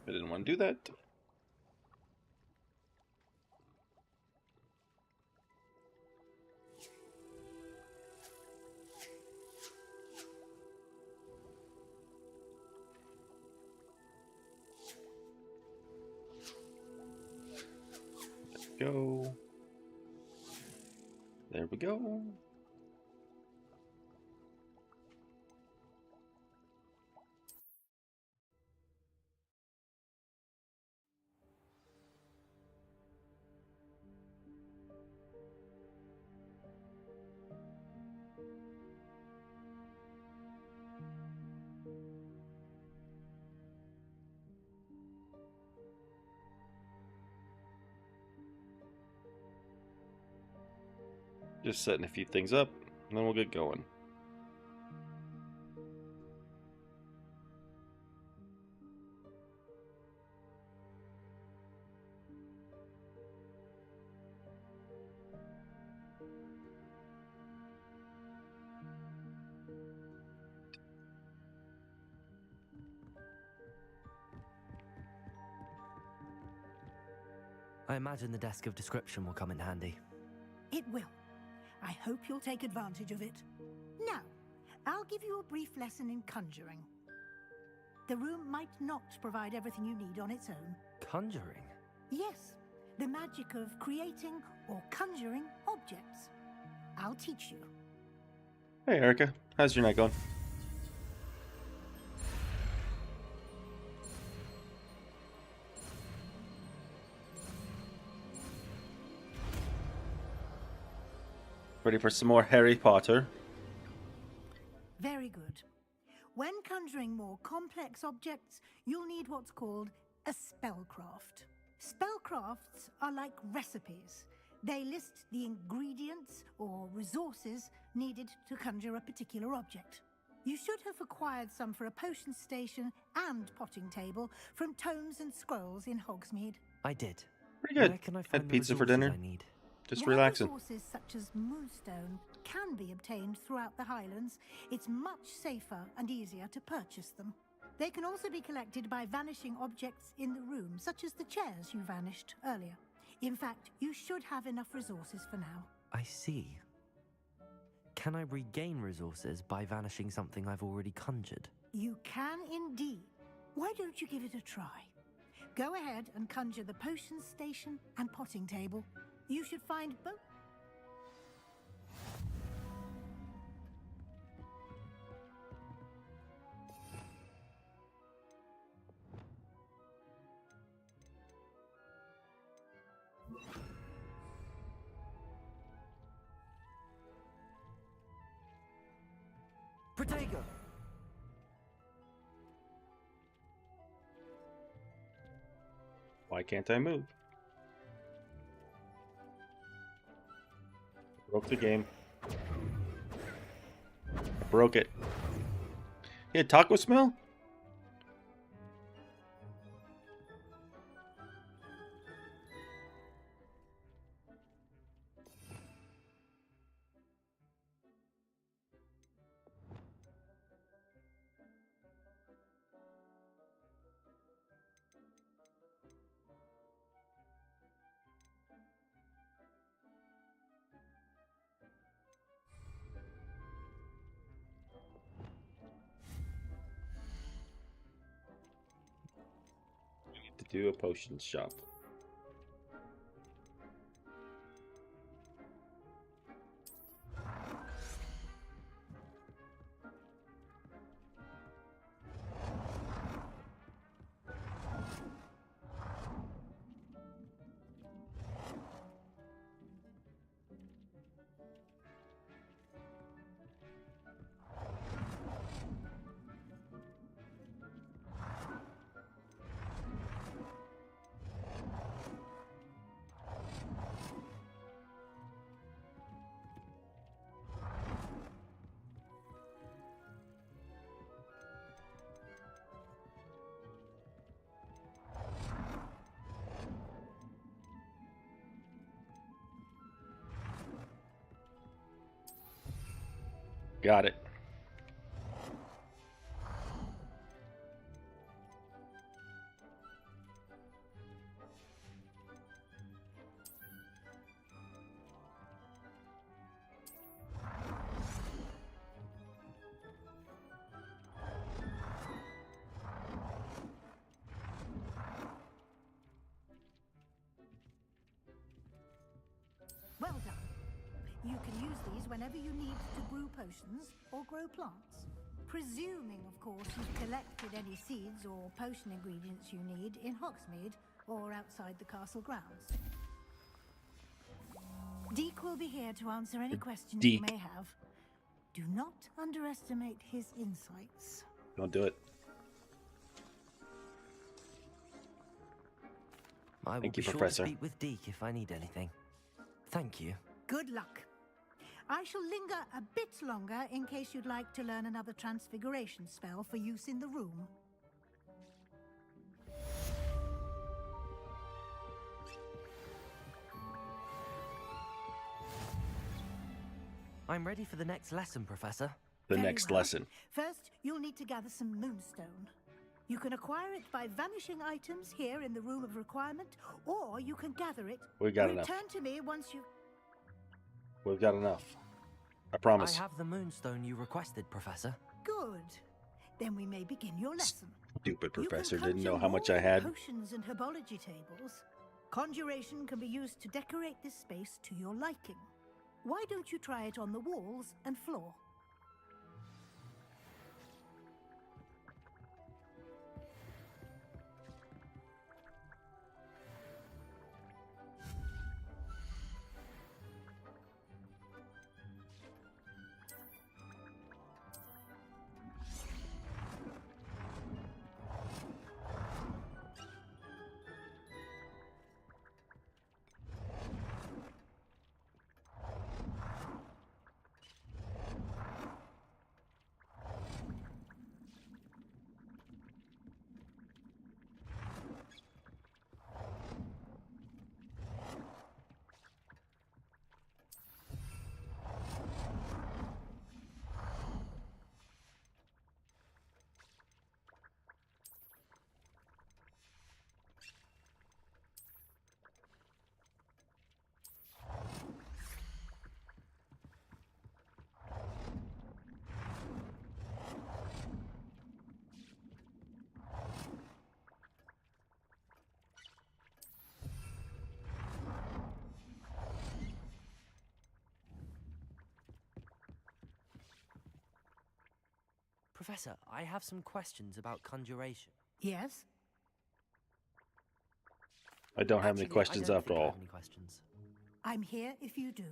I didn't want to do that. Go. There we go. Just setting a few things up, and then we'll get going. I imagine the desk of description will come in handy. It will. I hope you'll take advantage of it. Now, I'll give you a brief lesson in conjuring. The room might not provide everything you need on its own. Conjuring? Yes, the magic of creating or conjuring objects. I'll teach you. Hey Erica, how's your night going? Ready for some more Harry Potter? Very good. When conjuring more complex objects, you'll need what's called a spellcraft. Spellcrafts are like recipes. They list the ingredients or resources needed to conjure a particular object. You should have acquired some for a potion station and potting table from tomes and scrolls in Hogsmeade. I did. Pretty good. Where can I find Had the pizza for resources dinner. I need? Just While relaxing. resources such as moonstone can be obtained throughout the Highlands, it's much safer and easier to purchase them. They can also be collected by vanishing objects in the room, such as the chairs you vanished earlier. In fact, you should have enough resources for now. I see. Can I regain resources by vanishing something I've already conjured? You can indeed. Why don't you give it a try? Go ahead and conjure the potion station and potting table. You should find both. Protego! Why can't I move? Broke the game. I broke it. Yeah, taco smell? To do a potion shop. Got it. Well done. You can use these whenever you need to brew potions or grow plants. Presuming, of course, you've collected any seeds or potion ingredients you need in Hogsmeade or outside the castle grounds. Deke will be here to answer any questions you may have. Do not underestimate his insights. Don't do it. I will Thank you, be sure Professor. to speak with Deke if I need anything. Thank you. Good luck. I shall linger a bit longer in case you'd like to learn another transfiguration spell for use in the room. I'm ready for the next lesson, Professor. The Very next well. lesson. First, you'll need to gather some moonstone. You can acquire it by vanishing items here in the Room of Requirement, or you can gather it We got and enough. return to me once you... We've got enough. I promise. I have the moonstone you requested, Professor. Good. Then we may begin your lesson. Stupid You can professor didn't conjure know how much I more had. Potions and herbology tables. Conjuration can be used to decorate this space to your liking. Why don't you try it on the walls and floor? Professor, I have some questions about conjuration. Yes? I don't have any Actually, questions I don't after think I all. have any questions. I'm here if you do.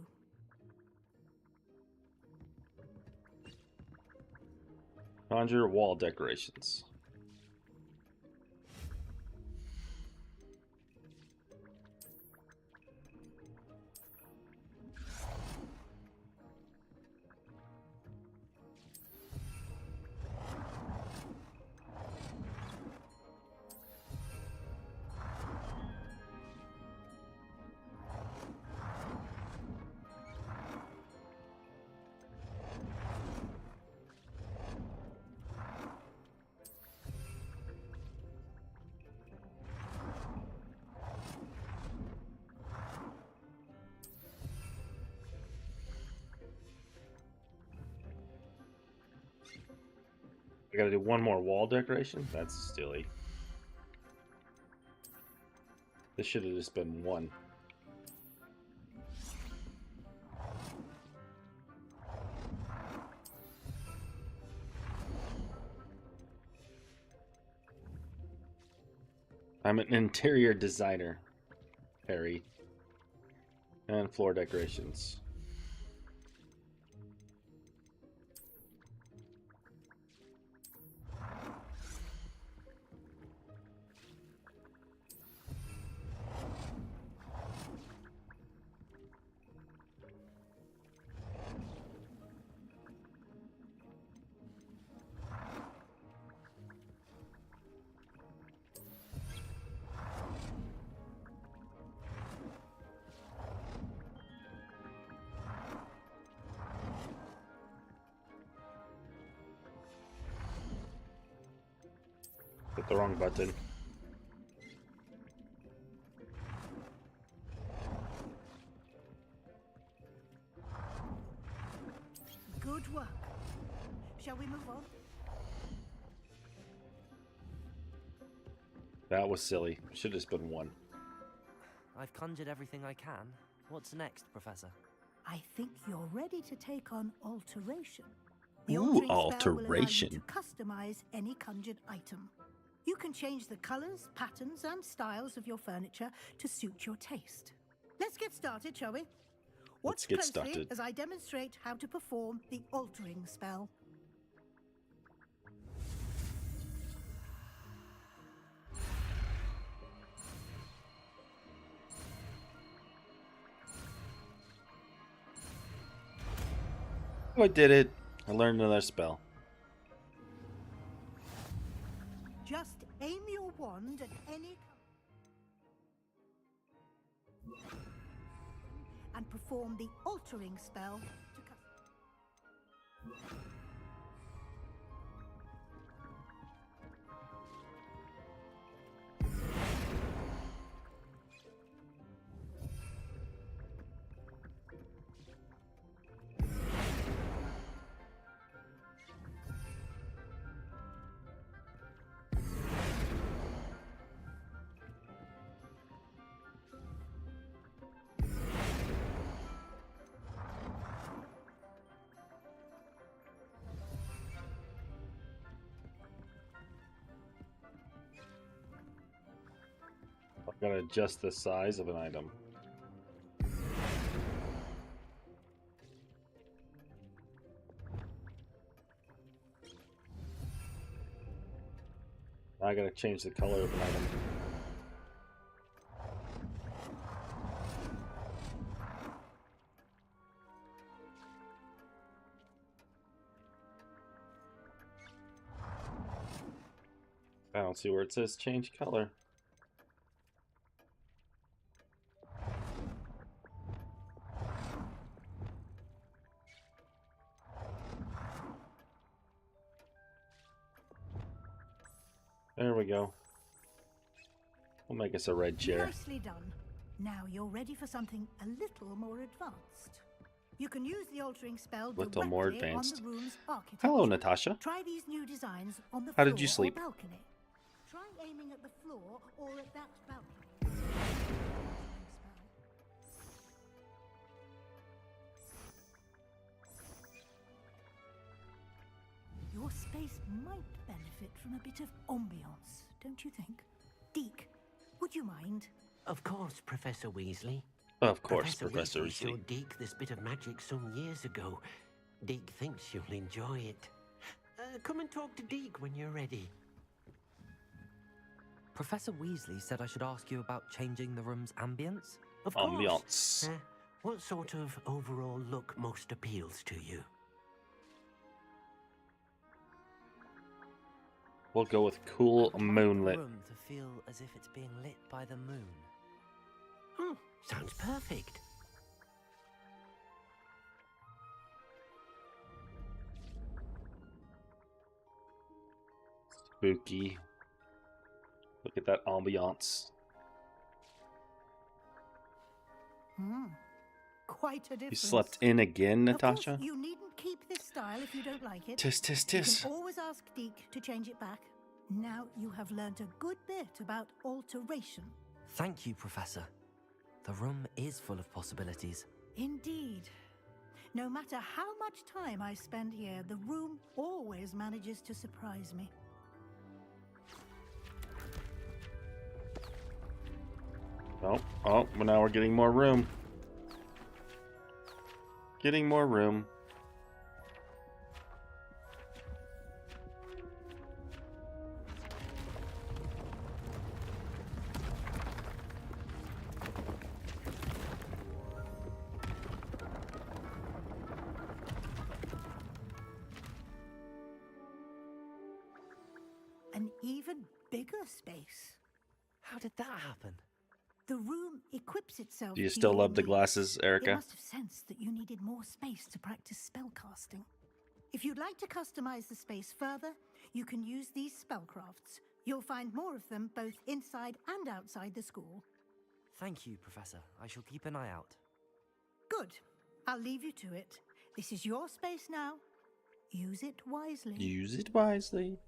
Conjure wall decorations. I gotta do one more wall decoration? That's silly. This should have just been one. I'm an interior designer, Harry. And floor decorations. Hit the wrong button. Good work. Shall we move on? That was silly. Should have just been one. I've conjured everything I can. What's next, Professor? I think you're ready to take on alteration. The Ooh, altering spell will allow you alteration. to customize any conjured item. You can change the colors, patterns, and styles of your furniture to suit your taste. Let's get started, shall we? Let's Watch get closely started. as I demonstrate how to perform the altering spell. Oh, I did it. I learned another spell. Just aim your wand at any and perform the altering spell to custom. I've got to adjust the size of an item. Now I got to change the color of an item. I don't see where it says change color. There we go. We'll make us a red chair. Nicely done. Now you're ready for something a little more advanced. You can use the altering spell Little more directly on advanced. the room's architecture. Hello, Natasha. Try these new designs on the How floor did you sleep? or balcony. Try aiming at the floor or at that balcony. Your space might benefit from a bit of ambiance, don't you think? Deke, would you mind? Of course, Professor Weasley. Of course, Professor Weasley Weasley. showed Deke this bit of magic some years ago. Deke thinks you'll enjoy it. Come and talk to Deke when you're ready. Professor Weasley said I should ask you about changing the room's ambience? Of course. Ambiance. What sort of overall look most appeals to you? We'll go with cool I'd like moonlit. the room to feel as if it's being lit by the moon. Sounds perfect. Spooky. Look at that ambiance. Quite a difference. You slept in again, Of course, Natasha? you needn't keep this style if you don't like it. Tis, tis, You tis. can always ask Deke to change it back. Now you have learnt a good bit about alteration. Thank you, Professor. The room is full of possibilities. Indeed. No matter how much time I spend here, the room always manages to surprise me. Oh, well, now we're getting more room. Getting more room. An even bigger space. How did that happen? The room equips itself. Do you to still your love the needs. glasses, It Erica? must have sensed that you needed more space to practice spellcasting. If you'd like to customize the space further, you can use these spellcrafts. You'll find more of them both inside and outside the school. Thank you, Professor. I shall keep an eye out. Good. I'll leave you to it. This is your space now. Use it wisely. Use it wisely.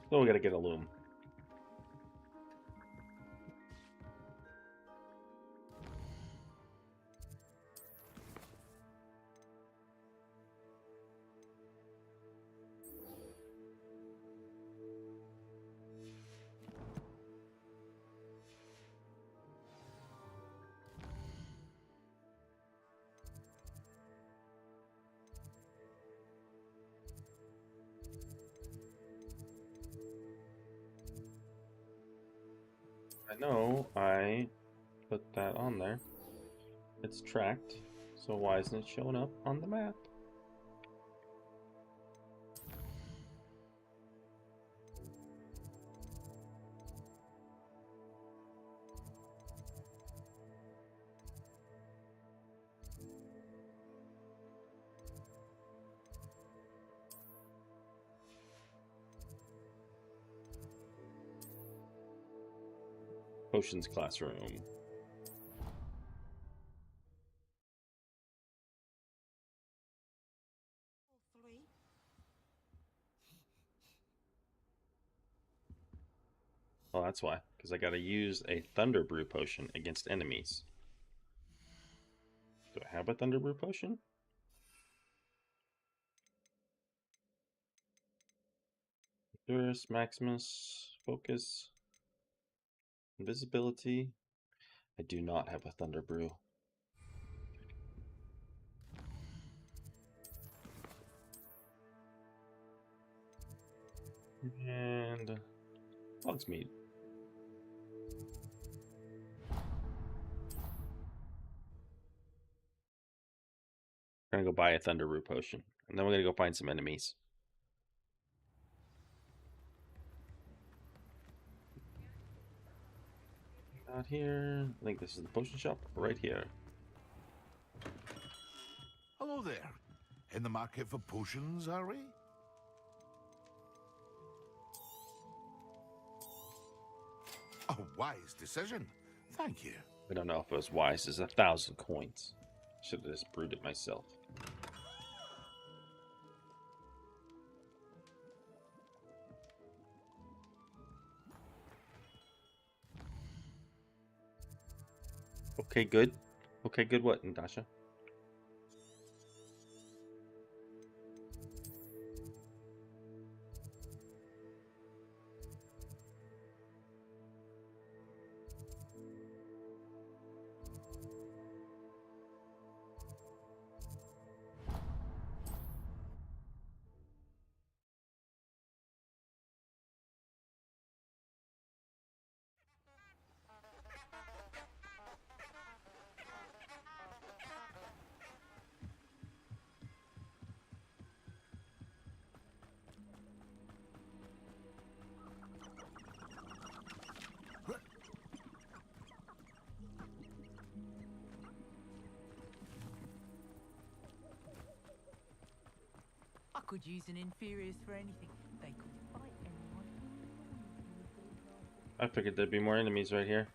So we gotta get a loom. I know I put that on there. It's tracked, so why isn't it showing up on the map? Potions classroom. Oh, that's why. Because I gotta use a Thunder Brew potion against enemies. Do I have a Thunder Brew potion? Durus, Maximus, Focus, Invisibility. I do not have a Thunder Brew. And Hogsmeade. We're gonna go buy a Thunder Brew potion, and then we're gonna go find some enemies. Not here. I think this is the potion shop right here. Hello there. In the market for potions, are we? A wise decision. Thank you. I don't know if it was wise. There's 1,000 coins. Should have just brewed it myself. Okay, good. Okay, good what, Natasha? I could use an inferiors for anything. They could fight anyone. I figured there'd be more enemies right here.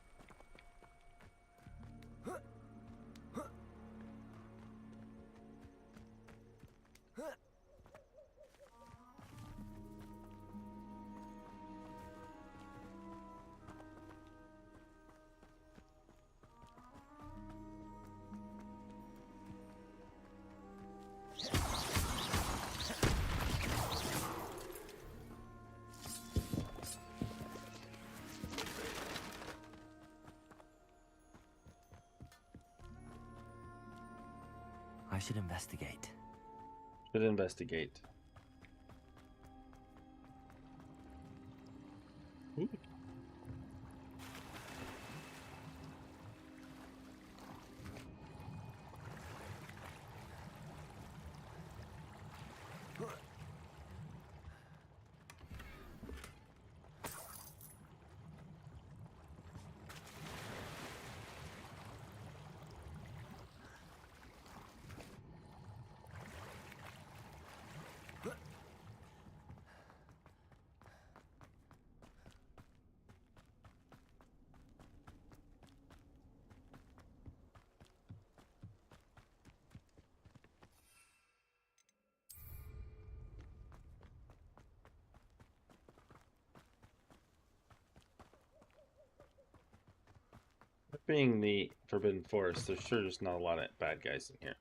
I should investigate. Should investigate. Ooh. being the Forbidden Forest, there's sure just not a lot of bad guys in here.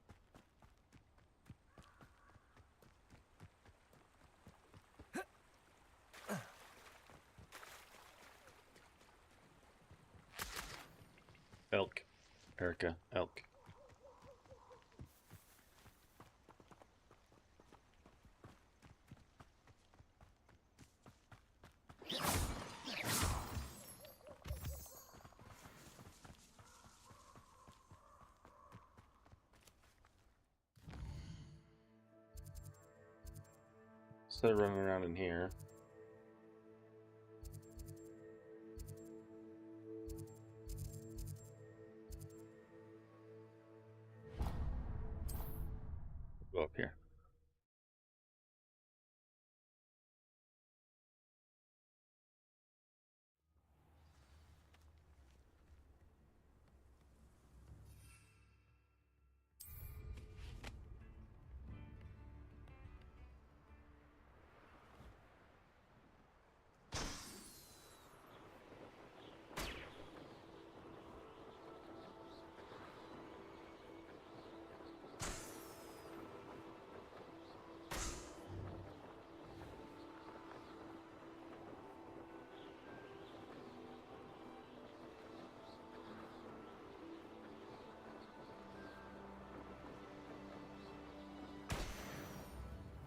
Elk. Erica, elk. Instead of running around in here. Go up here.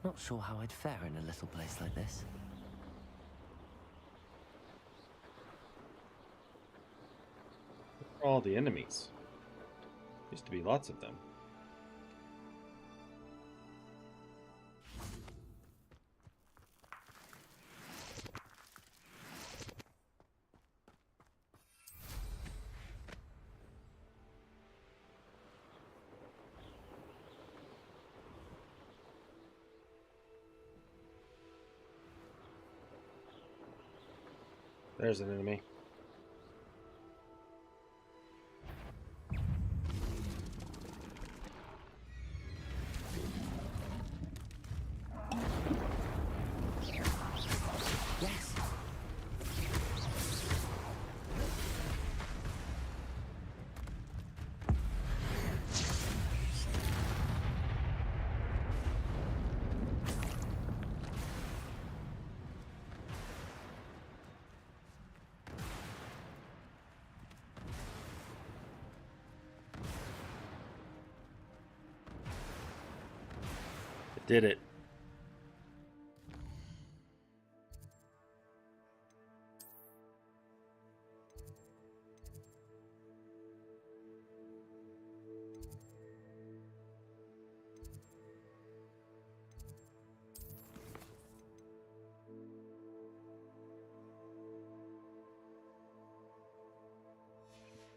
Not sure how I'd fare in a little place like this. All the enemies. Used to be lots of them. There's an enemy. Yes. It did it.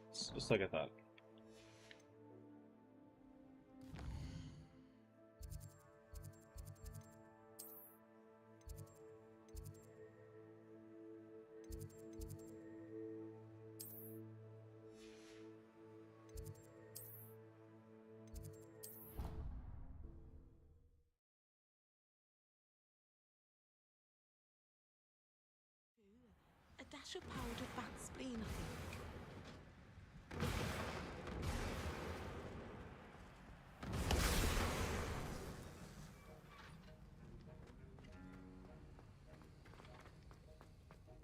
It's just like I thought. A dash of powdered bat spleen, I think.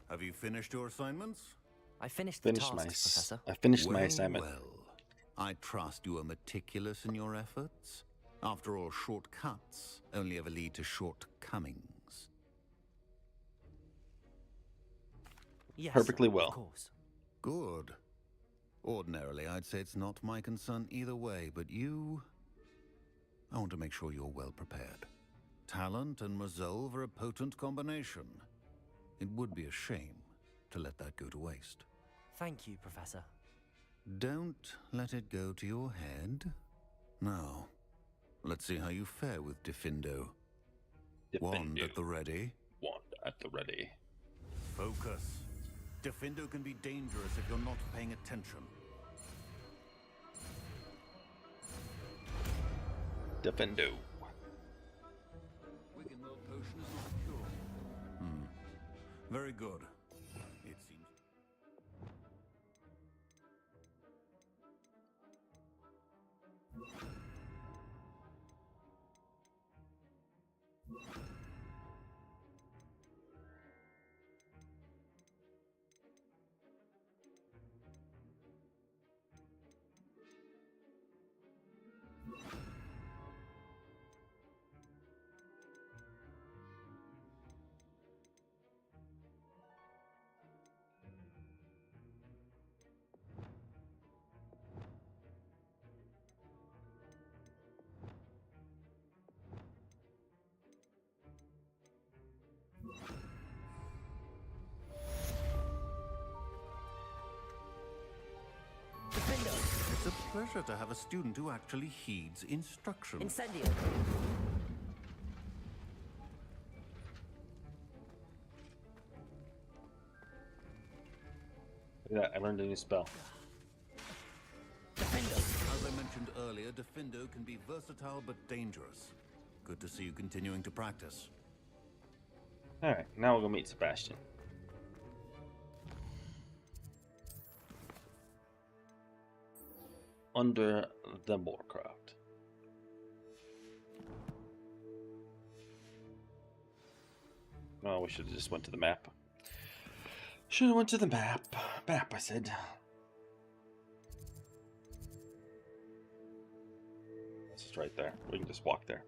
Have you finished your assignments? I finished the task, I Professor. finished my assignment. Well, I trust you are meticulous in your efforts. After all, shortcuts only ever lead to shortcomings. Yes, Perfectly sir, well. Of course. Good. Ordinarily, I'd say it's not my concern either way, but you... I want to make sure you're well prepared. Talent and resolve are a potent combination. It would be a shame to let that go to waste. Thank you, Professor. Don't let it go to your head. Now, let's see how you fare with Diffindo. Wand at the ready. Wand at the ready. Focus. Diffindo can be dangerous if you're not paying attention. Defendo. Wiggenweld potion is not pure. Very good. It seems. It's a pleasure to have a student who actually heeds instruction. Incendio. Look at that, I learned a new spell. As I mentioned earlier, Defendo can be versatile but dangerous. Good to see you continuing to practice. Alright, now we'll go meet Sebastian. Under the Moorcroft. Oh, we should have just went to the map. Should have went to the map. Map, I said. It's just right there. We can just walk there.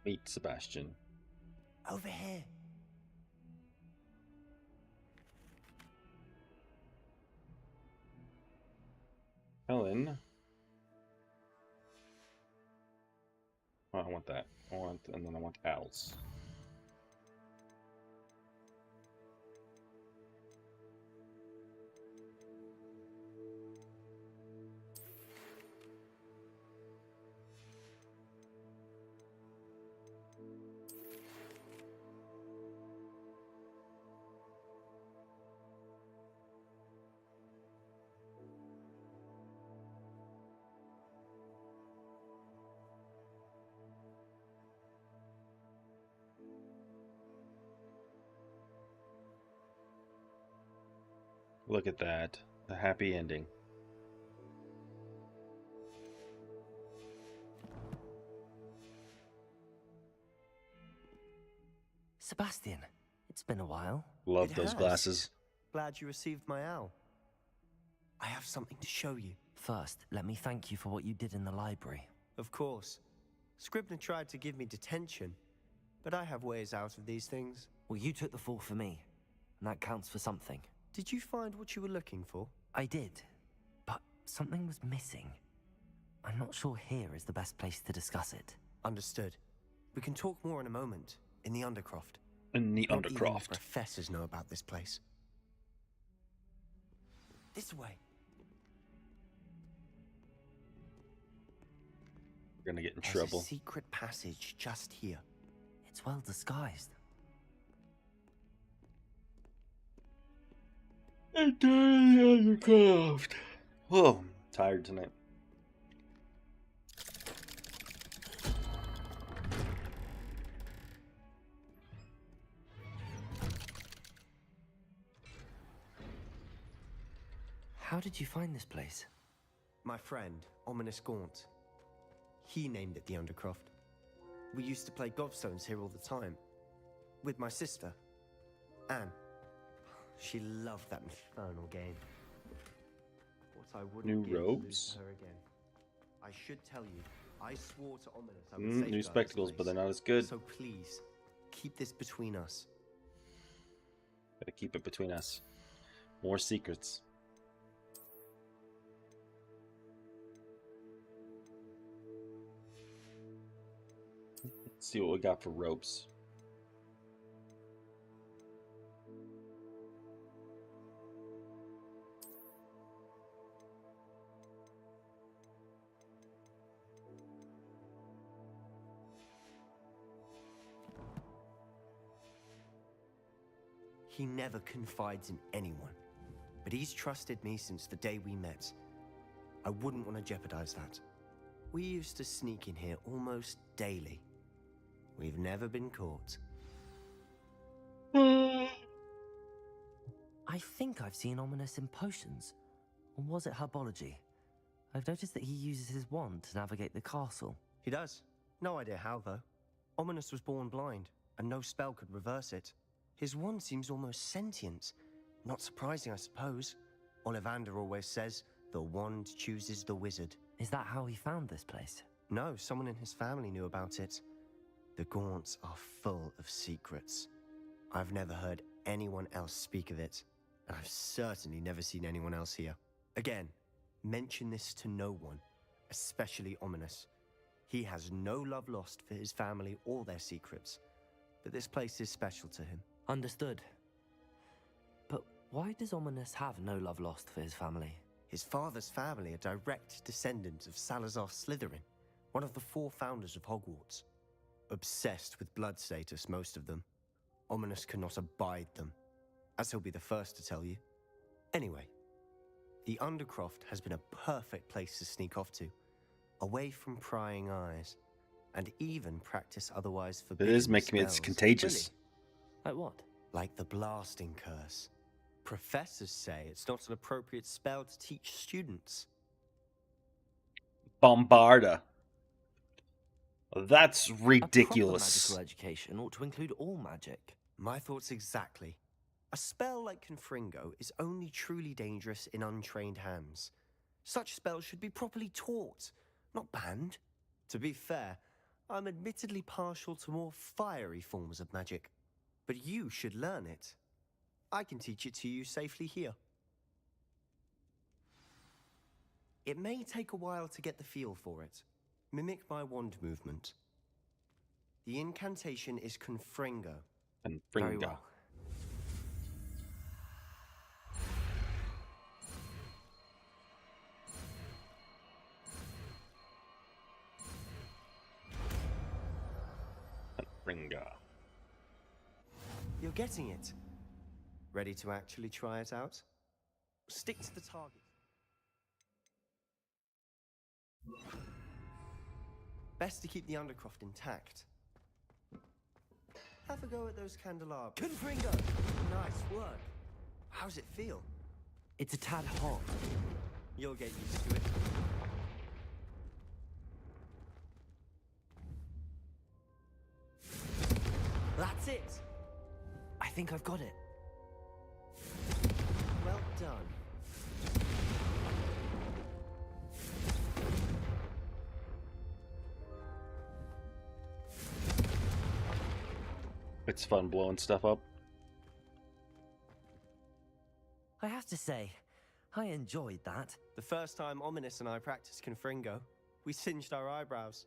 Meet Sebastian. Over here. Helen. Oh, I want that. And then I want owls. Look at that. A happy ending. Sebastian, it's been a while. Love It those has. glasses. Glad you received my owl. I have something to show you. First, let me thank you for what you did in the library. Of course. Scribner tried to give me detention, but I have ways out of these things. Well, you took the fall for me, and that counts for something. Did you find what you were looking for? I did, but something was missing. I'm not sure here is the best place to discuss it. Understood. We can talk more in a moment, in the Undercroft. In the Not even the Undercroft. professors know about this place. This way. We're gonna get in There's trouble. a secret passage just here. It's well disguised. Enter the Undercroft. Oh, tired tonight. How did you find this place? My friend, Ominous Gaunt. He named it the Undercroft. We used to play gobstones here all the time. With my sister, Anne. She loved that infernal game. What I wouldn't New give to lose robes? her again. I should tell you, I swore to Ominous I would safeguard New this spectacles, but place. they're not as good. So please, keep this between us. Gotta keep it between us. More secrets. Let's see what we got for ropes. He never confides in anyone. But he's trusted me since the day we met. I wouldn't want to jeopardize that. We used to sneak in here almost daily. We've never been caught. I think I've seen Ominous in potions. Or was it herbology? I've noticed that he uses his wand to navigate the castle. He does. No idea how, though. Ominous was born blind, and no spell could reverse it. His wand seems almost sentient. Not surprising, I suppose. Ollivander always says, the wand chooses the wizard. Is that how he found this place? No, someone in his family knew about it. The Gaunts are full of secrets. I've never heard anyone else speak of it, and I've certainly never seen anyone else here. Again, mention this to no one, especially Ominous. He has no love lost for his family or their secrets, but this place is special to him. Understood. But why does Ominous have no love lost for his family? His father's family are direct descendants of Salazar Slytherin, one of the 4 founders of Hogwarts. Obsessed with blood status, most of them. Ominous cannot abide them, as he'll be the first to tell you. Anyway, the Undercroft has been a perfect place to sneak off to, away from prying eyes, and even practice otherwise It forbidden is making it spells. contagious. Like what? Like the blasting curse. Professors say it's not an appropriate spell to teach students. Bombarda. That's A ridiculous. proper magical education ought to include all magic. My thoughts exactly. A spell like Confringo is only truly dangerous in untrained hands. Such spells should be properly taught, not banned. To be fair, I'm admittedly partial to more fiery forms of magic. But you should learn it. I can teach it to you safely here. It may take a while to get the feel for it. Mimic my wand movement. The incantation is Confringo. And Very Fringa. well. Fringa. You're getting it. Ready to actually try it out? Stick to the target. Best to keep the Undercroft intact. Have a go at those candelabras. Confringo! Nice work. How's it feel? It's a tad hot. You'll get used to it. That's it! I think I've got it. Well done. It's fun blowing stuff up. I have to say, I enjoyed that. The first time Ominous and I practiced Confringo, we singed our eyebrows.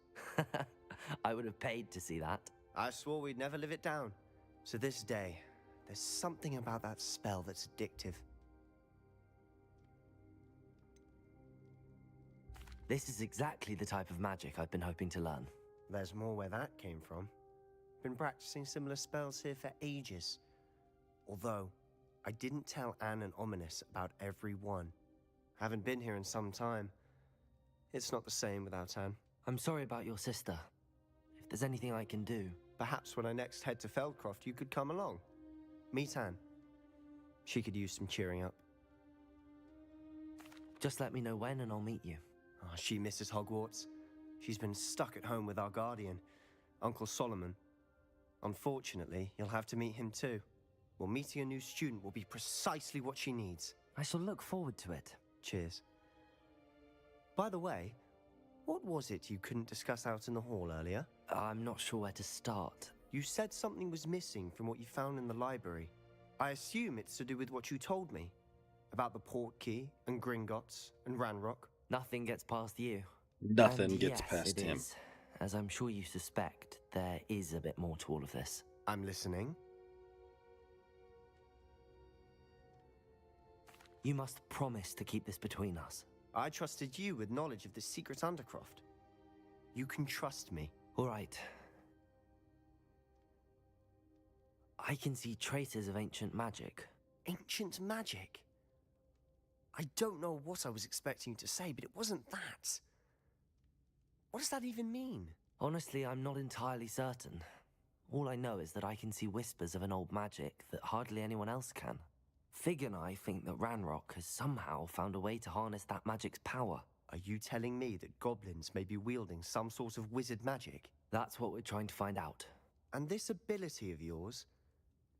I would have paid to see that. I swore we'd never live it down. To this day, there's something about that spell that's addictive. This is exactly the type of magic I've been hoping to learn. There's more where that came from. Been practicing similar spells here for ages. Although, I didn't tell Anne and Ominous about every one. Haven't been here in some time. It's not the same without Anne. I'm sorry about your sister. If there's anything I can do... Perhaps when I next head to Feldcroft, you could come along. Meet Anne. She could use some cheering up. Just let me know when and I'll meet you. Oh, she misses Hogwarts. She's been stuck at home with our guardian, Uncle Solomon. Unfortunately, you'll have to meet him too. Well, meeting a new student will be precisely what she needs. I shall look forward to it. Cheers. By the way, what was it you couldn't discuss out in the hall earlier? I'm not sure where to start. You said something was missing from what you found in the library. I assume it's to do with what you told me. About the Portkey, and Gringotts, and Ranrock. Nothing gets past you. Nothing And gets yes, past it him. is. As I'm sure you suspect, there is a bit more to all of this. I'm listening. You must promise to keep this between us. I trusted you with knowledge of the secret Undercroft. You can trust me. All right. I can see traces of ancient magic. Ancient magic? I don't know what I was expecting you to say, but it wasn't that. What does that even mean? Honestly, I'm not entirely certain. All I know is that I can see whispers of an old magic that hardly anyone else can. Fig and I think that Ranrock has somehow found a way to harness that magic's power. Are you telling me that goblins may be wielding some sort of wizard magic? That's what we're trying to find out. And this ability of yours,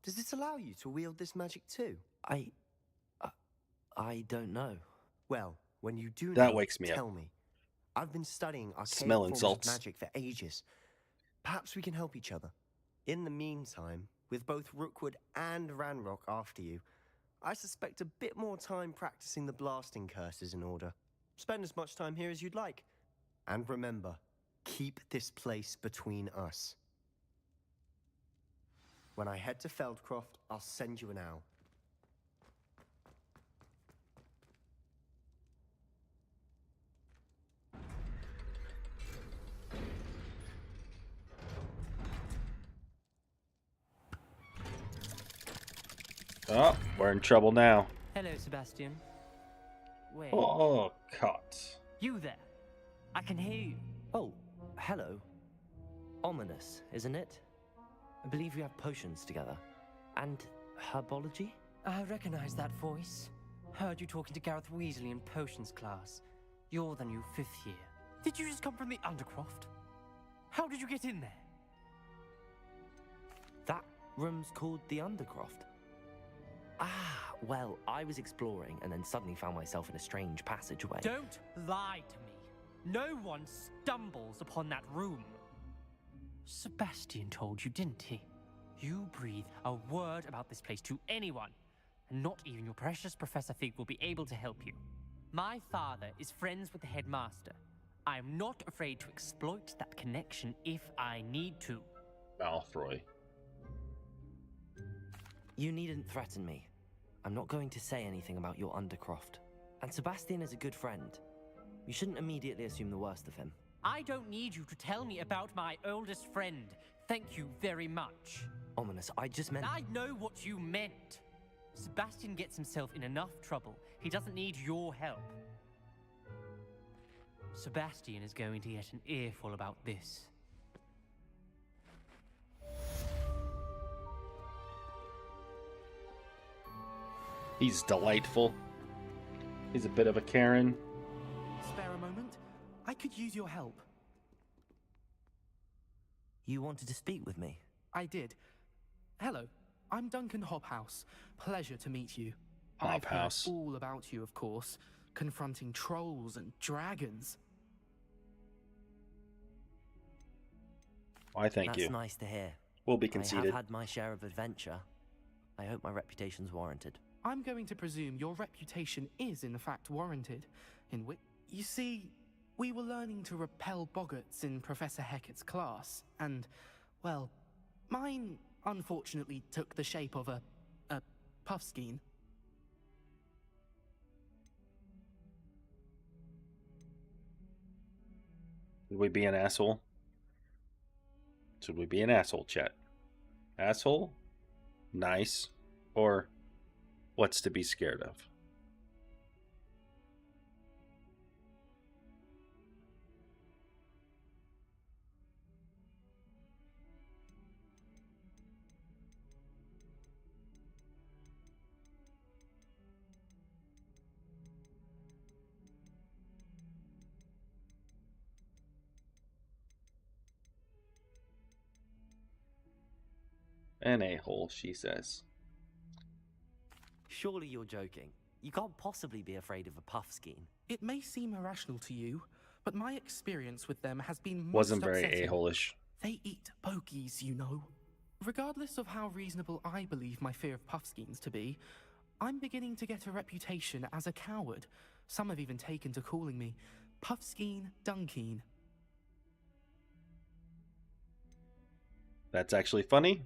does it allow you to wield this magic too? I don't know. Well, when you do That know, wakes me up. tell me. I've been studying arcane Smelling forms salts. of magic for ages. Perhaps we can help each other. In the meantime, with both Rookwood and Ranrock after you, I suspect a bit more time practicing the blasting curse is in order. Spend as much time here as you'd like. And remember, keep this place between us. When I head to Feldcroft, I'll send you an owl. Oh, we're in trouble now. Hello, Sebastian. Wait, Oh, cut. you there? I can hear you. Oh, hello. Ominous, isn't it? I believe we have potions together. And herbology? I recognize that voice. Heard you talking to Gareth Weasley in potions class. You're the new 5th year. Did you just come from the Undercroft? How did you get in there? That room's called the Undercroft. Ah, well, I was exploring and then suddenly found myself in a strange passageway. Don't lie to me. No one stumbles upon that room. Sebastian told you, didn't he? You breathe a word about this place to anyone, and not even your precious Professor Fig will be able to help you. My father is friends with the headmaster. I am not afraid to exploit that connection if I need to. Malfoy. You needn't threaten me. I'm not going to say anything about your Undercroft. And Sebastian is a good friend. You shouldn't immediately assume the worst of him. I don't need you to tell me about my oldest friend. Thank you very much. Ominous, I just meant... I know what you meant. Sebastian gets himself in enough trouble. He doesn't need your help. Sebastian is going to get an earful about this. He's delightful. He's a bit of a Karen. Spare a moment? I could use your help. You wanted to speak with me? I did. Hello, I'm Duncan Hobhouse. Pleasure to meet you. I've heard Hobhouse. all about you, of course, confronting trolls and dragons. Why, thank you. That's nice to hear. We'll be I conceited. have had my share of adventure. I hope my reputation's warranted. I'm going to presume your reputation is in fact warranted, in which... You see, we were learning to repel boggarts in Professor Hecat's class, and, well, mine unfortunately took the shape of a puffskein. Should we be an asshole? Should we be an asshole, chat? Asshole? Nice? Or what's to be scared of? An a-hole, she says. Surely you're joking. You can't possibly be afraid of a puffskein. It may seem irrational to you, but my experience with them has been most Wasn't very upsetting. a-hole-ish. They eat bogies, you know. Regardless of how reasonable I believe my fear of puffskeins to be, I'm beginning to get a reputation as a coward. Some have even taken to calling me Puffskeen Dunkeen. That's actually funny.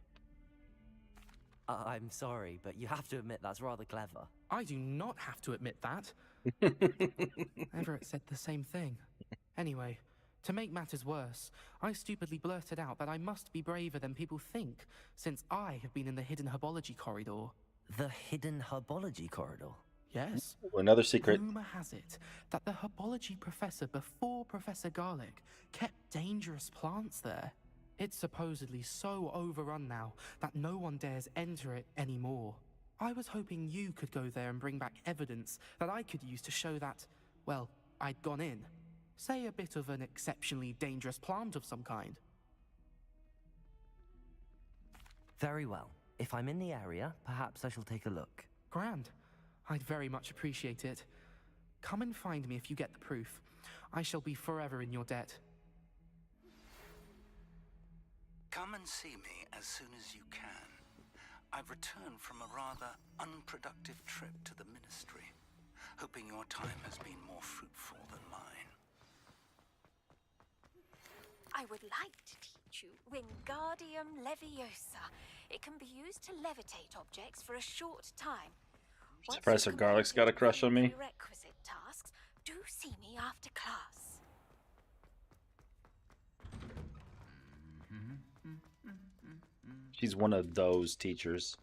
I'm sorry, but you have to admit that's rather clever. I do not have to admit that. Everett said the same thing. Anyway, To make matters worse, I stupidly blurted out that I must be braver than people think, since I have been in the hidden herbology corridor. The hidden herbology corridor? Yes. Another secret. Rumor has it that the herbology professor before Professor Garlic kept dangerous plants there. It's supposedly so overrun now that no one dares enter it anymore. I was hoping you could go there and bring back evidence that I could use to show that, well, I'd gone in. Say a bit of an exceptionally dangerous plant of some kind. Very well. If I'm in the area, perhaps I shall take a look. Grand. I'd very much appreciate it. Come and find me if you get the proof. I shall be forever in your debt. Come and see me as soon as you can. I've returned from a rather unproductive trip to the Ministry, hoping your time has been more fruitful than mine. I would like to teach you Wingardium Leviosa. It can be used to levitate objects for a short time. Once Professor you've Garlic's got a completed crush on me. prerequisite tasks, do see me after class. She's one of those teachers.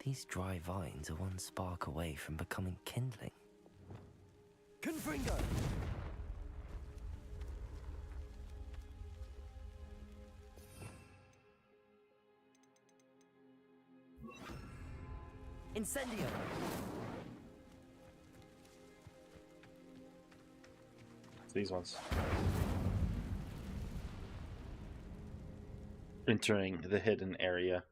These dry vines are one spark away from becoming kindling. Confringo! Incendio! These ones. Entering the hidden area.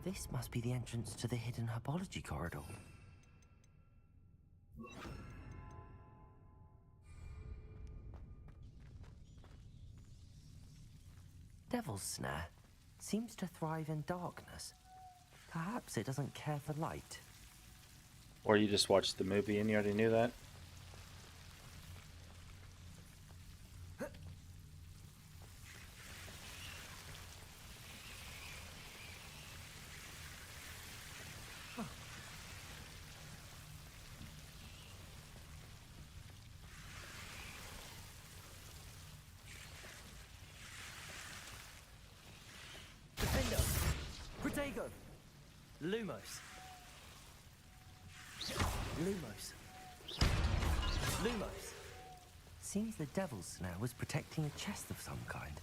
This must be the entrance to the hidden herbology corridor. Devil's Snare seems to thrive in darkness. Perhaps it doesn't care for light. Or you just watched the movie and you already knew that? Defender! Protego! Lumos! Lumos! Lumos! Seems the Devil's Snare was protecting a chest of some kind.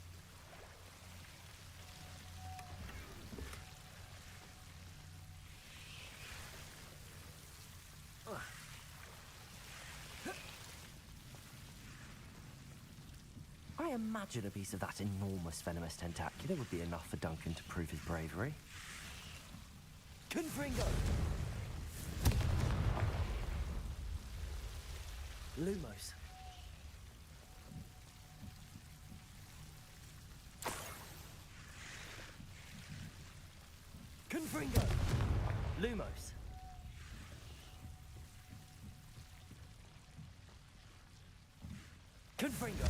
I imagine a piece of that enormous venomous tentacula would be enough for Duncan to prove his bravery. Confringo! Lumos. Confringo! Lumos. Confringo!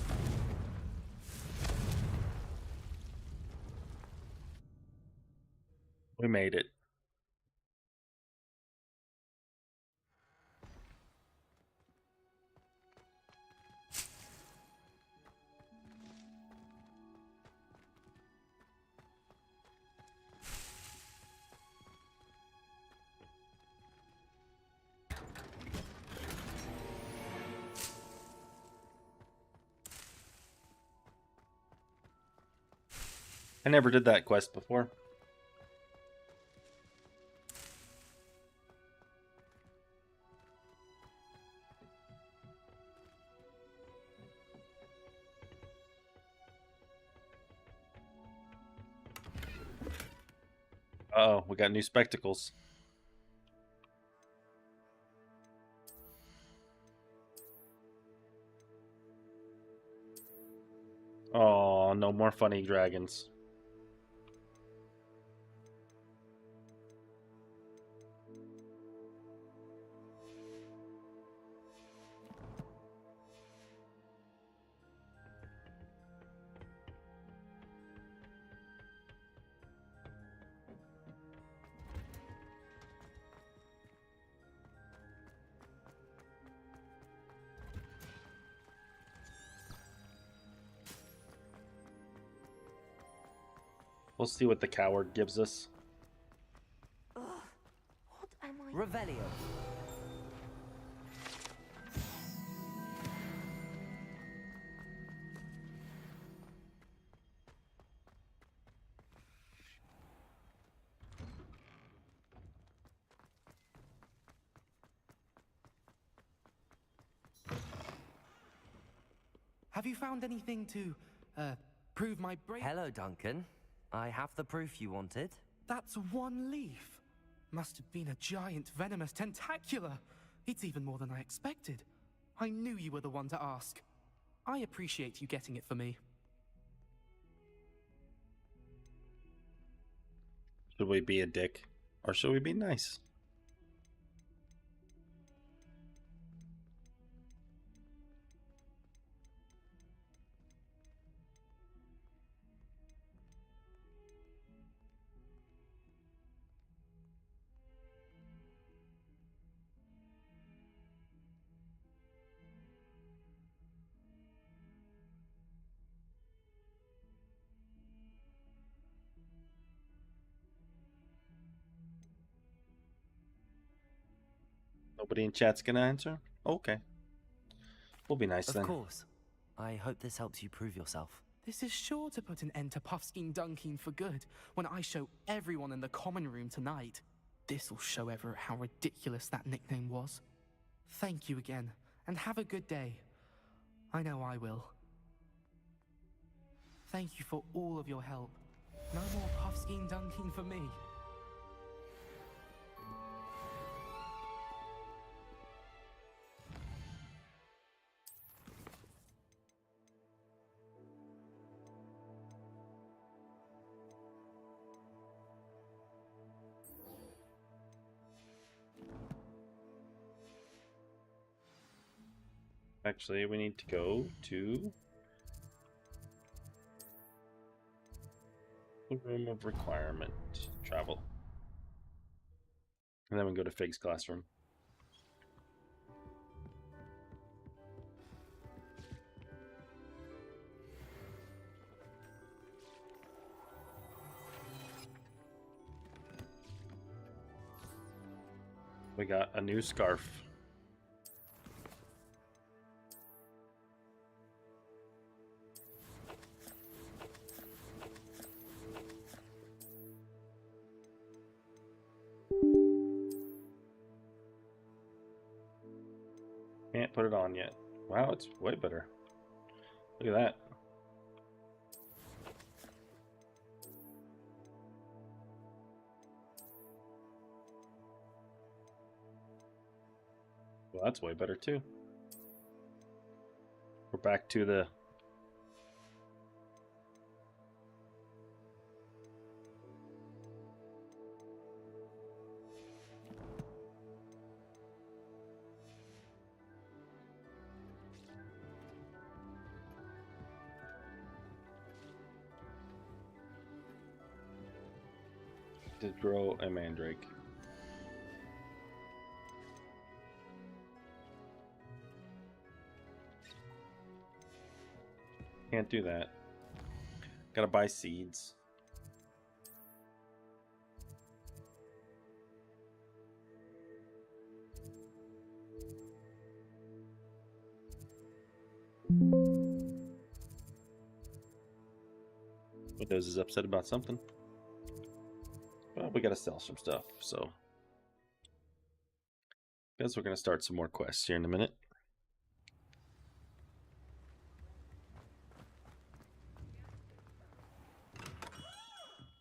We made it. I never did that quest before. Uh-oh, we got new spectacles. Oh, no more funny dragons. We'll see what the coward gives us. Ugh, what am I? Revelio. Have you found anything to, prove my brain? Hello, Duncan. I have the proof you wanted. That's one leaf. Must have been a giant venomous tentacula. It's even more than I expected. I knew you were the one to ask. I appreciate you getting it for me. Should we be a dick? Or should we be nice? Nobody in chat's gonna answer? Okay. We'll be nice then. Of course. I hope this helps you prove yourself. This is sure to put an end to Puffskein Dunkin for good when I show everyone in the common room tonight. This'll show Everett how ridiculous that nickname was. Thank you again, and have a good day. I know I will. Thank you for all of your help. No more Puffskein Dunkin for me. Actually, we need to go to the room of requirement. Travel. And then we go to Fig's classroom. We got a new scarf. Can't put it on yet. Wow, it's way better. Look at that. Well, that's way better too. We're back to the to grow a mandrake. Can't do that. Gotta buy seeds. Windows is upset about something. Well, we gotta sell some stuff, so guess we're gonna start some more quests here in a minute.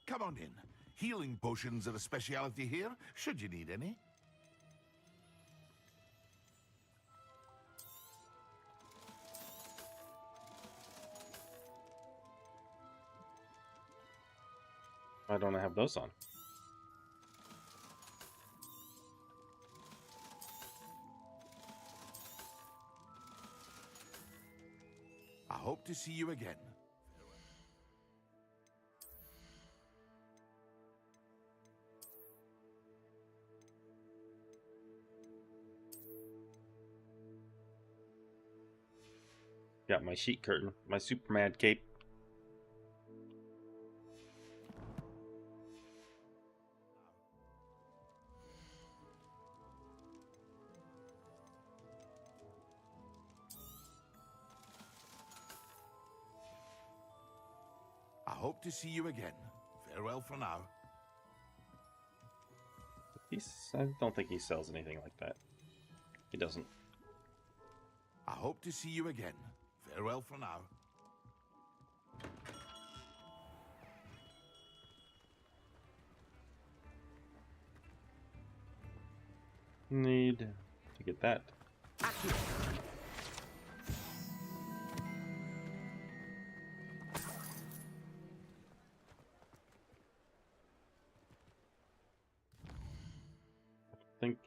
Come on in. Healing potions are a speciality here, should you need any. Why don't I have those on? I hope to see you again. Got my sheet curtain, my Superman cape. I hope to see you again. Farewell for now. I don't think he sells anything like that. He doesn't. I hope to see you again. Farewell for now. Need to get that. I think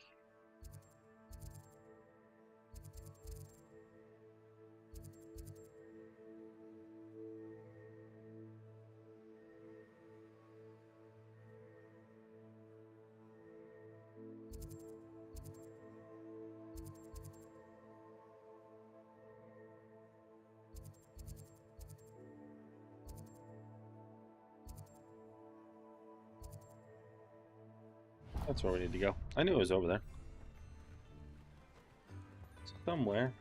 that's where we need to go. I knew it was over there. Somewhere.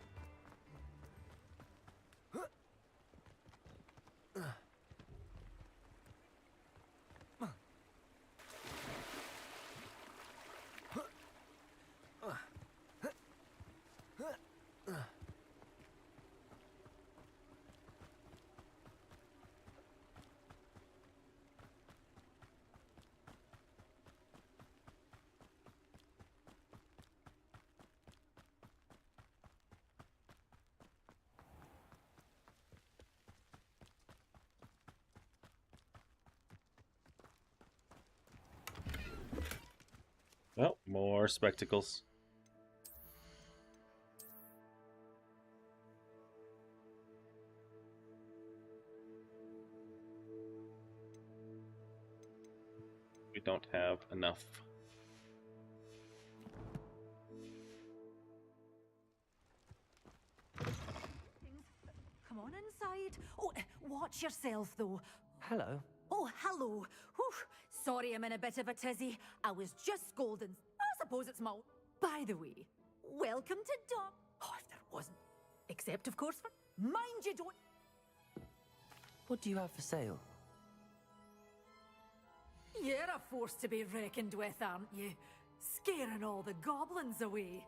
Oh, more spectacles. We don't have enough. Come on inside. Oh, watch yourself, though. Hello. Oh, hello. Whew. Sorry I'm in a bit of a tizzy. I was just scolding. I suppose it's my... By the way, welcome to Dom... Oh, if there wasn't. Except, of course, for... Mind you don't... What do you have for sale? You're a force to be reckoned with, aren't you? Scaring all the goblins away.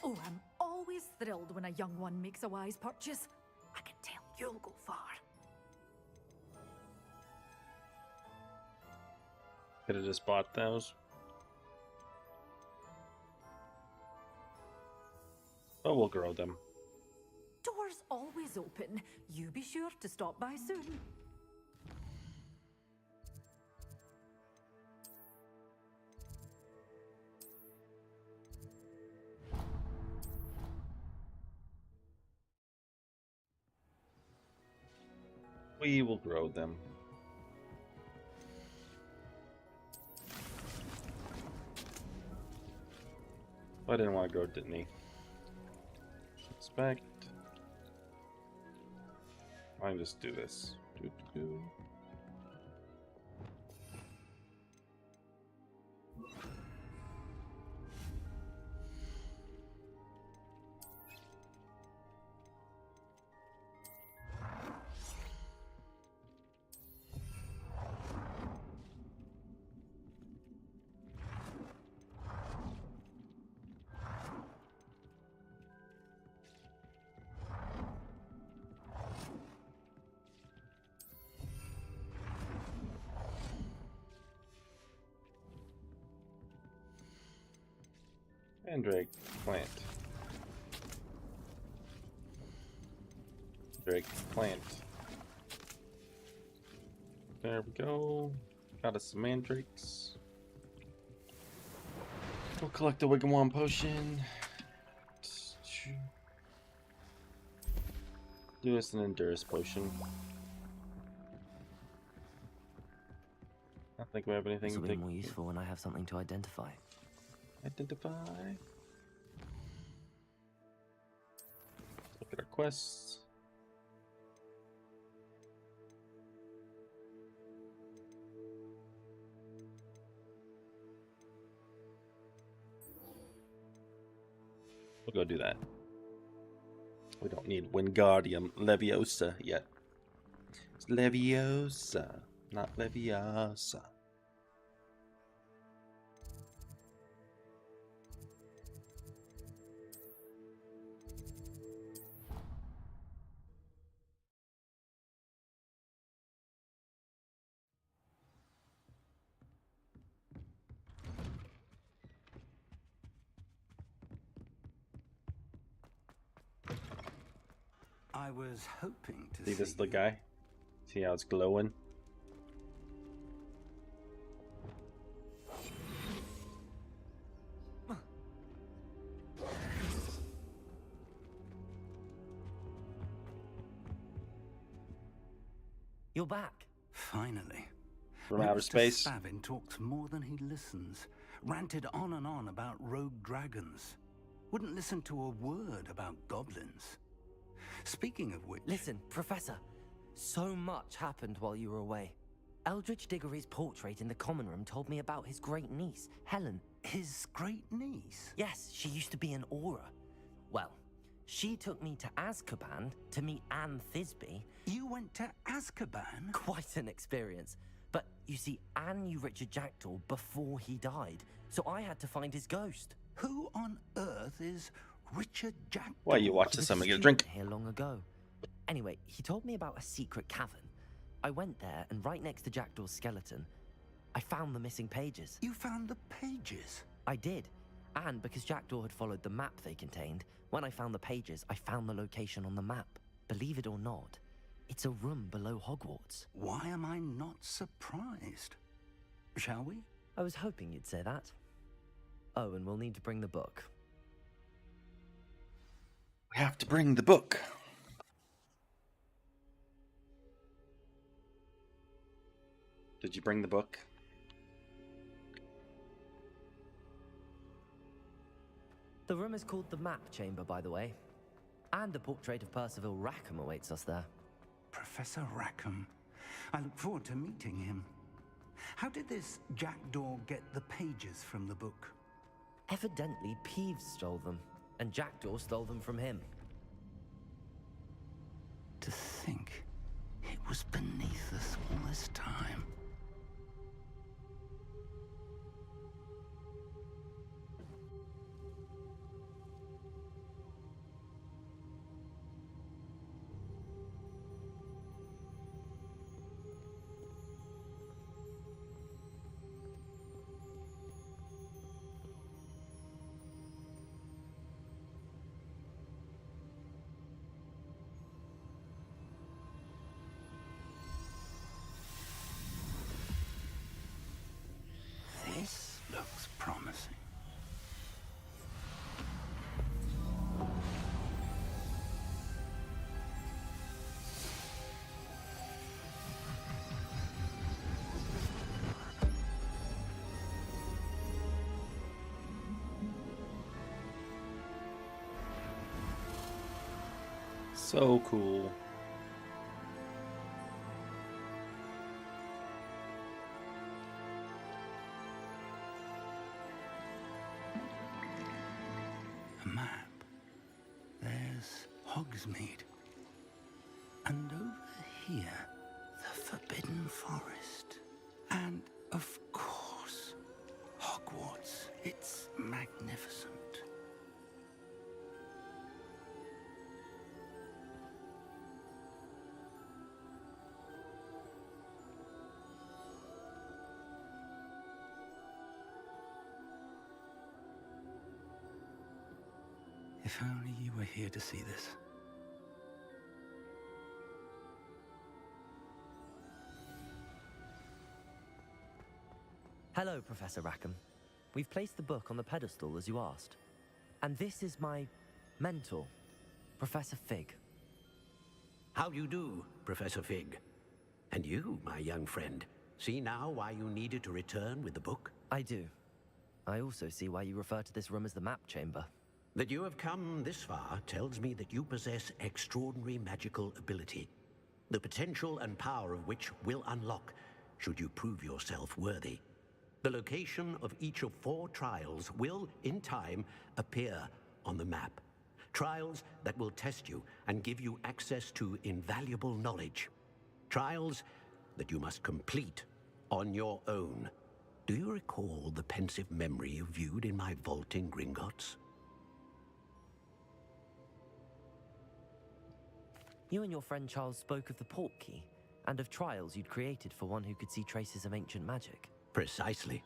Oh, I'm always thrilled when a young one makes a wise purchase. I can tell you'll go far. Could have just bought those. But we'll grow them. Doors always open. You be sure to stop by soon. We will grow them. I didn't want to grow, didn't he? Inspect. I can just do this. Mandrake plant. Drake plant. There we go. Got us some mandrakes. Go collect the Wigwam potion. Do us an Endurance potion. I don't think we have anything. This will be more useful when I have something to identify. Identify. Look at our quests. We'll go do that. We don't need Wingardium Leviosa yet. It's Leviosa, not Leviosa. I was hoping to See this the guy? See how it's glowing? You're back. Finally. From outer space. Spavin talks more than he listens. Ranted on and on about rogue dragons. Wouldn't listen to a word about goblins. Speaking of which... Listen, Professor. So much happened while you were away. Eldridge Diggory's portrait in the common room told me about his great niece, Helen. His great niece? Yes, she used to be an Auror. Well, she took me to Azkaban to meet Anne Thisbe. You went to Azkaban? Quite an experience. But you see, Anne knew Richard Jackdaw before he died, so I had to find his ghost. Who on earth is Richard Jackdaw? Why you watching someone get a drink? Here long ago. Anyway, he told me about a secret cavern. I went there, and right next to Jackdaw's skeleton, I found the missing pages. You found the pages? I did. And because Jackdaw had followed the map they contained, when I found the pages, I found the location on the map. Believe it or not, it's a room below Hogwarts. Why am I not surprised? Shall we? I was hoping you'd say that. Oh, and we'll need to bring the book. We have to bring the book. Did you bring the book? The room is called the Map Chamber, by the way. And a portrait of Percival Rackham awaits us there. Professor Rackham. I look forward to meeting him. How did this Jackdaw get the pages from the book? Evidently, Peeves stole them, and Jackdaw stole them from him. To think it was beneath us all this time. This looks promising. So cool. A map. There's Hogsmeade. And over here, the Forbidden Forest. And, of course, Hogwarts. It's magnificent. If only you were here to see this. Hello, Professor Rackham. We've placed the book on the pedestal as you asked. And this is my mentor, Professor Fig. How do you do, Professor Fig? And you, my young friend, see now why you needed to return with the book? I do. I also see why you refer to this room as the map chamber. That you have come this far tells me that you possess extraordinary magical ability, the potential and power of which will unlock should you prove yourself worthy. The location of each of 4 trials will, in time, appear on the map. Trials that will test you and give you access to invaluable knowledge. Trials that you must complete on your own. Do you recall the pensive memory you viewed in my vault in Gringotts? You and your friend Charles spoke of the port key, and of trials you'd created for one who could see traces of ancient magic. Precisely.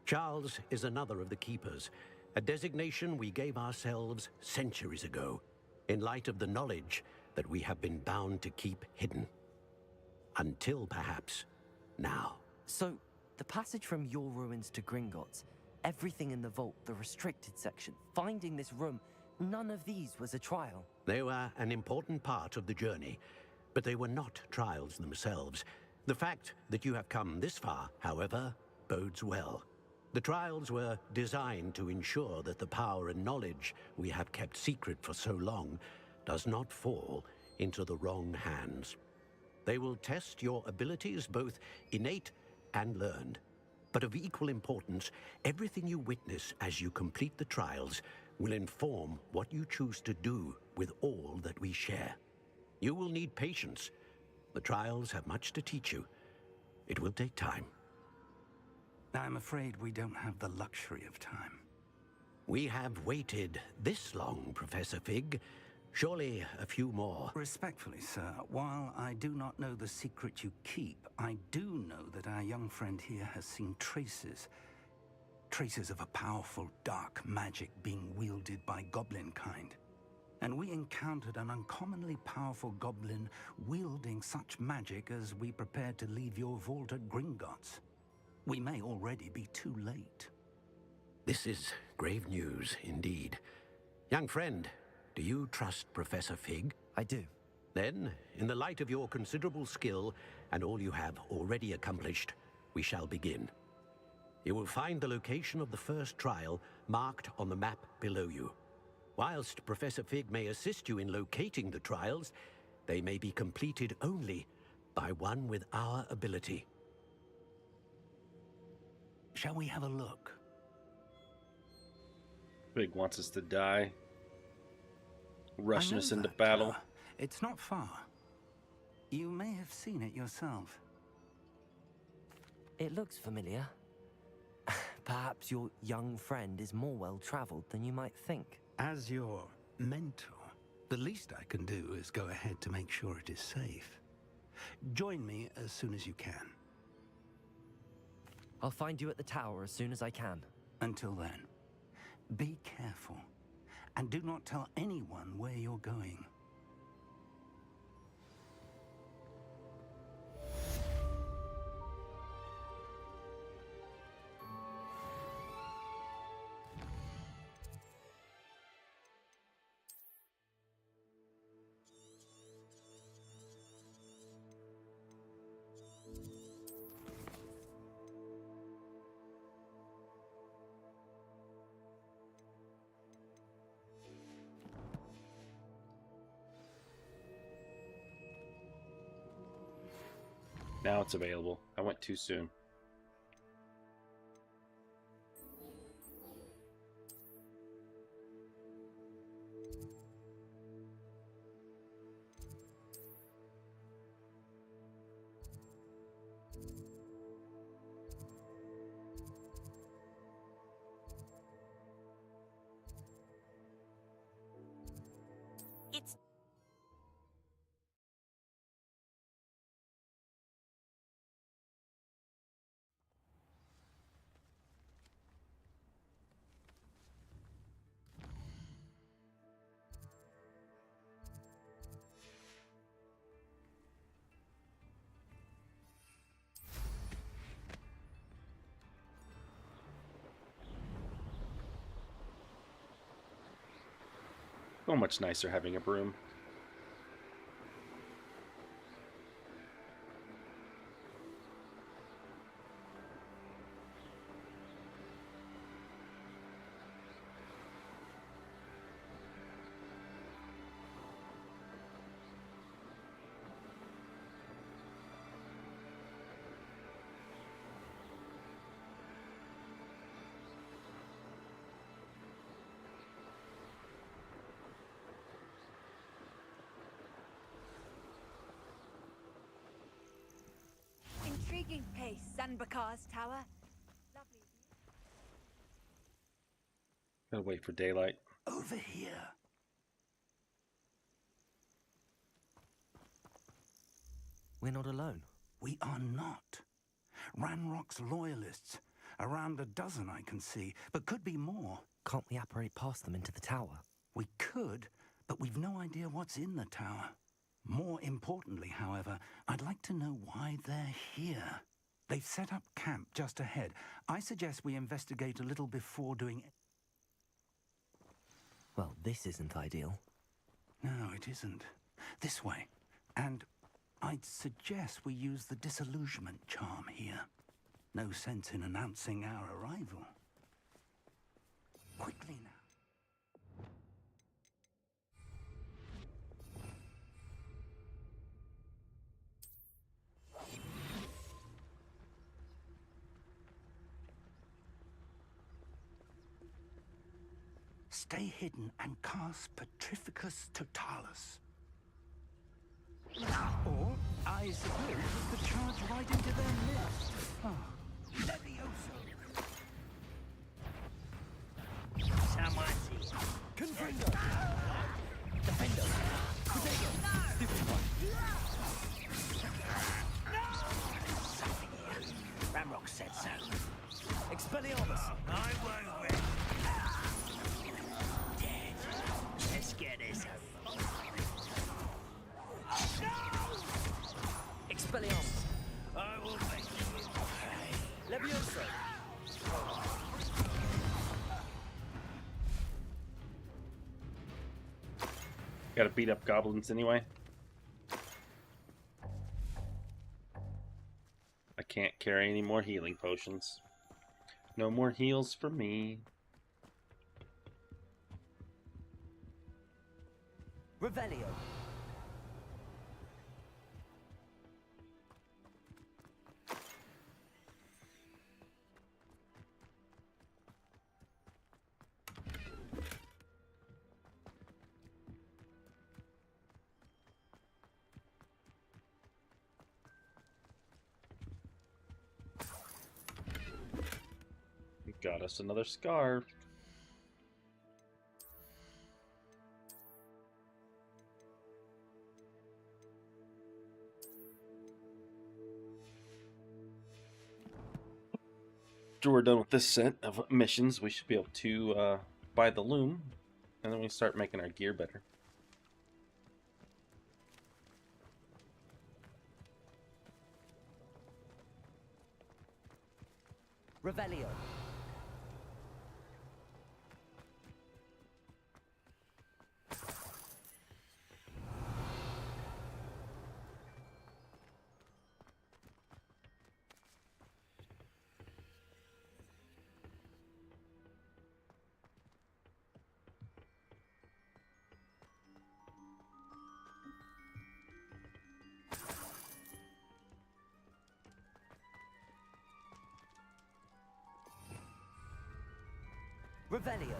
Charles is another of the Keepers, a designation we gave ourselves centuries ago, in light of the knowledge that we have been bound to keep hidden. Until, perhaps, now. So, the passage from your ruins to Gringotts, everything in the vault, the restricted section, finding this room, none of these was a trial. They were an important part of the journey, but they were not trials themselves. The fact that you have come this far, however, bodes well. The trials were designed to ensure that the power and knowledge we have kept secret for so long does not fall into the wrong hands. They will test your abilities, both innate and learned. But of equal importance, everything you witness as you complete the trials will inform what you choose to do with all that we share. You will need patience. The trials have much to teach you. It will take time. I'm afraid we don't have the luxury of time. We have waited this long, Professor Fig. Surely a few more. Respectfully, sir, while I do not know the secret you keep, I do know that our young friend here has seen traces of a powerful dark magic being wielded by goblin kind. And we encountered an uncommonly powerful goblin wielding such magic as we prepared to leave your vault at Gringotts. We may already be too late. This is grave news indeed. Young friend, do you trust Professor Fig? I do. Then, in the light of your considerable skill and all you have already accomplished, we shall begin. You will find the location of the first trial marked on the map below you. Whilst Professor Fig may assist you in locating the trials, they may be completed only by one with our ability. Shall we have a look? Fig wants us to die. Rushing us into that, battle. It's not far. You may have seen it yourself. It looks familiar. Perhaps your young friend is more well-traveled than you might think. As your mentor, the least I can do is go ahead to make sure it is safe. Join me as soon as you can. I'll find you at the tower as soon as I can. Until then, be careful, and do not tell anyone where you're going. Now it's available. I went too soon. So much nicer having a broom. Intriguing place, Sanbakar's tower. Lovely. Gotta wait for daylight. Over here. We're not alone. We are not. Ranrock's loyalists. Around a dozen I can see, but could be more. Can't we apparate past them into the tower? We could, but we've no idea what's in the tower. More importantly, however, I'd like to know why they're here. They've set up camp just ahead. I suggest we investigate a little before doing... Well, this isn't ideal. No, it isn't. This way. And I'd suggest we use the disillusionment charm here. No sense in announcing our arrival. Quickly now. Stay hidden and cast Petrificus Totalis. Or, I suppose, we could charge right into their midst. Levioso! Samasi. Confringo! Defendo. Crusader. Stupid one. Ramrock said so. Expelliarmus. I won't win. Dead. Let's get this over. Expelliarmus. I will make you pay. Levioso. Gotta beat up goblins anyway. I can't carry any more healing potions. No more heals for me. Revelio. Got us another scarf. After we're done with this set of missions, we should be able to buy the loom, and then we start making our gear better. Revelio. Revelio.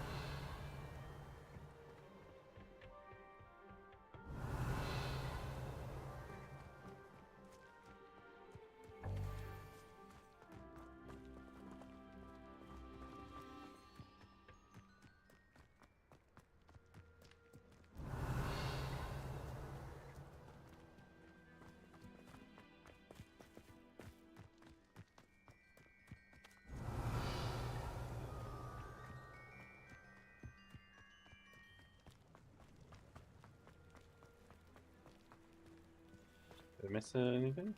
Did I miss anything?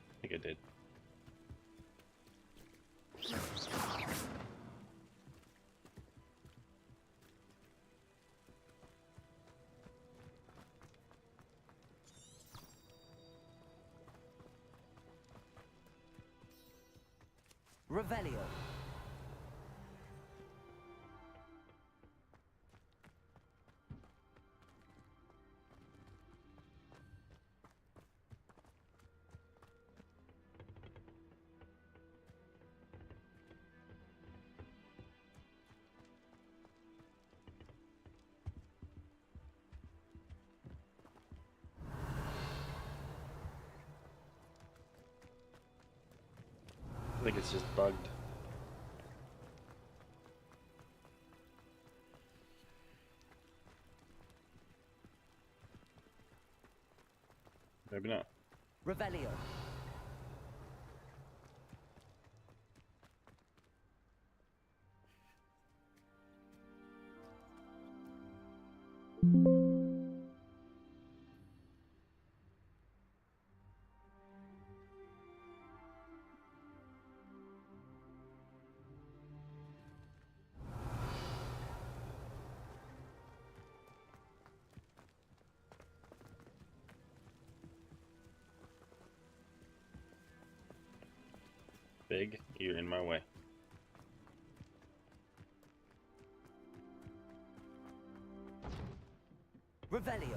I think I did. Revelio. I think it's just bugged. Maybe not. Revelio. Big, you're in my way. Revelio.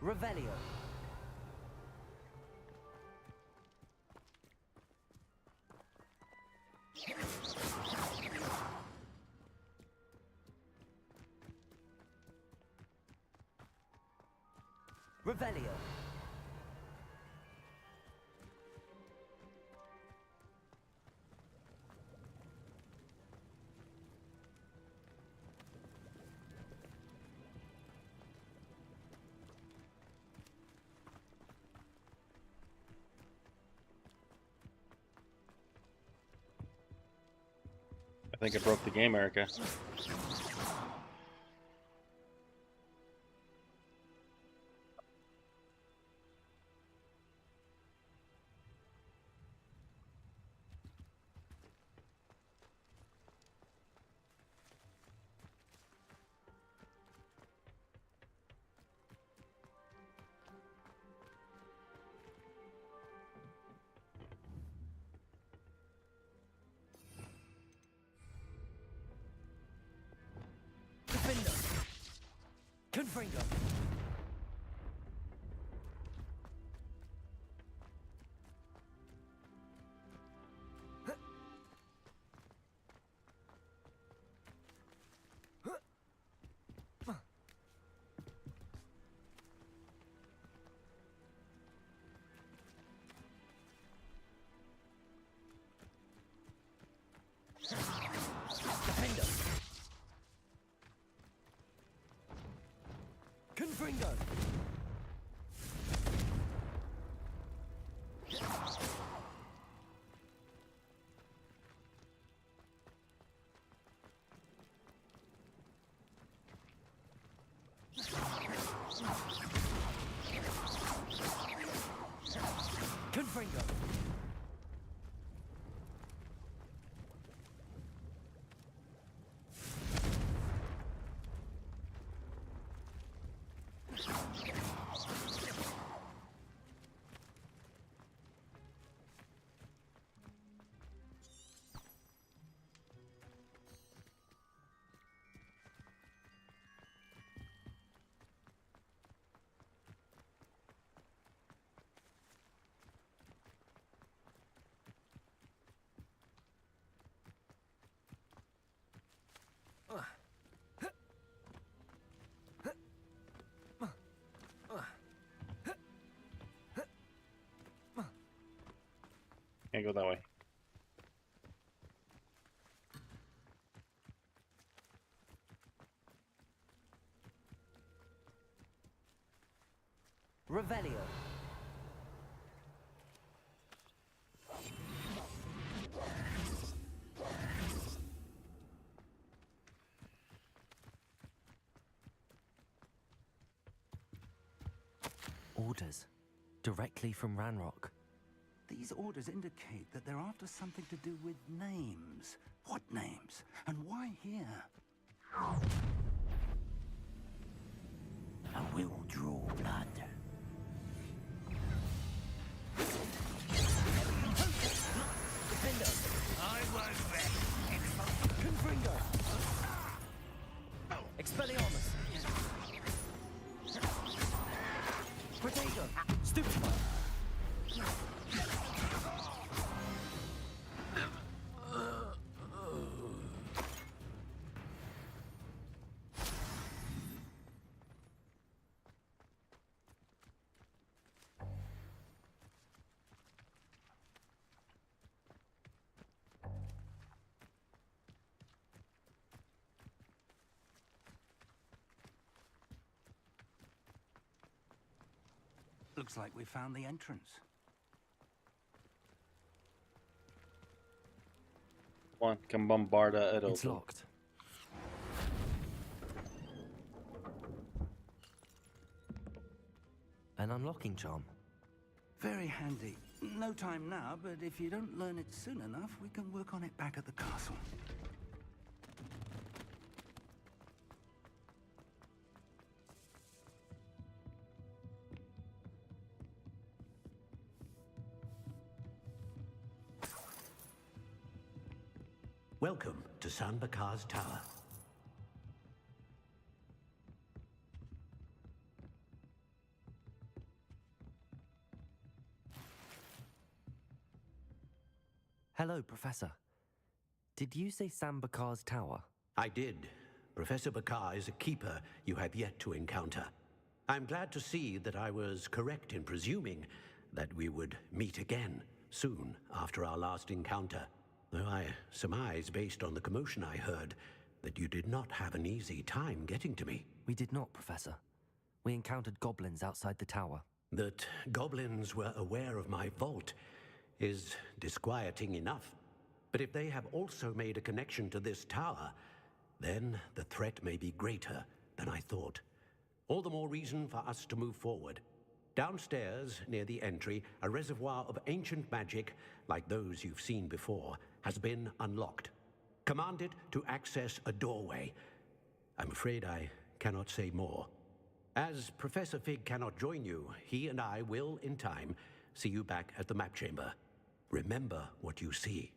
Revelio. Revelio. I think I broke the game, Erica. Confringo. Defender. Confringo. Confringo. Can't go that way. Revelio. Orders. Directly from Ranrock. These orders indicate that they're after something to do with names. What names? And why here? I will draw blood. Defender! I won't rest. Confringo! Expelliarmus! Protego! Stupefy! Looks like we found the entrance. Come on, come bombarda it It's open. locked. An unlocking charm. Very handy. No time now, but if you don't learn it soon enough, we can work on it back at the castle. Welcome to San Bakar's Tower. Hello, Professor. Did you say Sam Bakar's tower? I did. Professor Bakar is a keeper you have yet to encounter. I'm glad to see that I was correct in presuming that we would meet again soon after our last encounter. Though I surmise, based on the commotion I heard, that you did not have an easy time getting to me. We did not, Professor. We encountered goblins outside the tower. That goblins were aware of my vault is disquieting enough. But if they have also made a connection to this tower, then the threat may be greater than I thought. All the more reason for us to move forward. Downstairs, near the entry, a reservoir of ancient magic, like those you've seen before, has been unlocked. Command it to access a doorway. I'm afraid I cannot say more. As Professor Fig cannot join you, he and I will, in time, see you back at the map chamber. Remember what you see.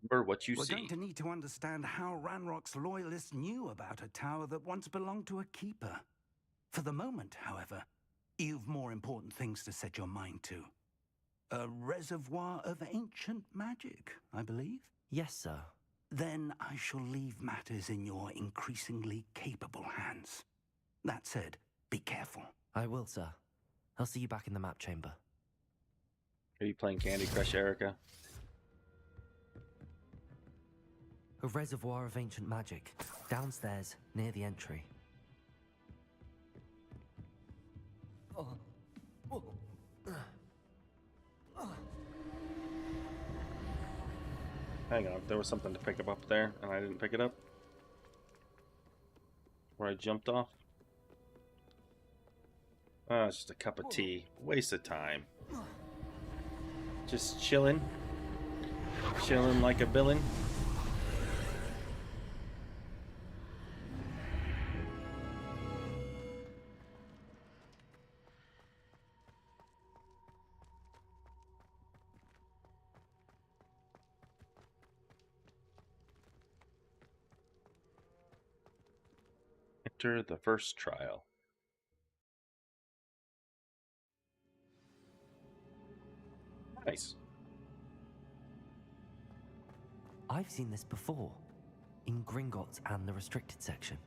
Remember what you We're see. going to need to understand how Ranrock's loyalists knew about a tower that once belonged to a keeper. For the moment, however, you've more important things to set your mind to. A reservoir of ancient magic, I believe? Yes, sir. Then I shall leave matters in your increasingly capable hands. That said, be careful. I will, sir. I'll see you back in the map chamber. Are you playing Candy Crush, Erica? A reservoir of ancient magic, downstairs, near the entry. Hang on, there was something to pick up there, and I didn't pick it up. Where I jumped off. Oh, it's just a cup of tea. Waste of time. Just chilling. Chilling like a villain. Enter the first trial. Nice. I've seen this before, in Gringotts and the restricted section.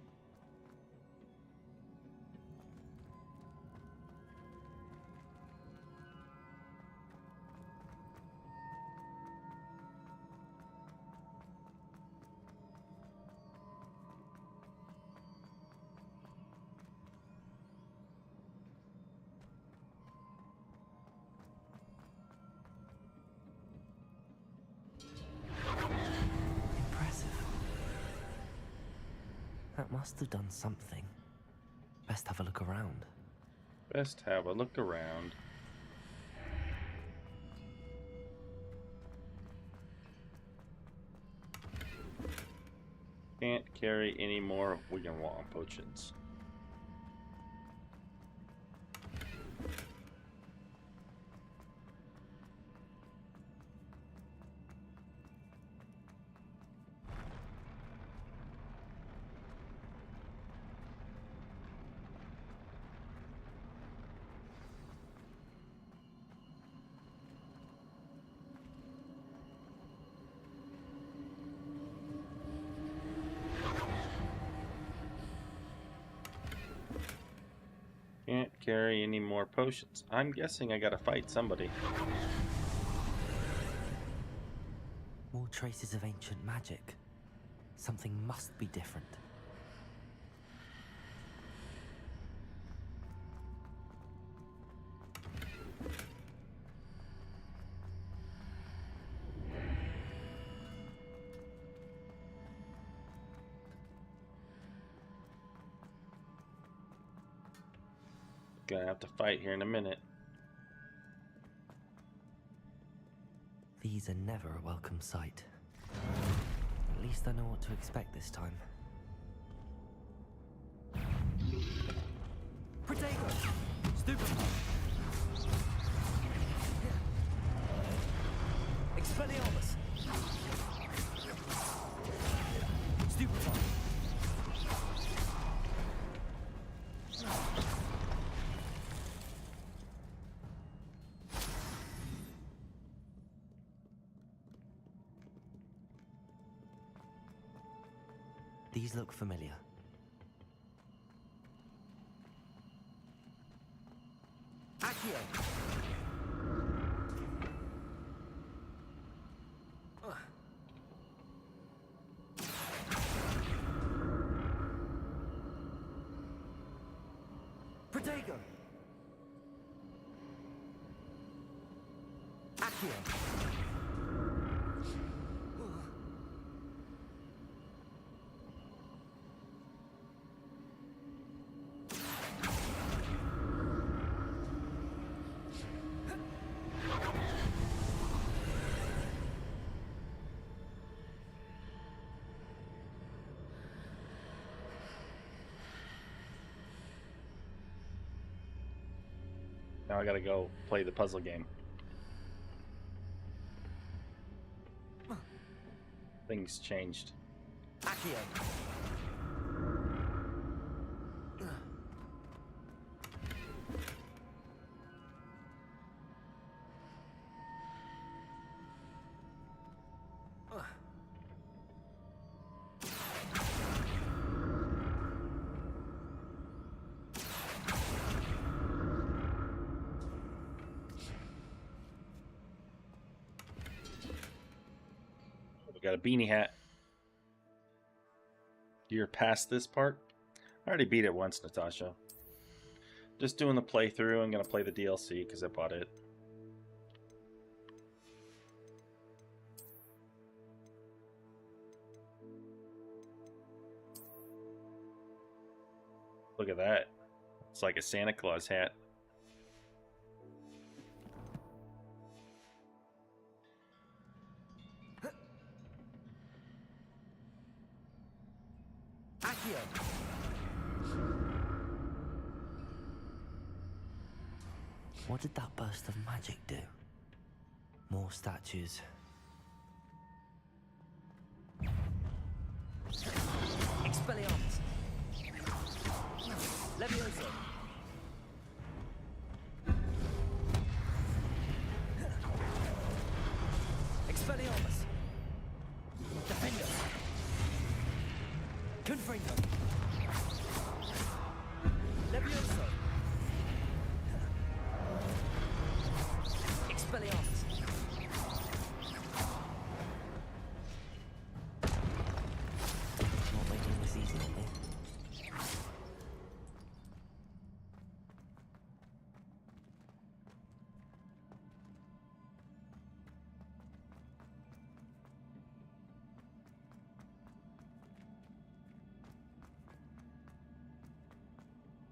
That must have done something. Best have a look around. Best have a look around. Can't carry any more Wiggenwall potions. Can't carry any more potions. I'm guessing I gotta fight somebody. More traces of ancient magic. Something must be different. Gonna have to fight here in a minute. These are never a welcome sight. At least I know what to expect this time. Protego! Stupefy! Expelliarmus! Stupefy! These look familiar. Accio! Protego! Accio! Now I gotta go play the puzzle game. Things changed. Accio! We got a beanie hat. You're past this part? I already beat it once, Natasha. Just doing the playthrough. I'm gonna play the DLC because I bought it. Look at that. It's like a Santa Claus hat. What did that burst of magic do? More statues. Expelliarmus! Levioso! Expelliarmus! Defender! Confringo! Levioso! Expelliarmus! Not making this easy on me.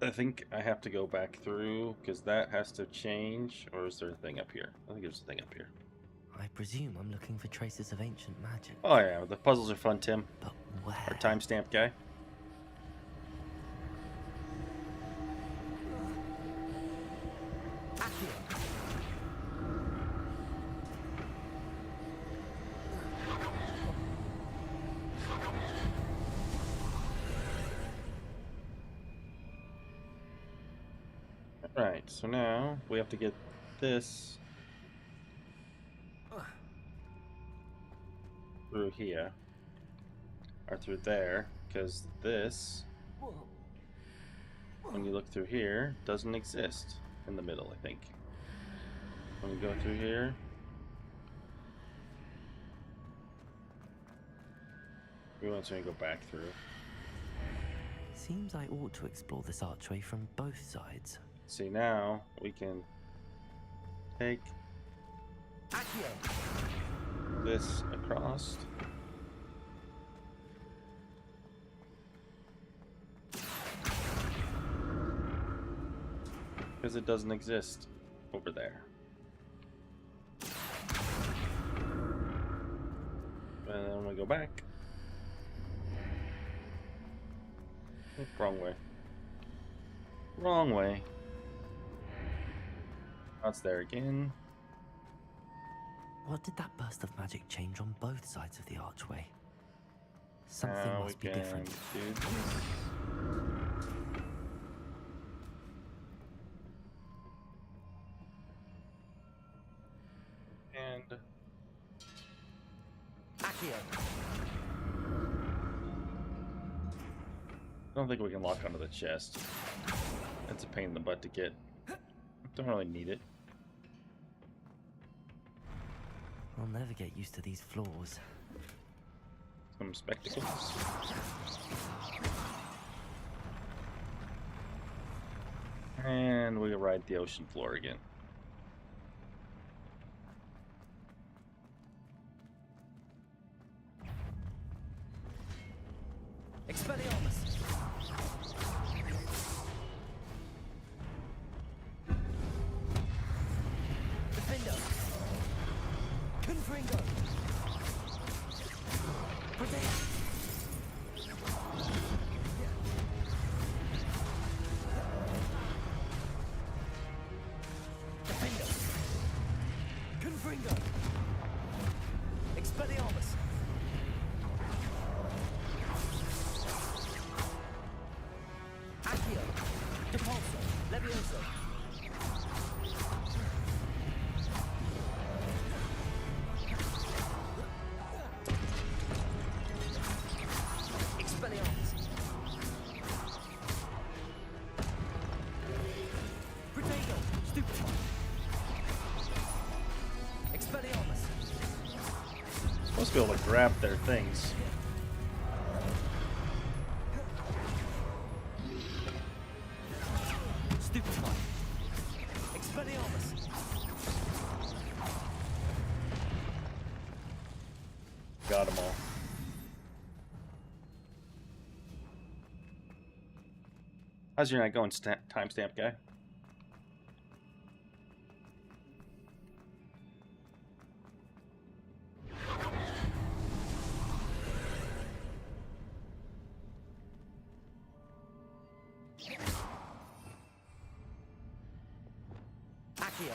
I think I have to go back through because that has to change. Or is there a thing up here? I think there's a thing up here. I presume I'm looking for traces of ancient magic. Oh yeah, the puzzles are fun, Tim. But where? Our timestamp guy. Alright, so now we have to get this through here. Or through there, because this, when you look through here, doesn't exist in the middle, I think. When you go through here, we want to go back through. Seems I ought to explore this archway from both sides. See, now we can take this across. Because it doesn't exist over there. And then we go back. Wrong way. Wrong way. That's there again. What did that burst of magic change on both sides of the archway? Something must be different. Do this. And I don't think we can lock onto the chest. That's a pain in the butt to get. Don't really need it. I'll never get used to these floors. Some spectacles. And we ride the ocean floor again. Expelliarmus! Defender! Confringo! Protect! Defender! Confringo! Expelliarmus! Accio! Depulso! Levioso! Expelliarmus! Protego! Stupefy! Expelliarmus! Supposed to be able to grab their things. Stupefy! Expelliarmus! Got them all. How's your night going, timestamp guy? Accio!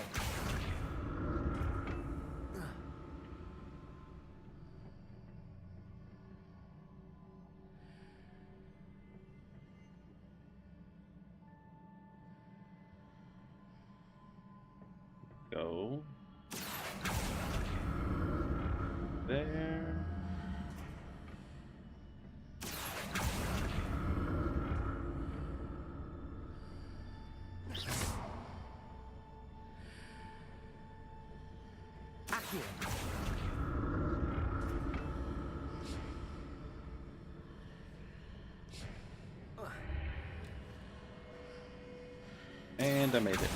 Go there. Accio! And I made it.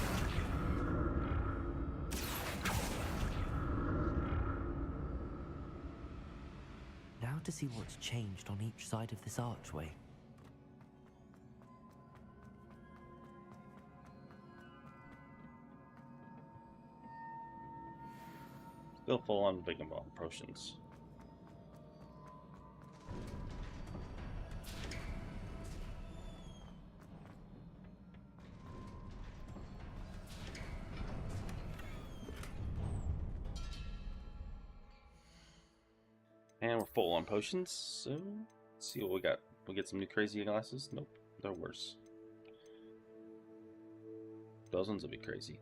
Now to see what's changed on each side of this archway. Go full on big and ball potions. And we're full on potions, so let's see what we got. We get some new crazy glasses? Nope, they're worse. Those ones will be crazy.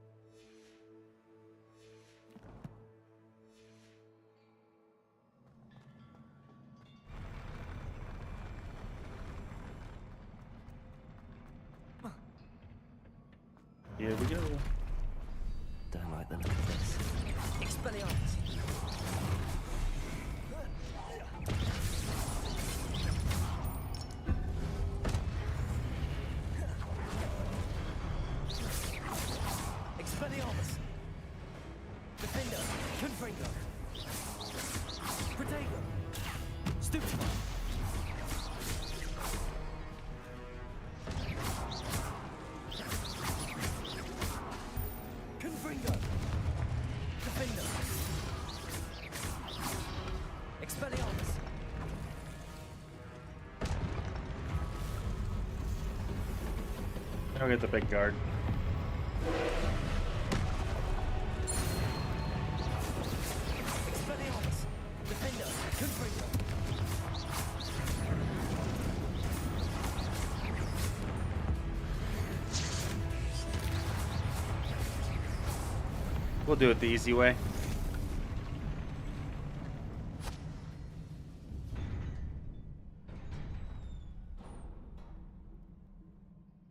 Here we go. Don't like the look of this. Expelliarmus! Expelliarmus! Defender! Confringo! Protego! Stupefy! Confringo! Defender! Expelliarmus! I'll get the big guard. Expelliarmus! Defender! Confringo! We'll do it the easy way.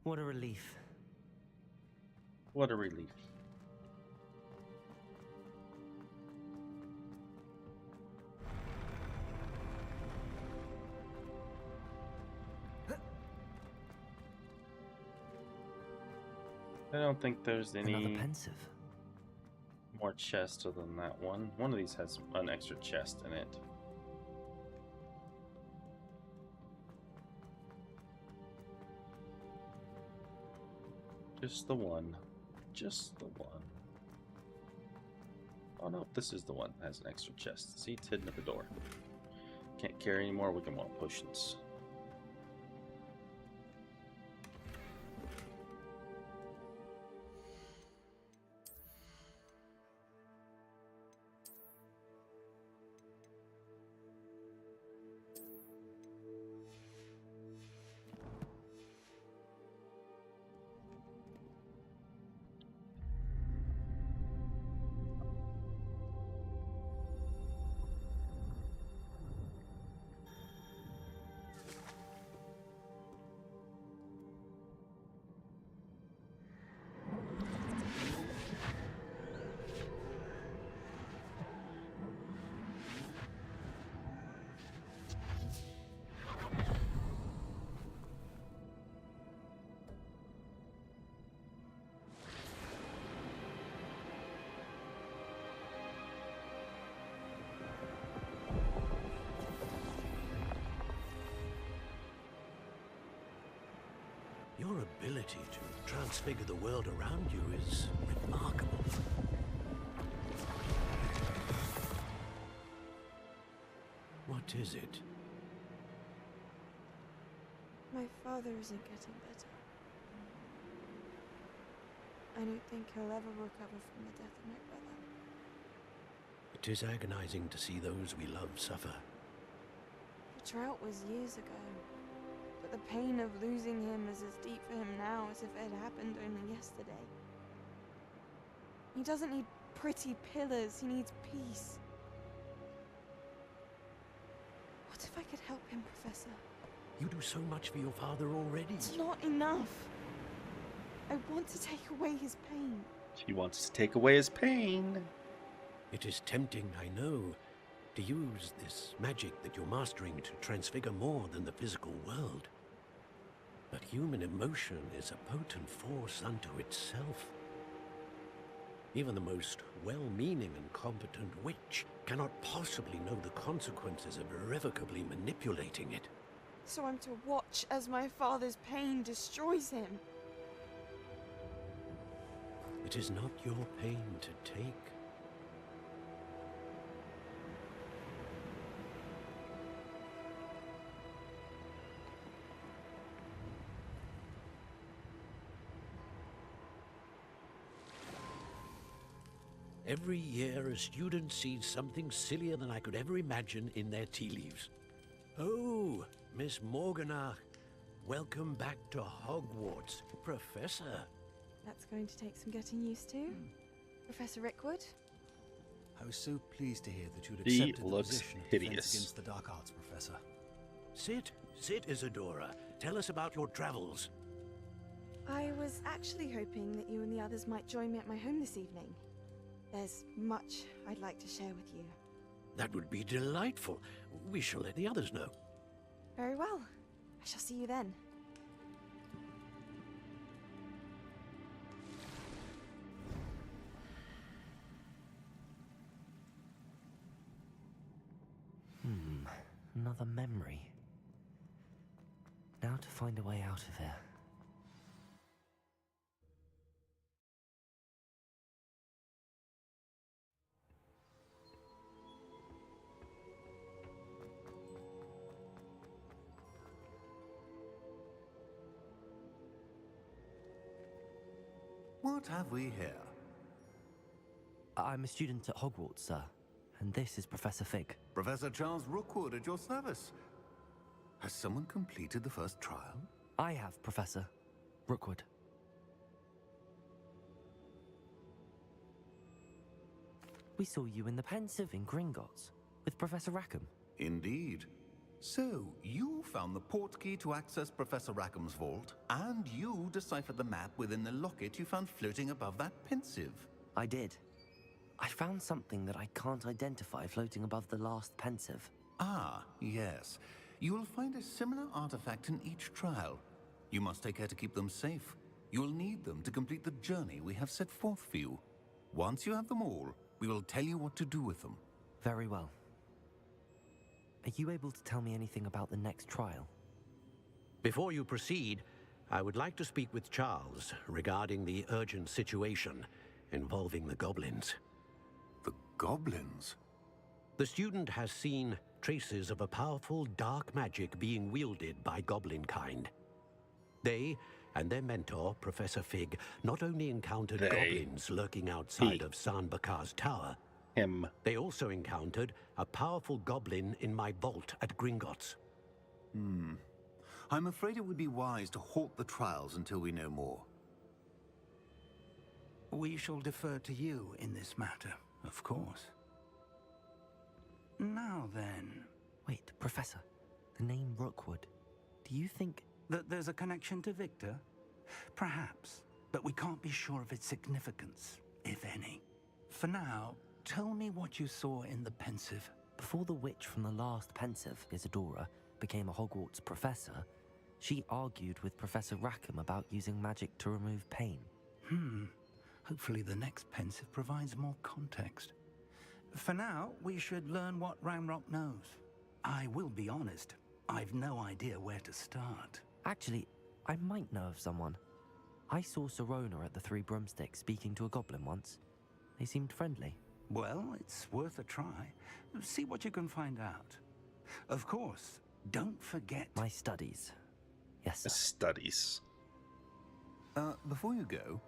What a relief. What a relief. I don't think there's any Another pensive. more chests other than that one. One of these has an extra chest in it. Just the one. Just the one. Oh no, this is the one that has an extra chest. See, it's hidden at the door. Can't carry anymore, we can want potions. Your ability to transfigure the world around you is remarkable. What is it? My father isn't getting better. I don't think he'll ever recover from the death of my brother. It is agonizing to see those we love suffer. The drought was years ago, but the pain of losing him is as deep for him now as if it had happened only yesterday. He doesn't need pretty pillars, he needs peace. What if I could help him, Professor? You do so much for your father already. It's not enough. I want to take away his pain. She wants to take away his pain. It is tempting, I know, to use this magic that you're mastering to transfigure more than the physical world. But human emotion is a potent force unto itself. Even the most well-meaning and competent witch cannot possibly know the consequences of irrevocably manipulating it. So I'm to watch as my father's pain destroys him. It is not your pain to take. Every year, a student sees something sillier than I could ever imagine in their tea leaves. Oh, Miss Morganach, welcome back to Hogwarts, Professor. That's going to take some getting used to. Professor Rickwood? I was so pleased to hear that you'd He accepted the looks position of hideous. Defense Against the Dark Arts, Professor. Sit, Isadora. Tell us about your travels. I was actually hoping that you and the others might join me at my home this evening. There's much I'd like to share with you. That would be delightful. We shall let the others know. Very well. I shall see you then. Another memory. Now to find a way out of here. What have we here? I'm a student at Hogwarts, sir. And this is Professor Fig. Professor Charles Rookwood at your service. Has someone completed the first trial? I have, Professor Rookwood. We saw you in the Pensive in Gringotts with Professor Rackham. Indeed. So, you found the portkey to access Professor Rackham's vault, and you deciphered the map within the locket you found floating above that Pensive. I did. I found something that I can't identify floating above the last Pensive. Ah, yes. You will find a similar artifact in each trial. You must take care to keep them safe. You will need them to complete the journey we have set forth for you. Once you have them all, we will tell you what to do with them. Very well. Are you able to tell me anything about the next trial? Before you proceed, I would like to speak with Charles regarding the urgent situation involving the goblins. The goblins? The student has seen traces of a powerful dark magic being wielded by goblin kind. They and their mentor, Professor Fig, not only encountered goblins lurking outside of San Bakar's tower, they also encountered a powerful goblin in my vault at Gringotts. I'm afraid it would be wise to halt the trials until we know more. We shall defer to you in this matter, of course. Now then... Wait, Professor. The name Rookwood. Do you think... that there's a connection to Victor? Perhaps, but we can't be sure of its significance, if any. For now, tell me what you saw in the Pensive. Before the witch from the last Pensive, Isadora, became a Hogwarts professor, she argued with Professor Rackham about using magic to remove pain. Hopefully the next Pensive provides more context. For now, we should learn what Ranrock knows. I will be honest, I've no idea where to start. Actually, I might know of someone. I saw Serona at the Three Broomsticks speaking to a goblin once. They seemed friendly. Well, it's worth a try. See what you can find out. Of course, don't forget... my studies. Yes, sir. Studies. Before you go...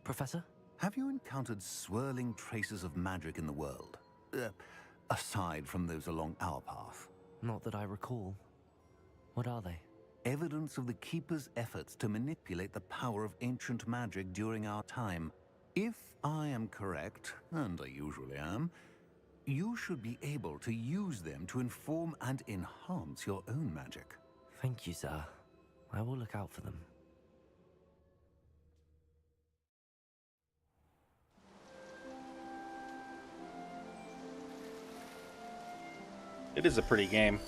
Professor? Have you encountered swirling traces of magic in the world? Aside from those along our path? Not that I recall. What are they? Evidence of the Keeper's efforts to manipulate the power of ancient magic during our time. If I am correct, and I usually am, you should be able to use them to inform and enhance your own magic. Thank you, sir. I will look out for them. It is a pretty game.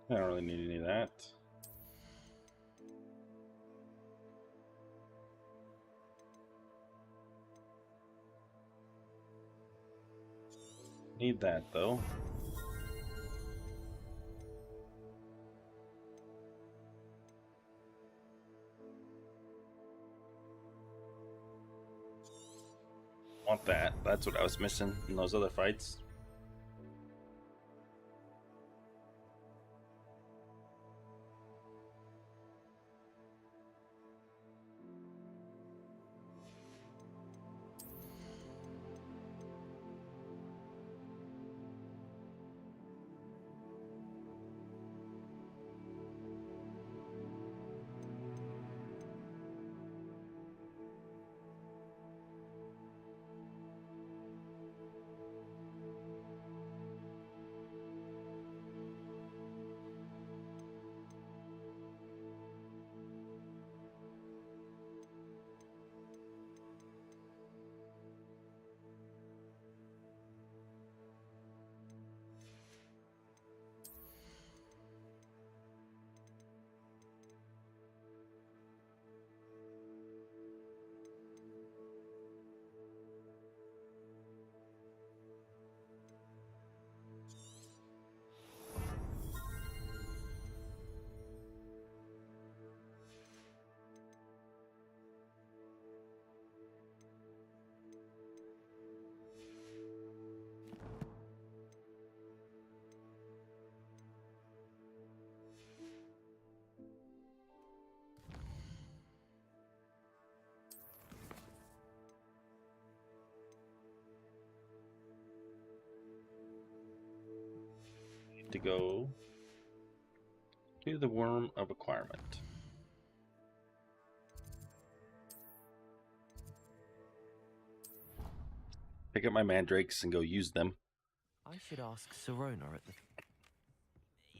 I don't really need any of that. Need that though. Want that. That's what I was missing in those other fights. To go to the Worm of Acquirement. Pick up my mandrakes and go use them. I should ask Sirona at the...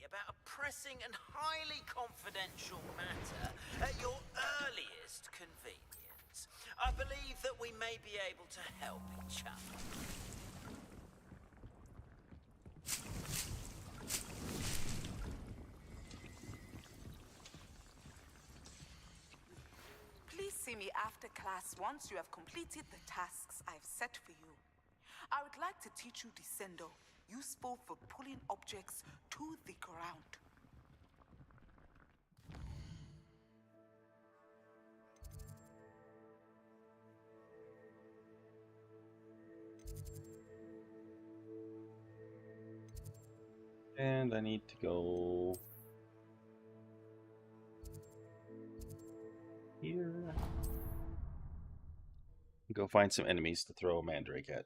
About a pressing and highly confidential matter at your earliest convenience. I believe that we may be able to help each other. Please see me after class once you have completed the tasks I've set for you. I would like to teach you Descendo, useful for pulling objects to the ground. And I need to go here. Go find some enemies to throw a mandrake at.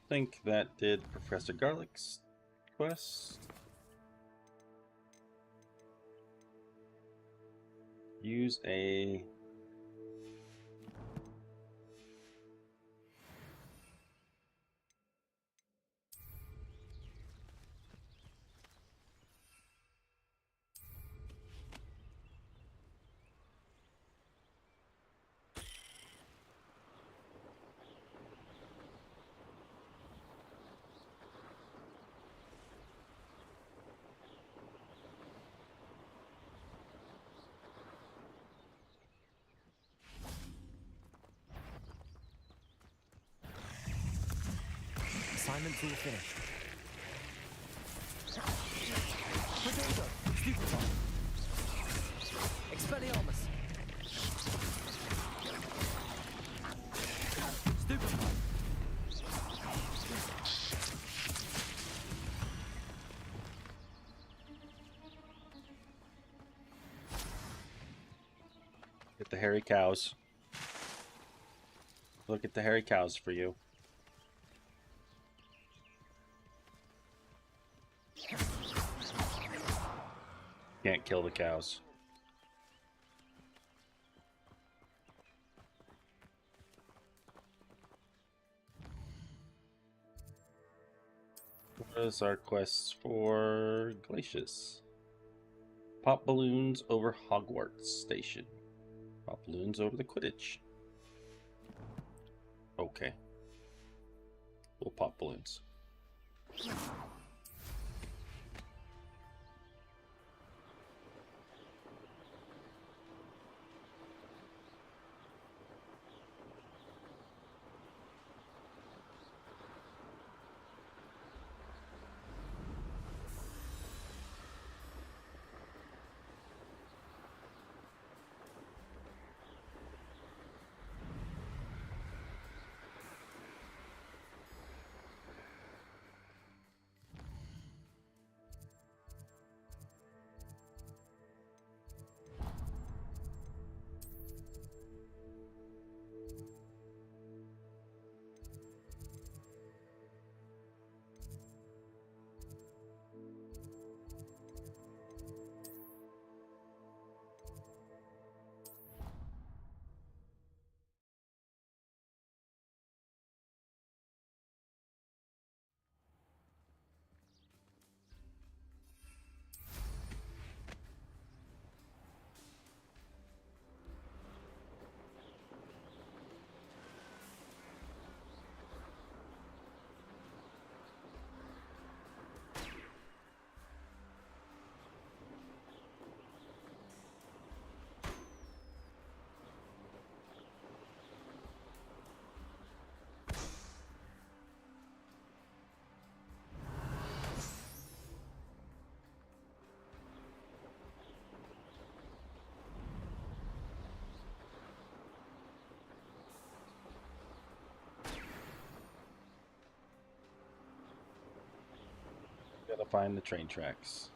I think that did Professor Garlic's quest. Use a... Assignment's all finished. Potato! Stupefy! Expelliarmus! Stupefy! the hairy cows. Look at the hairy cows for you. Can't kill the cows. What is our quest for Glacius? Pop balloons over Hogwarts Station. Pop balloons over the Quidditch. Okay. We'll pop balloons. Gotta find the train tracks.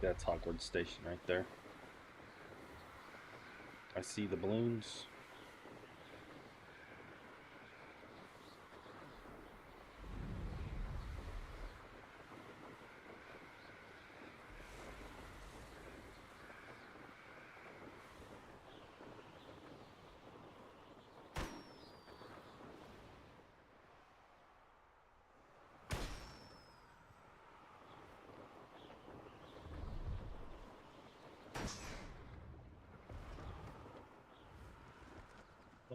That's Hogwarts Station right there. I see the balloons.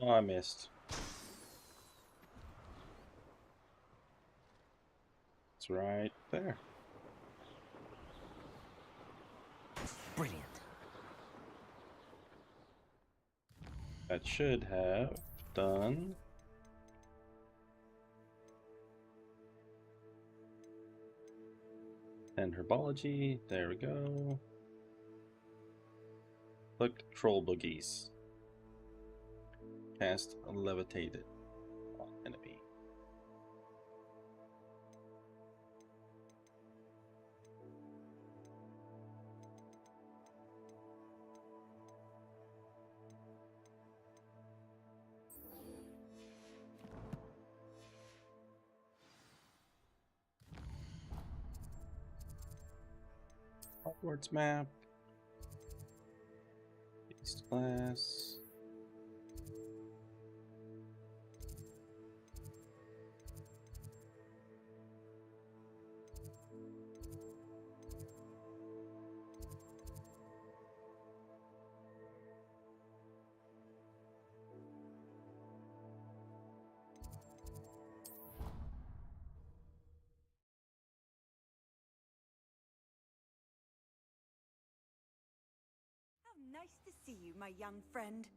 Oh, I missed. It's right there. Brilliant. That should have done. And herbology. There we go. Look, troll boogies. Cast a levitated enemy. Hogwarts map. East class. Nice to see you, my young friend.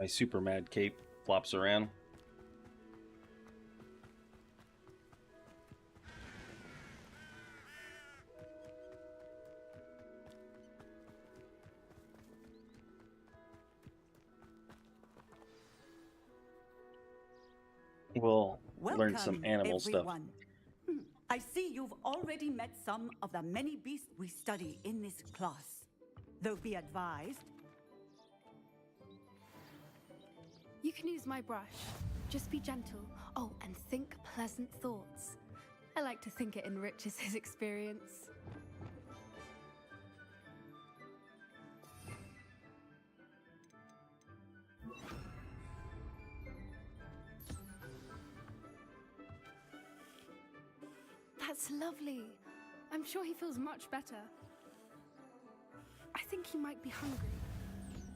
My super mad cape flops around. We'll learn some animal stuff. I see you've already met some of the many beasts we study in this class. Though be advised, you can use my brush. Just be gentle. Oh, and think pleasant thoughts. I like to think it enriches his experience. That's lovely. I'm sure he feels much better. I think he might be hungry.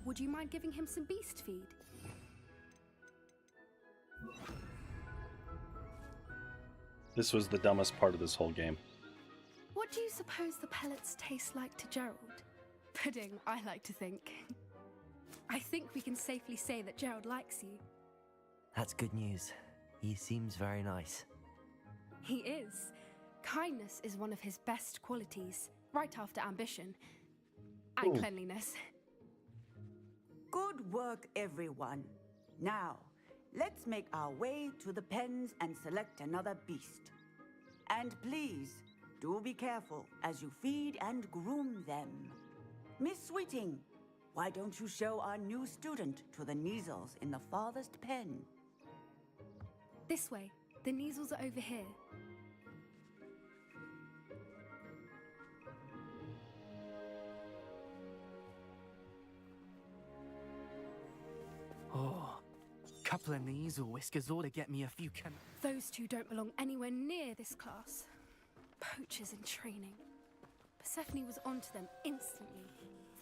Would you mind giving him some beast feed? This was the dumbest part of this whole game. What do you suppose the pellets taste like to Gerald? Pudding, I like to think. I think we can safely say that Gerald likes you. That's good news. He seems very nice. He is. Kindness is one of his best qualities, right after ambition. And cleanliness. good work, everyone. Now, let's make our way to the pens and select another beast. And please, do be careful as you feed and groom them. Miss Sweeting, why don't you show our new student to the Neasels in the farthest pen? This way. The Neasels are over here. Oh, couple of Neasel whiskers ought to get me a few Those two don't belong anywhere near this class. Poachers in training. Persephone was onto them instantly.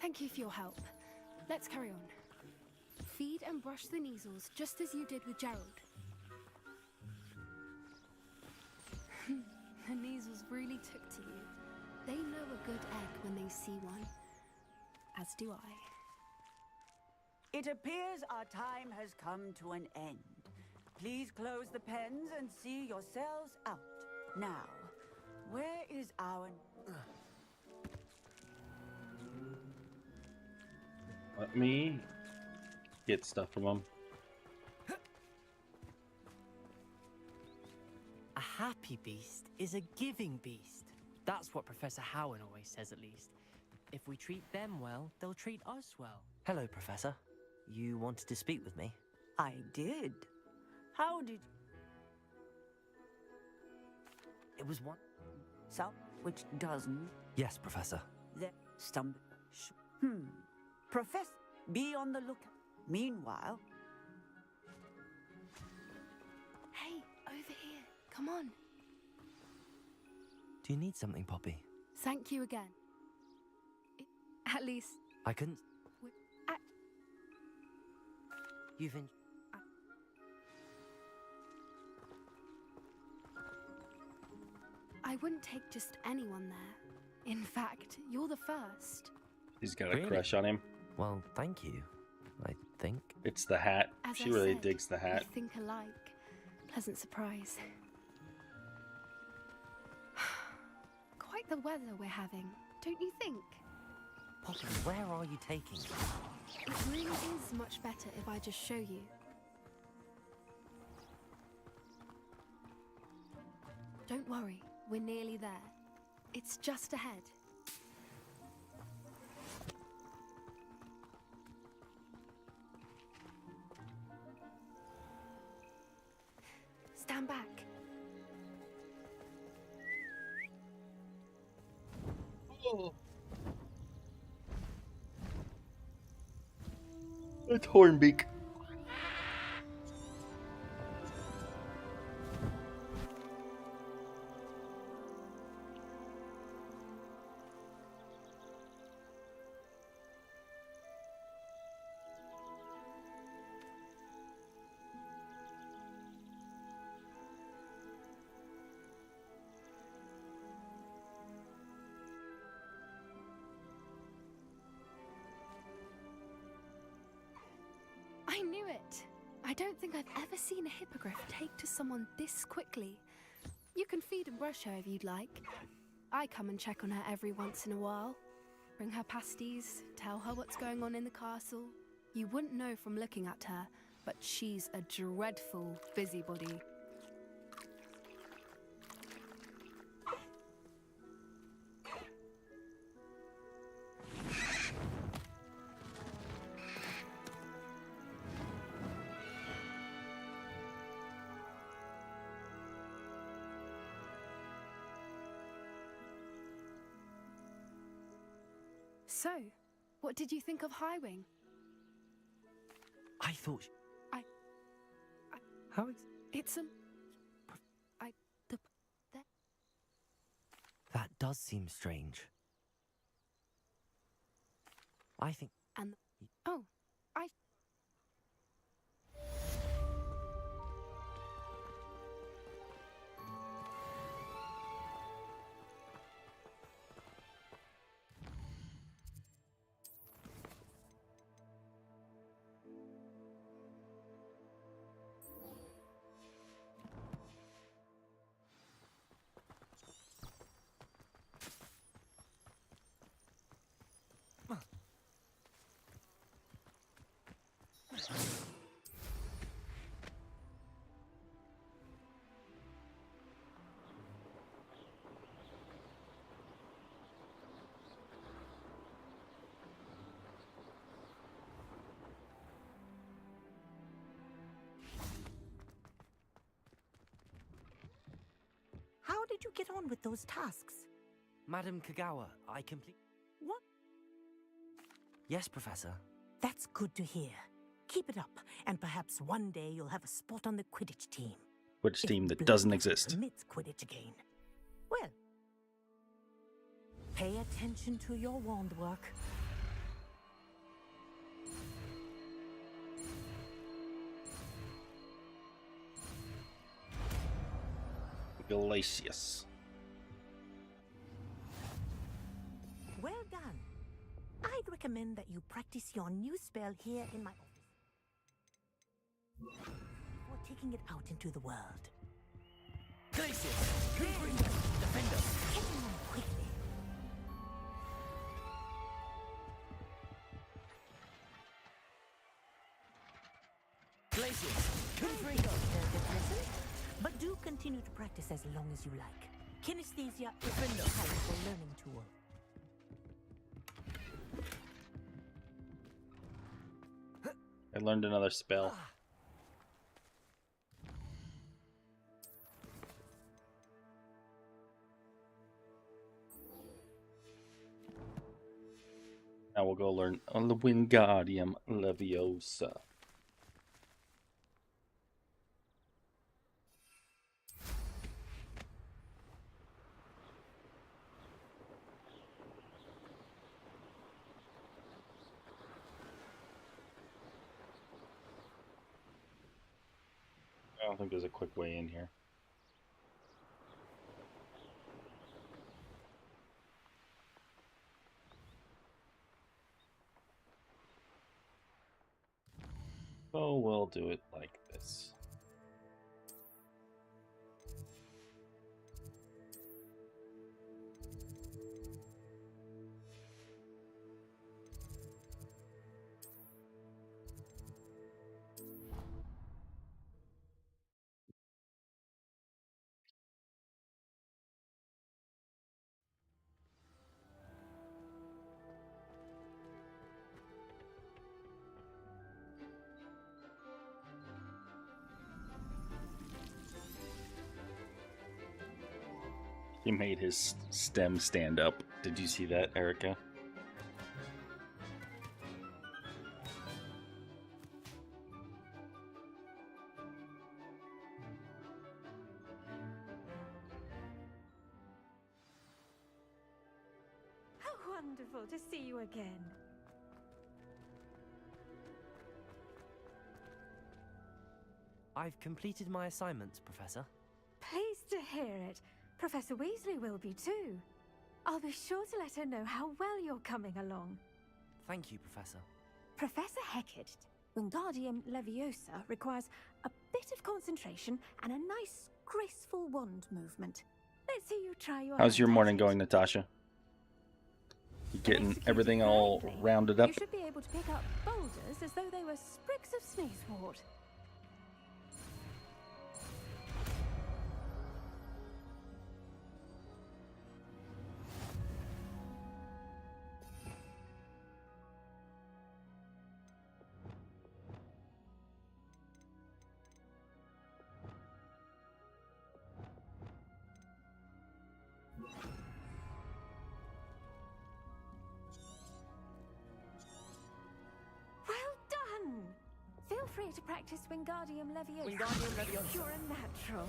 Thank you for your help. Let's carry on. Feed and brush the Neasels just as you did with Gerald. The Neasels really took to you. They know a good egg when they see one. As do I. It appears our time has come to an end. Please close the pens and see yourselves out. Now, where is our... Let me get stuff from him. A happy beast is a giving beast. That's what Professor Howen always says, at least. If we treat them well, they'll treat us well. Hello, Professor. You wanted to speak with me? I did. How did... It was one... So, which doesn't... Yes, Professor. The stumble... Professor, be on the lookout. Meanwhile... Hey, over here. Come on. Do you need something, Poppy? Thank you again. At least... I couldn't... You've in... I wouldn't take just anyone there. In fact, you're the first. He's got a crush on him. Well, thank you, I think. It's the hat. As She I really said, digs the hat. We think alike. Pleasant surprise. Quite the weather we're having, don't you think? Poppy, where are you taking me? It really is much better if I just show you. Don't worry, we're nearly there. It's just ahead. Stand back. Oh. It's Hornbeak. I knew it! I don't think I've ever seen a hippogriff take to someone this quickly. You can feed and brush her if you'd like. I come and check on her every once in a while. Bring her pasties, tell her what's going on in the castle. You wouldn't know from looking at her, but she's a dreadful busybody. So, what did you think of Highwing? I thought... How is... It's a... That does seem strange. I think... And... Oh, I... How did you get on with those tasks? Madam Kagawa, I complete... What? Yes, Professor. That's good to hear. Keep it up, and perhaps one day you'll have a spot on the Quidditch team. Quidditch team that doesn't exist. Permits Quidditch again. Well, pay attention to your wand work. Glacius. Well done. I'd recommend that you practice your new spell here in my office before taking it out into the world. Glacius! Defend us! Get him on quickly. Glacius! Confringo! But do continue to practice as long as you like. Kinesthesia is a powerful learning tool. I learned another spell. Now we'll go learn on the Wingardium Leviosa. I don't think there's a quick way in here. So we'll do it like this. He made his stem stand up. Did you see that, Erica? How wonderful to see you again. I've completed my assignments, Professor. Pleased to hear it. Professor Weasley will be too. I'll be sure to let her know how well you're coming along. Thank you, Professor. Professor Hecat, Wingardium Leviosa requires a bit of concentration and a nice, graceful wand movement. Let's see you try your How's your hand at morning it. going, Natasha? You getting Executed everything all correctly, rounded up? You should be able to pick up boulders as though they were sprigs of sneezewort. Feel free to practice Wingardium Leviosa. Wingardium Leviosa. You're a natural.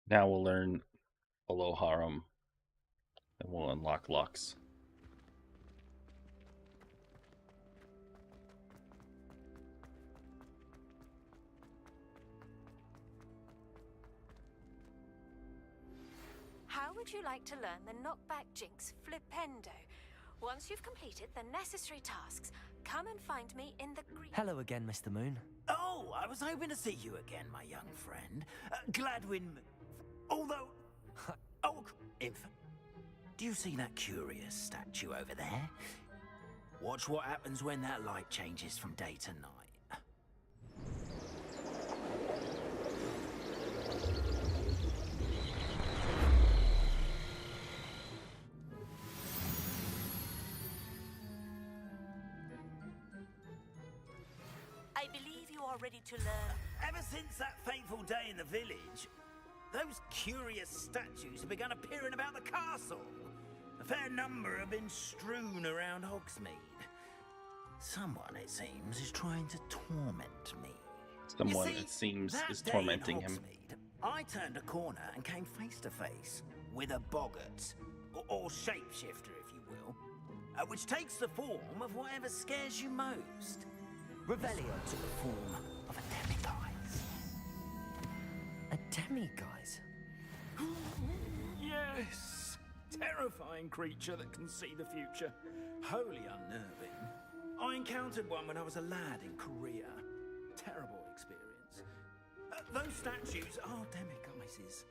Now we'll learn Aloharum, and we'll unlock Lux. How would you like to learn the knockback jinx Flipendo? Once you've completed the necessary tasks, come and find me in the green. Hello again, Mr. Moon. Oh, I was hoping to see you again, my young friend. Gladwin... Although... Oh, do you see that curious statue over there? Watch what happens when that light changes from day to night. I believe you are ready to learn. Ever since that fateful day in the village, those curious statues have begun appearing about the castle. A fair number have been strewn around Hogsmeade. Someone, it seems, is trying to torment me. Someone, You see, it seems, that is day tormenting in him. Hogsmeade, I turned a corner and came face to face with a boggart, or shapeshifter, if you will, which takes the form of whatever scares you most. Revelio took the form of a demiguise. A demiguise? Yes! Terrifying creature that can see the future. Wholly unnerving. I encountered one when I was a lad in Korea. Terrible experience. Those statues are demiguises.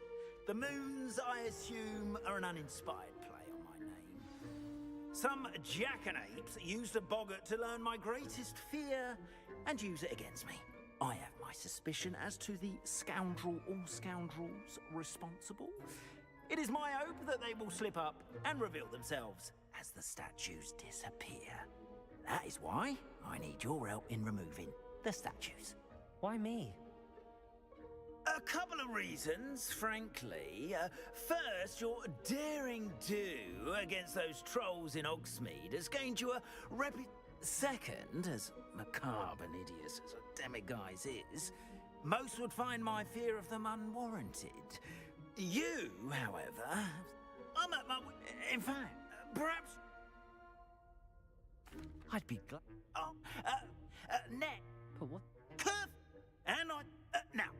The moons, I assume, are an uninspired play on my name. Some jackanapes used a boggart to learn my greatest fear and use it against me. I have my suspicion as to the scoundrel or scoundrels responsible. It is my hope that they will slip up and reveal themselves as the statues disappear. That is why I need your help in removing the statues. Why me? A couple of reasons, frankly. First, your daring do against those trolls in Hogsmeade has gained you a Second, as macabre and hideous as a demiguise is, most would find my fear of them unwarranted. You, however, I'm at my... In fact, perhaps... I'd be glad... Oh, net. But what? Curve. And I... now.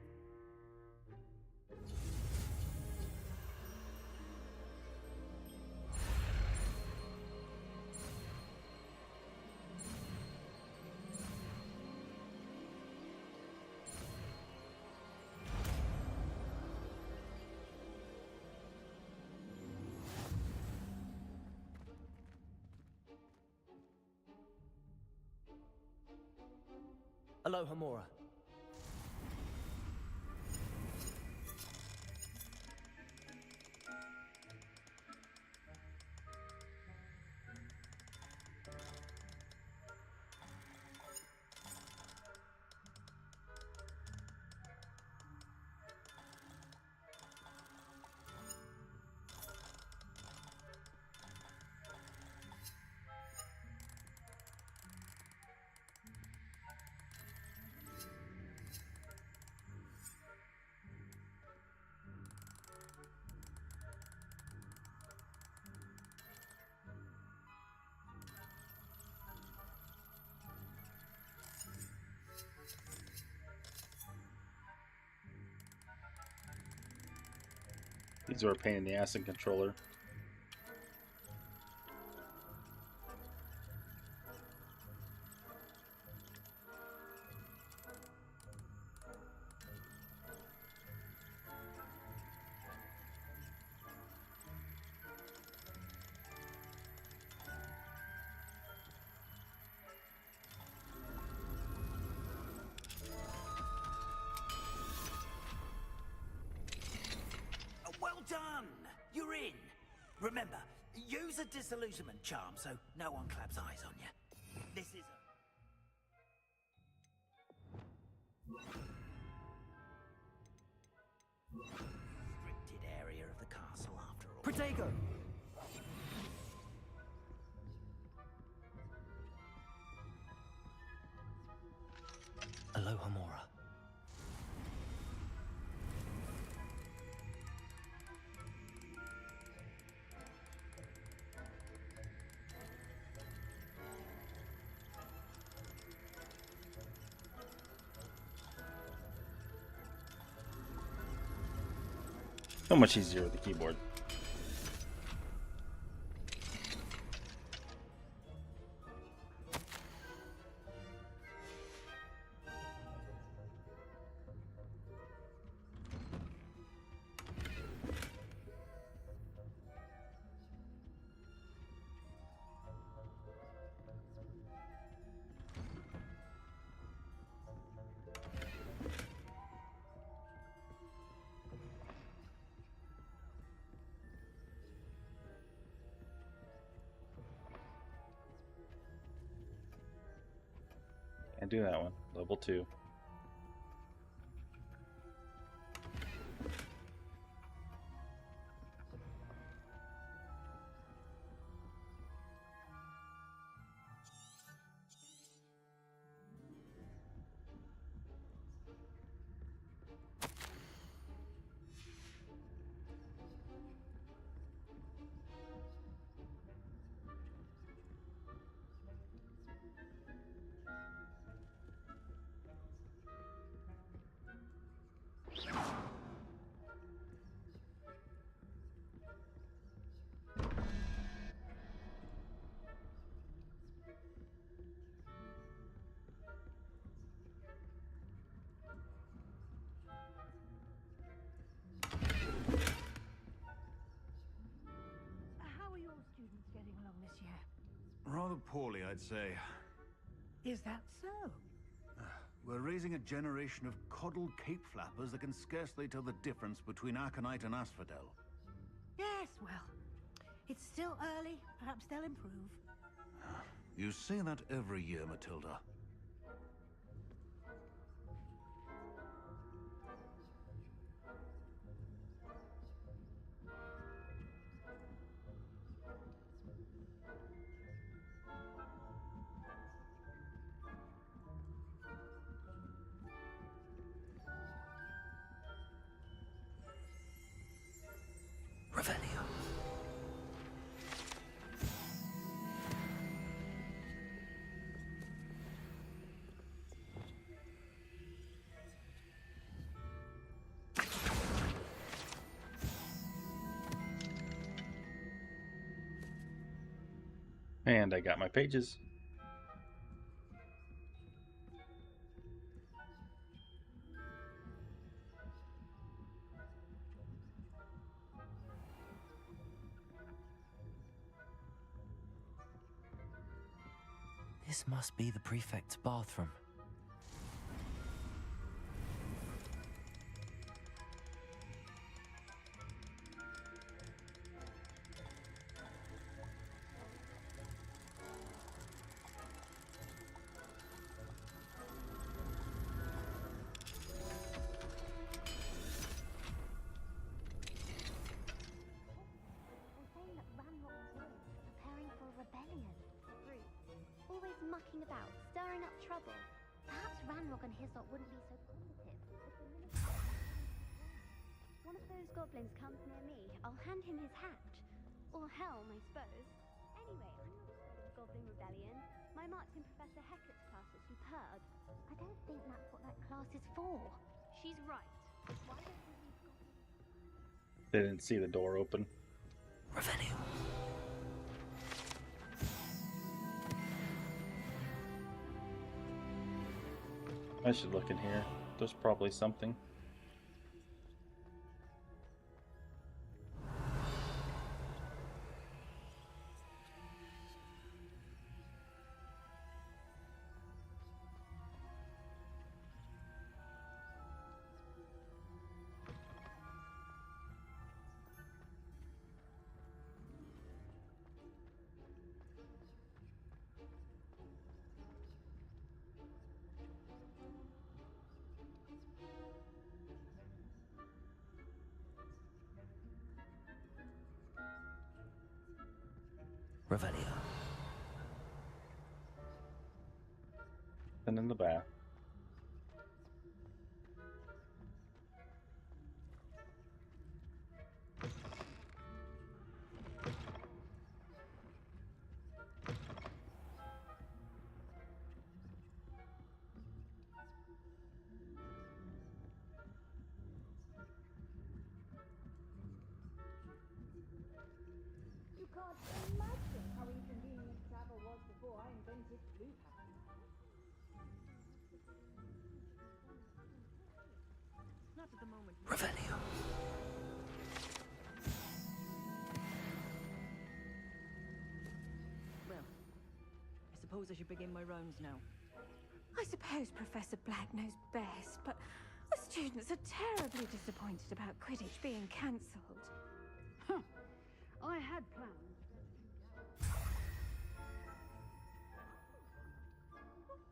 Aloha Mora. These are a pain in the ass in controller. Well done! You're in. Remember, use a disillusionment charm so no one claps eyes on you. This is a restricted area of the castle after all. Protego! Aloha Mora. So much easier with the keyboard. Can't do that one. Level 2. How are your students getting along this year? Rather poorly, I'd say. Is that so? We're raising a generation of coddled cape flappers that can scarcely tell the difference between aconite and asphodel. Yes, well, it's still early. Perhaps they'll improve. You say that every year, Matilda. Revelio. And I got my pages. This must be the prefect's bathroom. mucking about, stirring up trouble. Perhaps Ranrock and his lot wouldn't be so positive if the minister... One of those goblins comes near me, I'll hand him his hat. Or helm, I suppose. Anyway, I'm not afraid of a goblin rebellion. My marks in Professor Hecat's class are superb. I don't think that's what that class is for. She's right. Why don't we leave goblins? They didn't see the door open. Revenue. I should look in here. There's probably something. Revelio. And in the bath. You can't imagine how inconvenient travel was before I invented blue packs. Not at the moment. Revelio. Well, I suppose I should begin my rounds now. I suppose Professor Black knows best, but the students are terribly disappointed about Quidditch being cancelled. Huh. I had plans.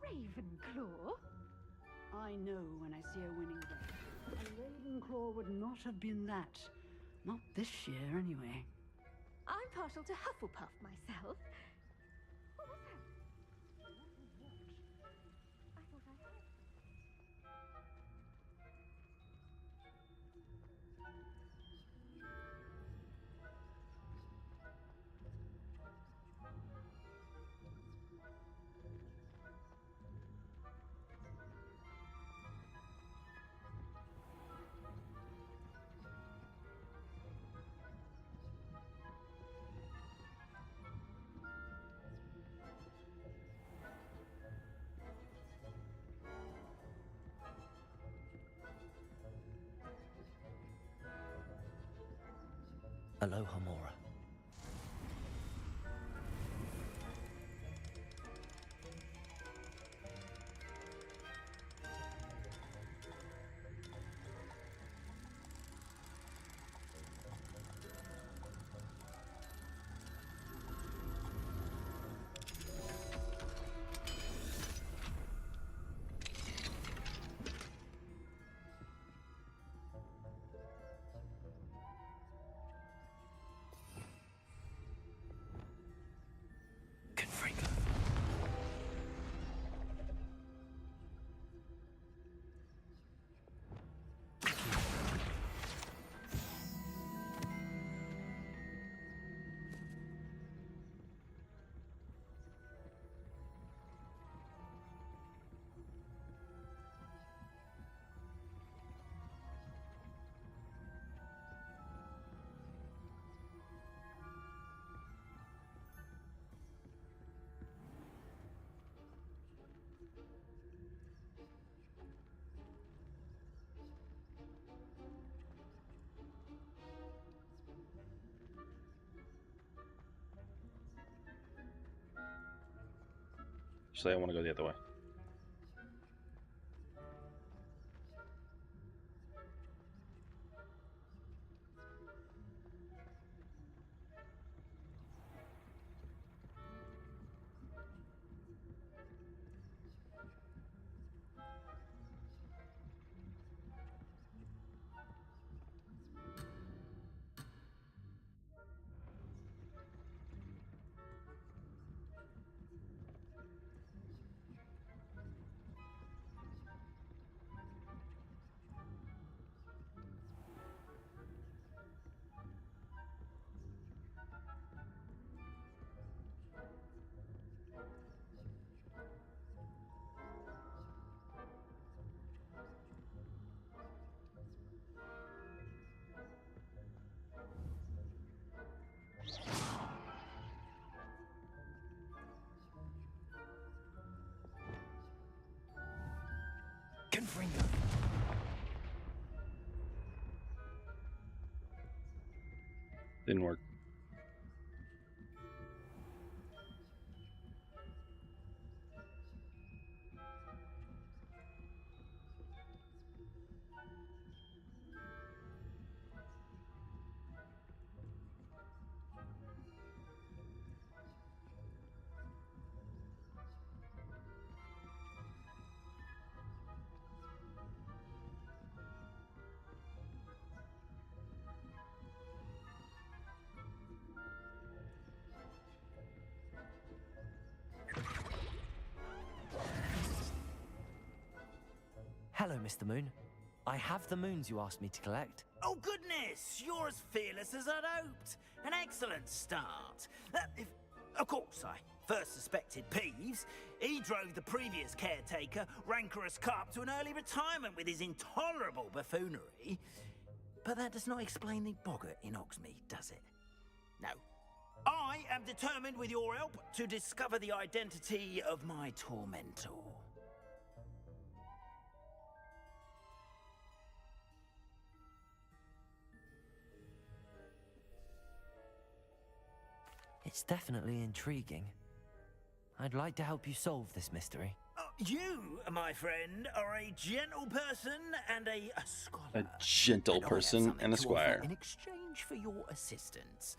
Ravenclaw? I know when I see a winning way. A Ravenclaw would not have been that. Not this year, anyway. I'm partial to Hufflepuff myself. What was that? I thought I heard. Aloha Mora. Actually, I want to go the other way. Didn't work. Hello, Mr. Moon. I have the moons you asked me to collect. Oh, goodness! You're as fearless as I'd hoped. An excellent start. Of course, I first suspected Peeves. He drove the previous caretaker, Rancorous Carp, to an early retirement with his intolerable buffoonery. But that does not explain the boggart in Hogsmeade, does it? No. I am determined, with your help, to discover the identity of my tormentor. It's definitely intriguing. I'd like to help you solve this mystery. You, my friend, are a gentle person and a scholar. A gentle person and a squire. In exchange for your assistance.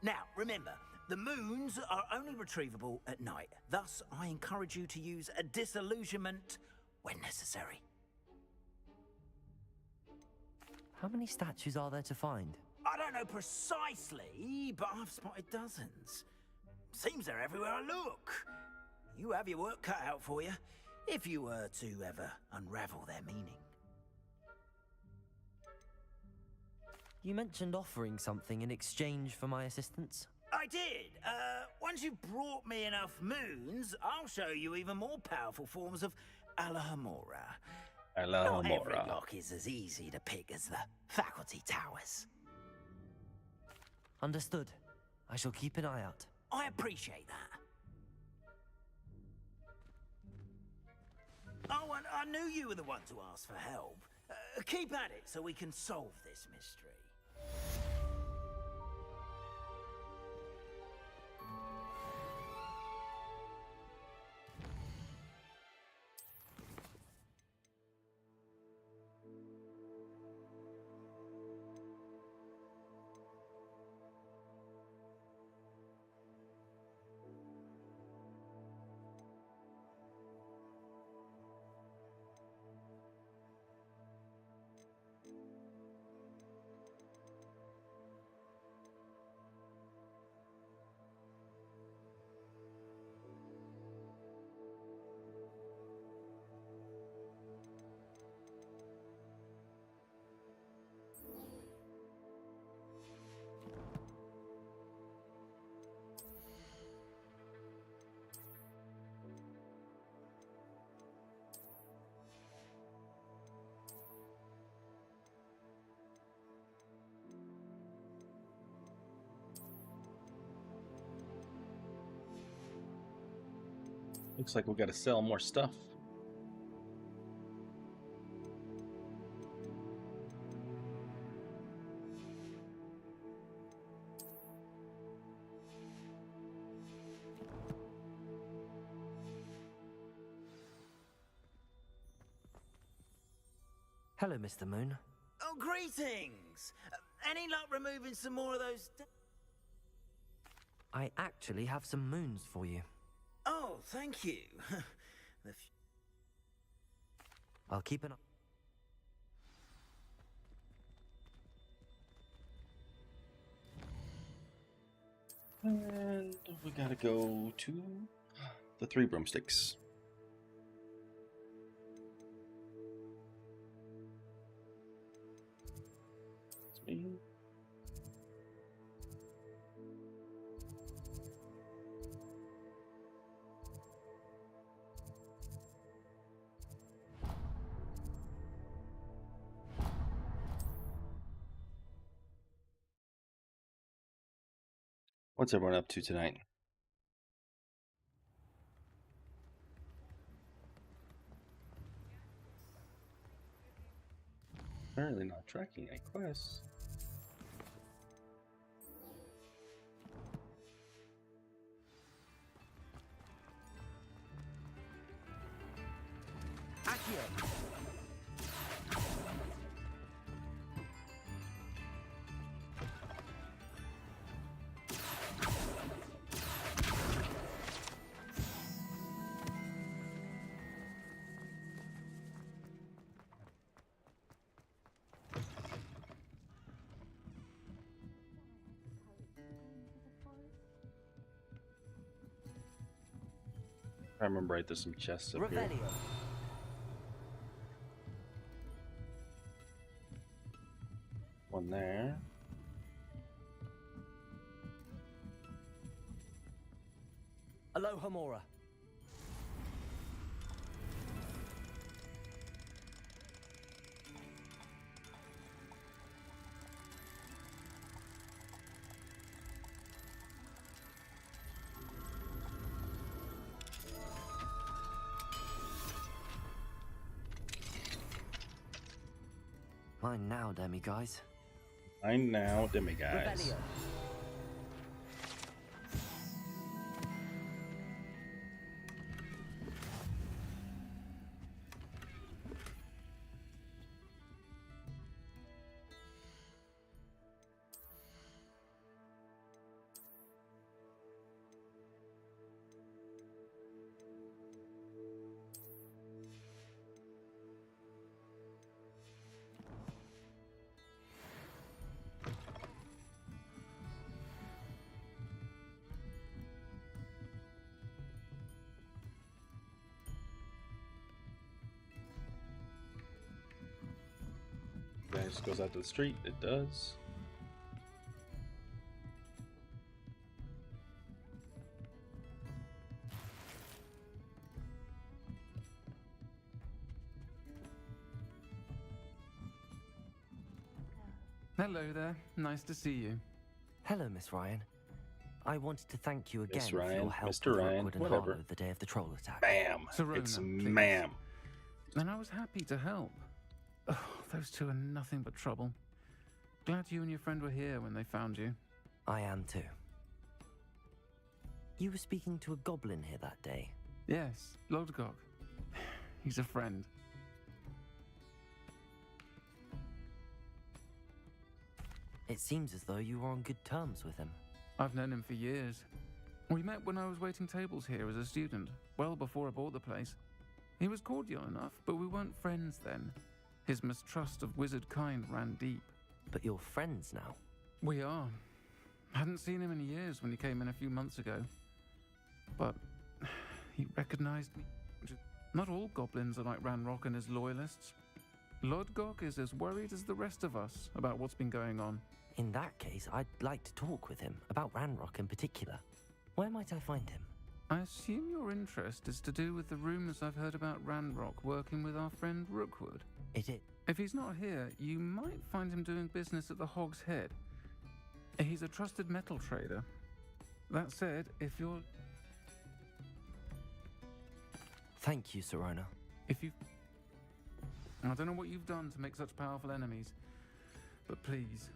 Now, remember, the moons are only retrievable at night. Thus, I encourage you to use a disillusionment when necessary. How many statues are there to find? I don't know precisely, but I've spotted dozens. Seems they're everywhere I look. You have your work cut out for you, if you were to ever unravel their meaning. You mentioned offering something in exchange for my assistance? I did. Once you've brought me enough moons, I'll show you even more powerful forms of Allahamora. Not every lock is as easy to pick as the faculty towers. Understood. I shall keep an eye out. I appreciate that. Oh, and I knew you were the one to ask for help. Keep at it so we can solve this mystery. Looks like we got to sell more stuff. Hello, Mr. Moon. Oh, greetings! Any luck removing some more of those... I actually have some moons for you. Oh, thank you. I'll keep an eye. And we gotta go to the Three Broomsticks. It's me. What's everyone up to tonight? Apparently not tracking any quests. I remember right, there's some chests up here. One there. Aloha Mora. Mine now, demiguys. Mine now, demiguys. This goes out to the street. It does. Hello there. Nice to see you. Hello, Miss Ryan. I wanted to thank you again Miss for Ryan, your help Mr. with Ryan, Rookwood and whatever. Hollow the day of the troll attack. Bam! Serona, It's please. ma'am. And I was happy to help. Oh, those two are nothing but trouble. Glad you and your friend were here when they found you. I am too. You were speaking to a goblin here that day. Yes, Lodgok. He's a friend. It seems as though you were on good terms with him. I've known him for years. We met when I was waiting tables here as a student, well before I bought the place. He was cordial enough, but we weren't friends then. His mistrust of wizard kind ran deep. But you're friends now? We are. Hadn't seen him in years when he came in a few months ago. But he recognized me. Not all goblins are like Ranrock and his loyalists. Lodgok is as worried as the rest of us about what's been going on. In that case, I'd like to talk with him, about Ranrock in particular. Where might I find him? I assume your interest is to do with the rumors I've heard about Ranrock working with our friend Rookwood. Is it? If he's not here, you might find him doing business at the Hog's Head. He's a trusted metal trader. That said, if you're... Thank you, Serona. If you... I don't know what you've done to make such powerful enemies, but please,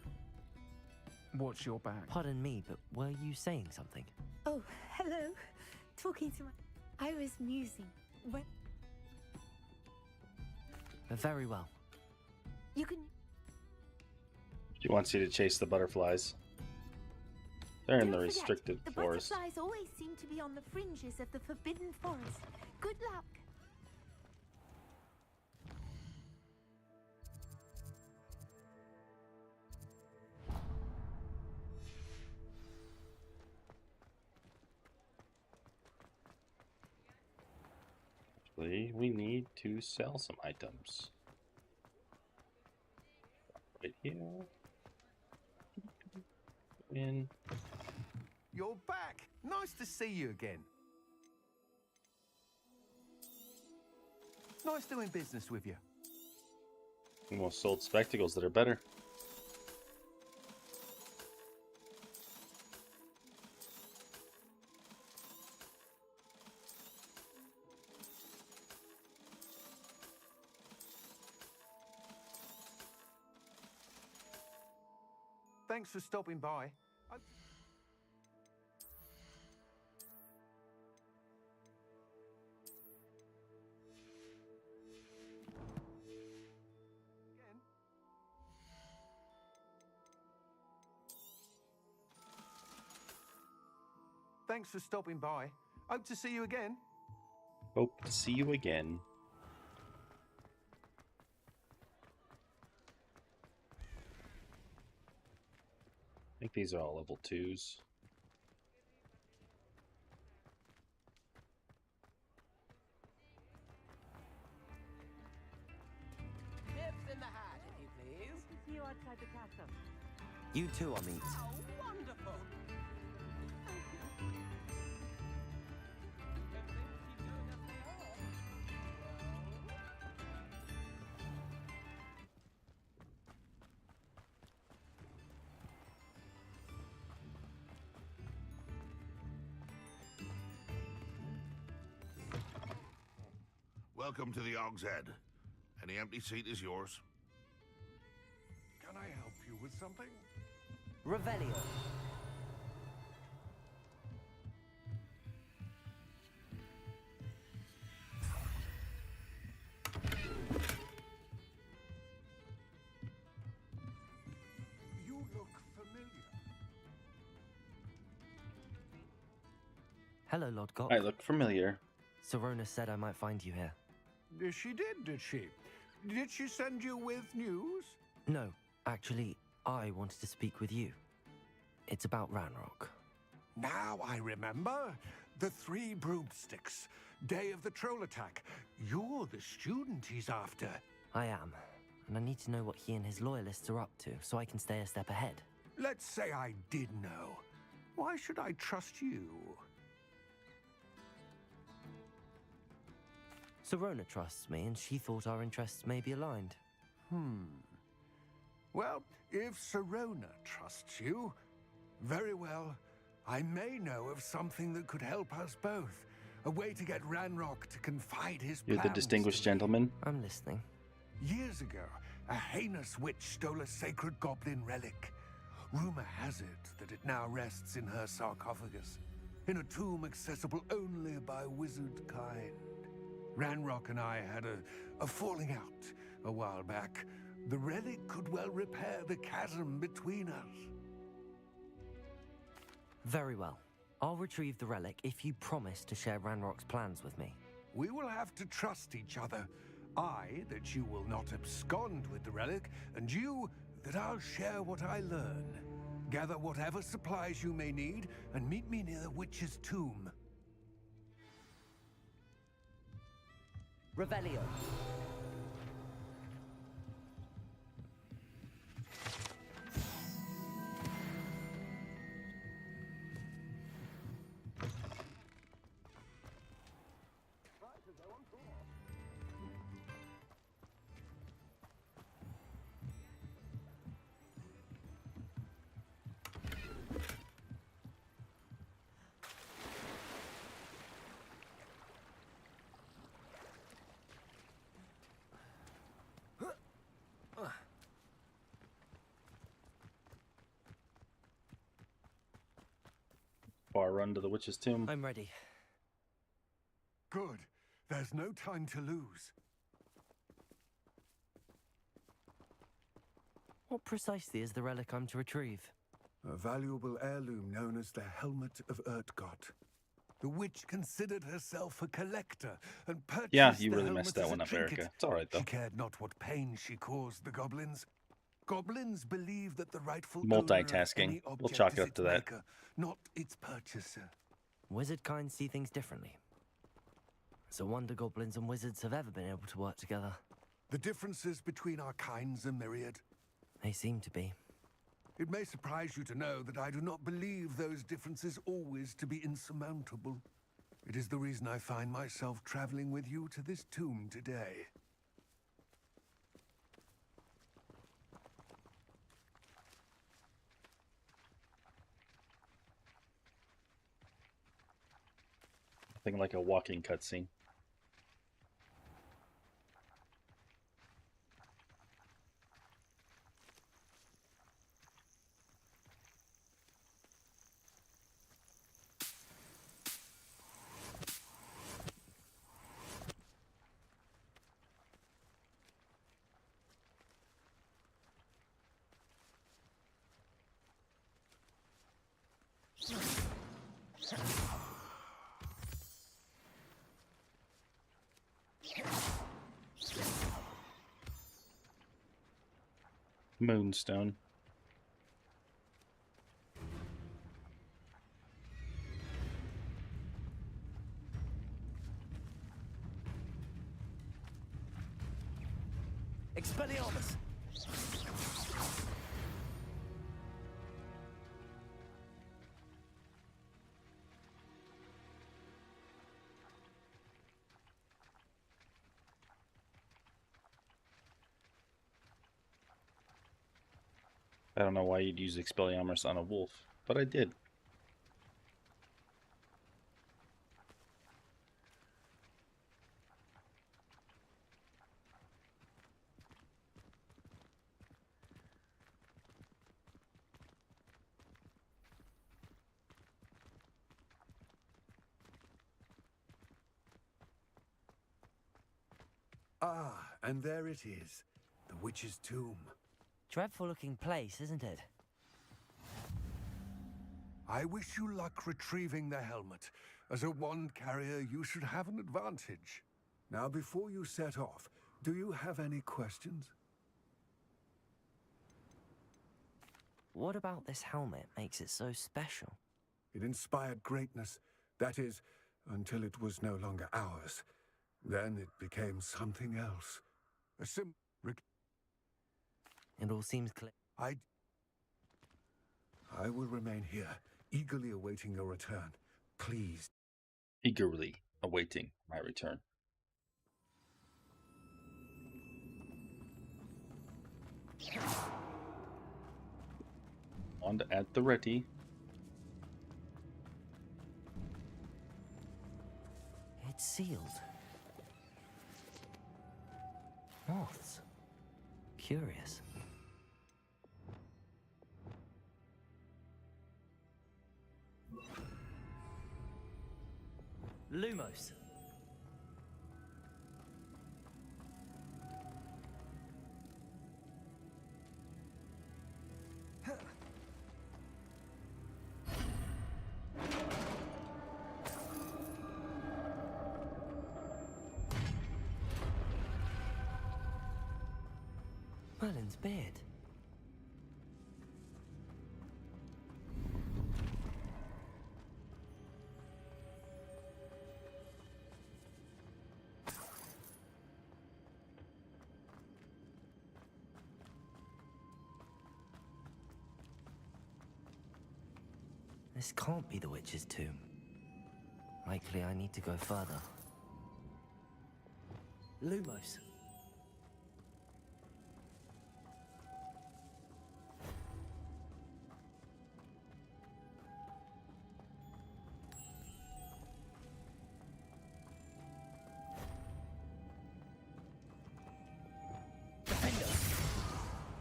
watch your back. Pardon me, but were you saying something? Oh, hello. Talking to my... I was musing. When... Very well. You can... She wants you to chase the butterflies. They're in the Don't restricted forget, forest. The butterflies always seem to be on the fringes of the forbidden forest. Good luck. Actually, we need to sell some items. Right here. In. You're back! Nice to see you again. Nice doing business with you. Almost sold spectacles that are better. Thanks for stopping by. Thanks for stopping by. Hope to see you again. Hope to see you again. I think these are all level 2s. Nips in the hat, if you please. Good to see you outside the castle. You too, Amit. Oh, wonderful. Welcome to the Og's Head. Any empty seat is yours. Can I help you with something? Revelio. You look familiar. Hello, Lord Gok. I look familiar. Serona said I might find you here. She did she? Did she send you with news? No, actually, I wanted to speak with you. It's about Ranrock. Now I remember. The 3 broomsticks. Day of the troll attack. You're the student he's after. I am, and I need to know what he and his loyalists are up to so I can stay a step ahead. Let's say I did know. Why should I trust you? Serona trusts me, and she thought our interests may be aligned. Well, if Serona trusts you, very well. I may know of something that could help us both. A way to get Ranrock to confide his You're plans the distinguished to me. gentleman. I'm listening. Years ago, a heinous witch stole a sacred goblin relic. Rumor has it that it now rests in her sarcophagus, in a tomb accessible only by wizard kind. Ranrock and I had a falling out a while back. The relic could well repair the chasm between us. Very well. I'll retrieve the relic if you promise to share Ranrock's plans with me. We will have to trust each other. I, that you will not abscond with the relic, and you, that I'll share what I learn. Gather whatever supplies you may need, and meet me near the witch's tomb. Revelio. Far run to the witch's tomb. I'm ready. Good. There's no time to lose. What precisely is the relic I'm to retrieve? A valuable heirloom known as the Helmet of Urtgott. The witch considered herself a collector and purchased Yeah, you the really helmet messed that as a one up, trinket. Erica. It's all right, though. She cared not what pain she caused the goblins. Goblins believe that the rightful Multitasking. owner of any We'll object chalk is it up its to that. maker, not its purchaser. Wizard kind see things differently. It's a wonder goblins and wizards have ever been able to work together. The differences between our kinds are myriad. They seem to be. It may surprise you to know that I do not believe those differences always to be insurmountable. It is the reason I find myself traveling with you to this tomb today. Nothing like a walking cutscene. Moonstone. Expelliarmus! I don't know why you'd use Expelliarmus on a wolf, but I did. Ah, and there it is. The witch's tomb. Dreadful looking place, isn't it? I wish you luck retrieving the helmet. As a wand carrier, you should have an advantage. Now, before you set off, do you have any questions? What about this helmet makes it so special? It inspired greatness. That is, until it was no longer ours. Then it became something else. It all seems clear. I will remain here, eagerly awaiting your return. Please. Eagerly awaiting my return. On at the ready. It's sealed. Moths. Curious. Lumos. Merlin's beard. This can't be the witch's tomb. Likely I need to go further. Lumos.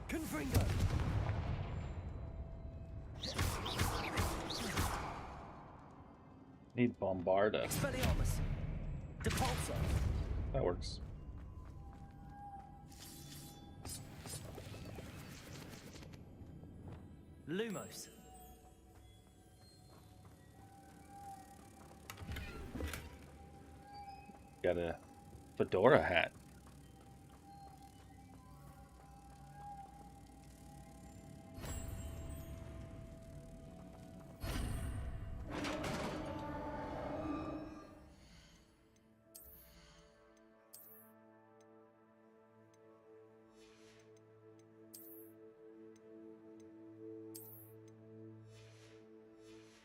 Confringo! Need Bombarda. Expelliarmus! Depulso! That works. Lumos. Got a fedora hat.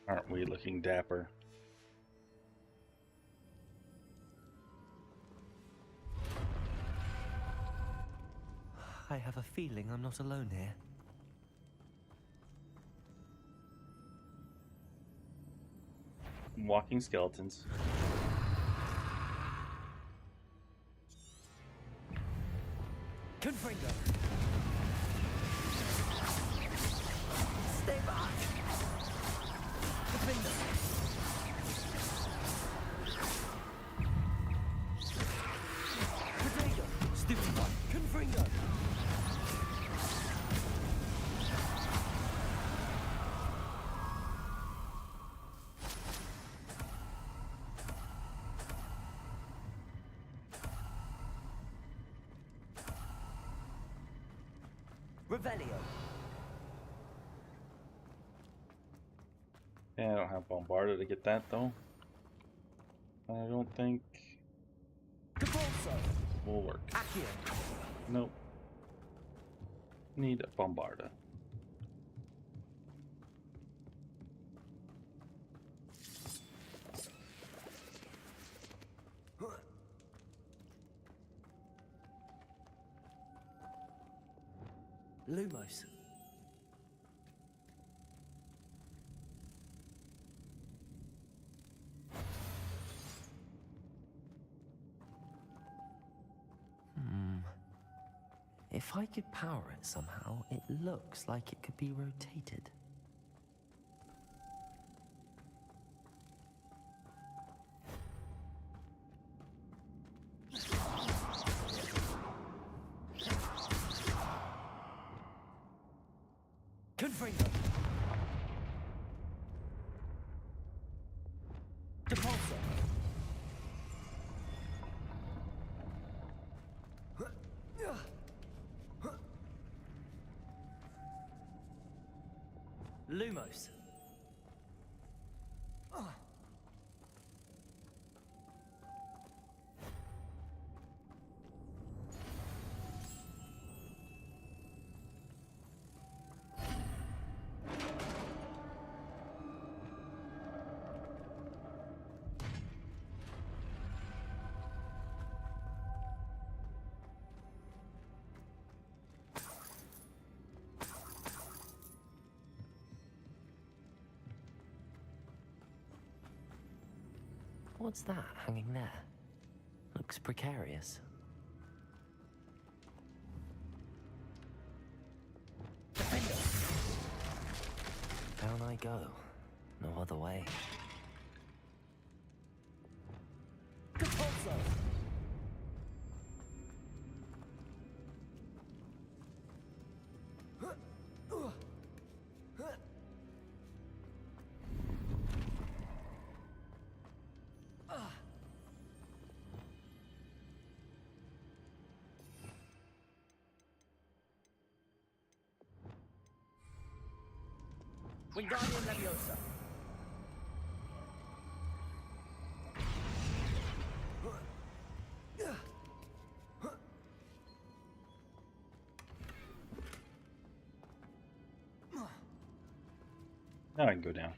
Aren't we looking dapper? I have a feeling I'm not alone here. Walking skeletons. Confringo! Stay back! Confringo! Potato! Stupefy! Confringo! Revelio. Yeah, I don't have Bombarda to get that though. I don't think will work. Accio. Nope. Need a Bombarda. Lumos. If I could power it somehow, it looks like it could be rotated. Confringo. Depulso. Lumos. What's that hanging there? Looks precarious. Defender. Down I go. No other way. Compulso. Wingardium Leviosa. Now I can go down.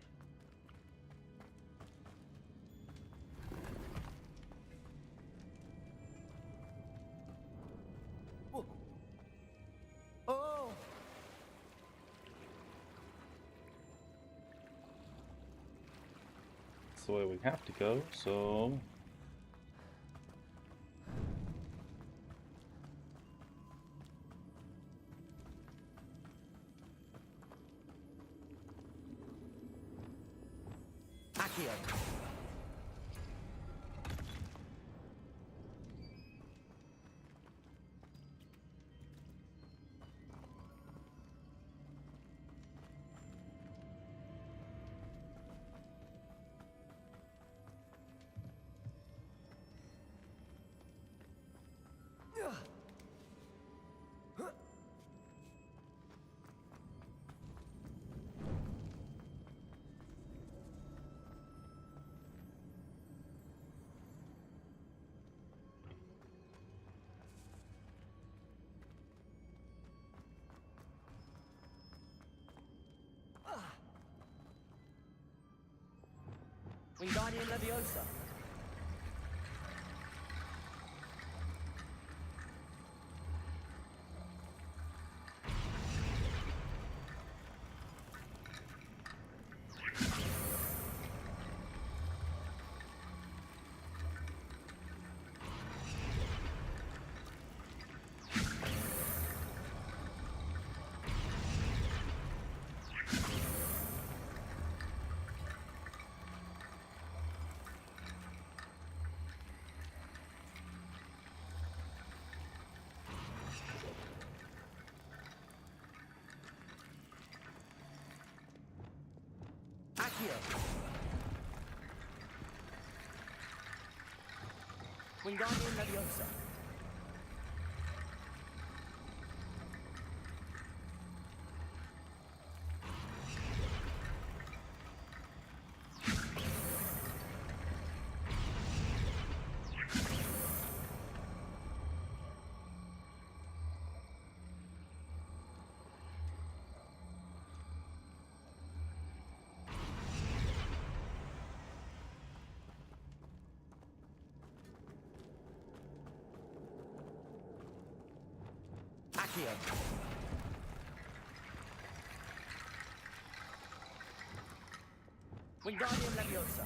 Oh! That's the way we have to go, so... Accio. Wingardium Leviosa. Accio. Wingardium Leviosa. Accio. Wingardium Leviosa.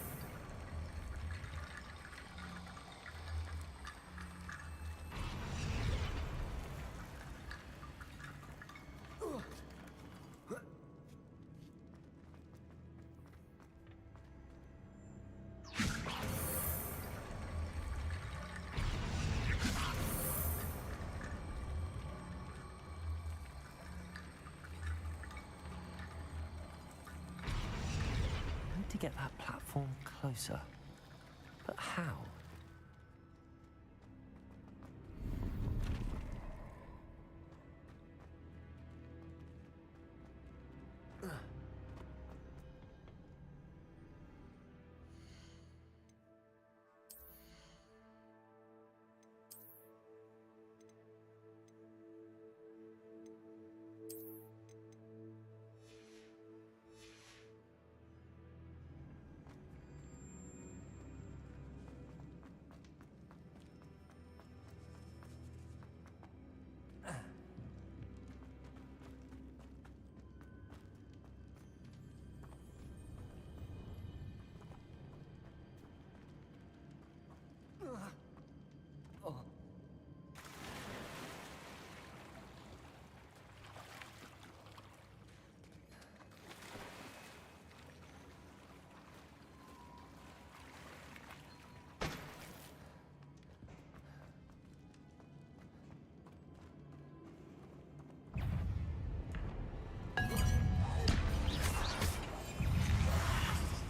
To get that platform closer. But how?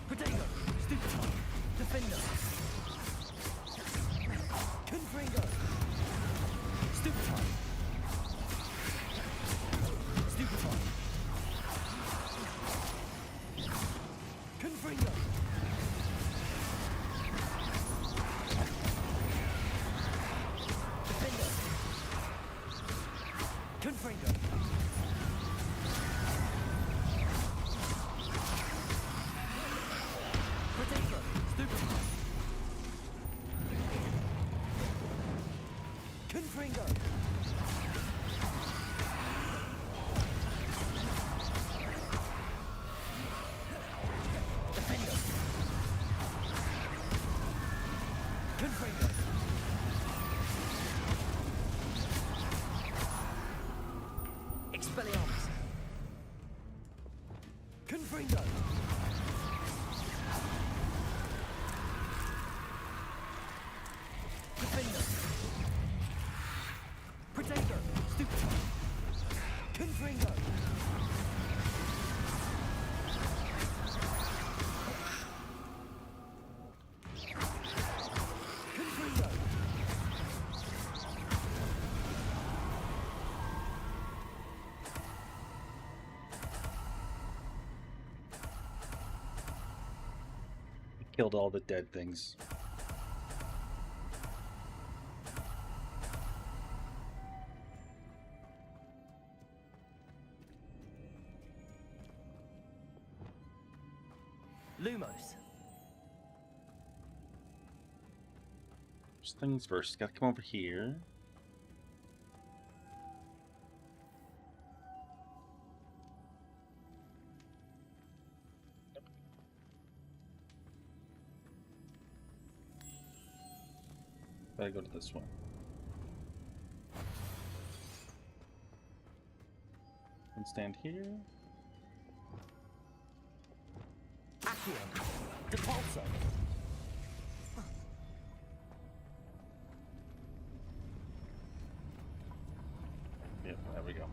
Protego. Stupefy. Defender. Confringo. Stupefy. Stupefy. Confringo. Defender. Confringo. Protego. Stupefy. Confringo. Defender. Confringo. Expelliarmus. Confringo. Defender. Protego. Stupefy. Confringo. Confringo. Killed all the dead things. Lumos. First things first, gotta come over here. Gotta go to this one. And stand here. Accio. Depulso. Yep, there we go.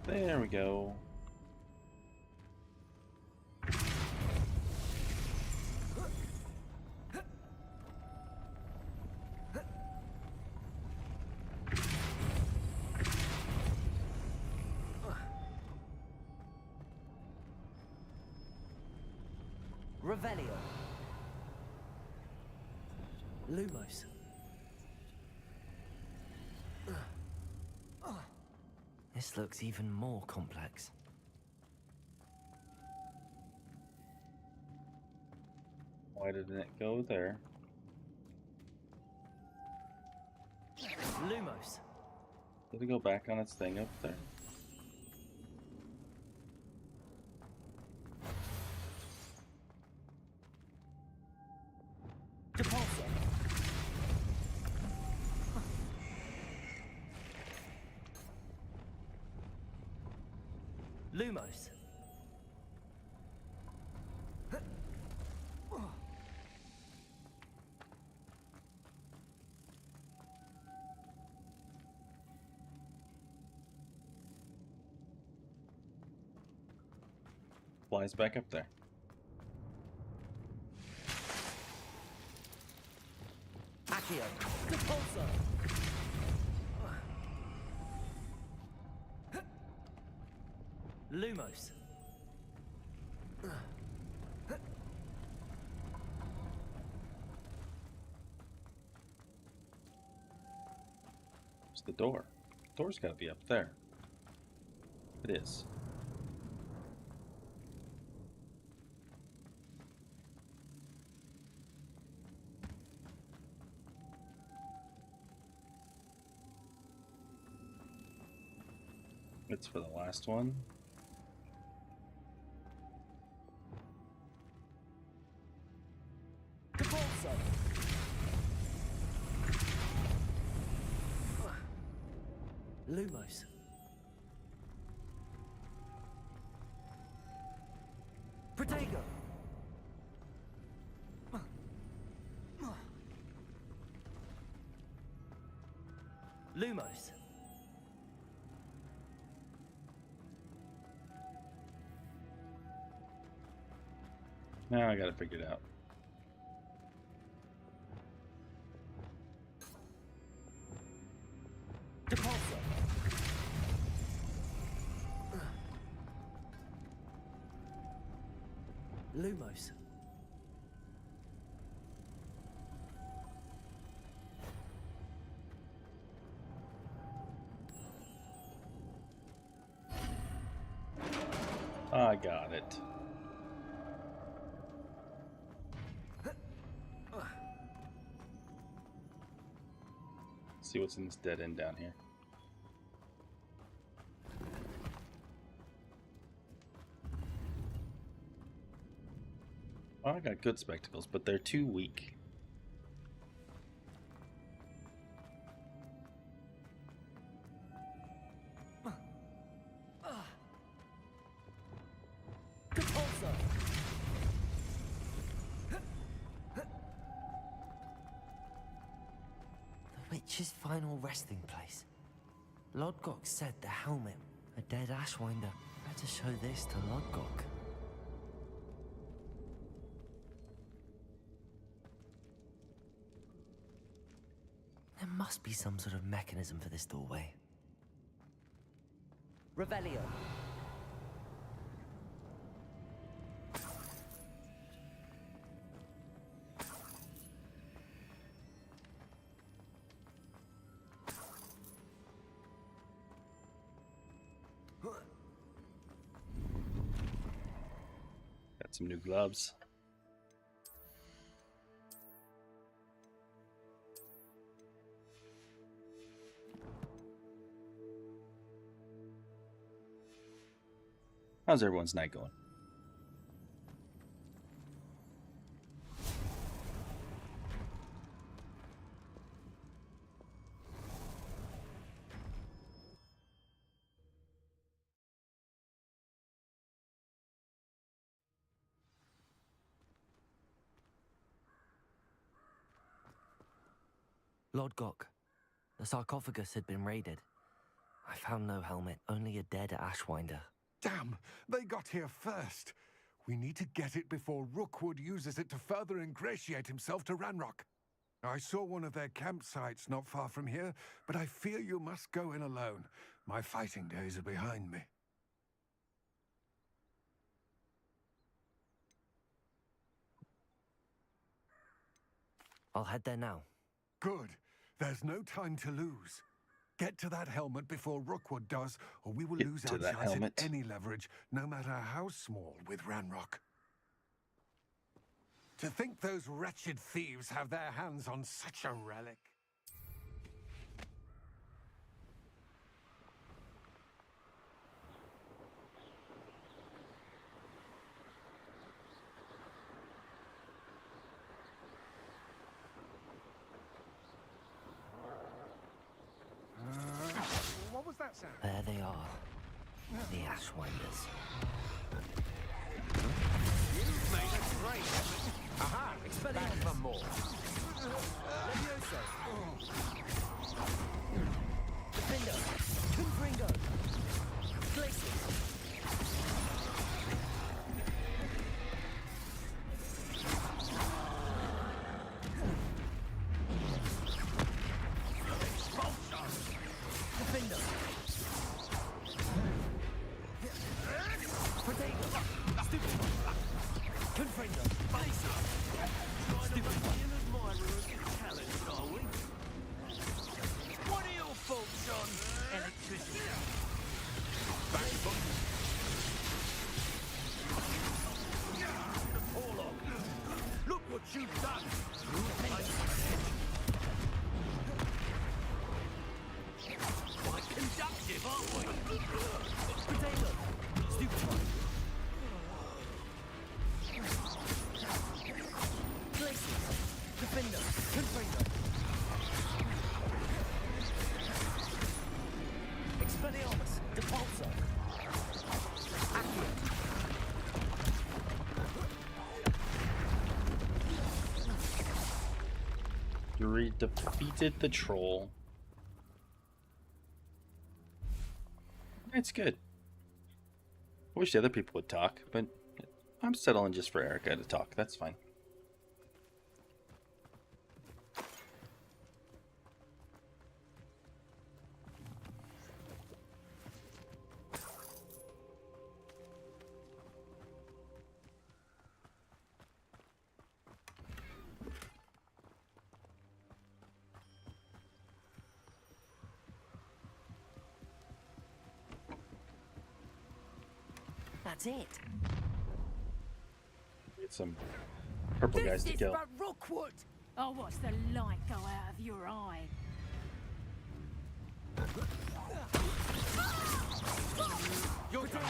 There we go. Revelio. Lumos. This looks even more complex. Why didn't it go there? Lumos. Did it go back on its thing up there? Depulso. Lumos. Flies back up there. Accio. Depulso. Lumos. It's the door. Door's gotta be up there. It is. It's for the last one. Depulso. Lumos. Protego. Lumos. Now I gotta figure it out. Depulso. Lumos. I got it. See what's in this dead end down here. Oh, I got good spectacles, but they're too weak. Depulso. The witch's final resting place. Lodgok said the helmet, a dead Ashwinder. Better show this to Lodgok. There must be some sort of mechanism for this doorway. Revelio. Got some new gloves. How's everyone's night going? Lodgok, the sarcophagus had been raided. I found no helmet, only a dead Ashwinder. Damn! They got here first. We need to get it before Rookwood uses it to further ingratiate himself to Ranrock. I saw one of their campsites not far from here, but I fear you must go in alone. My fighting days are behind me. I'll head there now. Good. There's no time to lose. Get to that helmet before Rookwood does, or we will lose our chance at any leverage, no matter how small, with Ranrock. To think those wretched thieves have their hands on such a relic. The Ashwinders. You've made a great effort. Aha! Back for more. Levioso. Defender. Confringo. Glacier. Defender. Protego. Stupid. Confringo. Stupid. What are your thoughts on electricity? Warlock, look what you've done! Quite conductive, aren't we? Potato. Stupid one. Glacier. Defender. Confringo. Expelliarmus. Depulso. Accio. You defeated the troll. It's good. I wish the other people would talk, but I'm settling just for Erica to talk. That's fine. That's it. Get some purple guys to kill. Rookwood! I'll watch the light go out of your eye. You're done.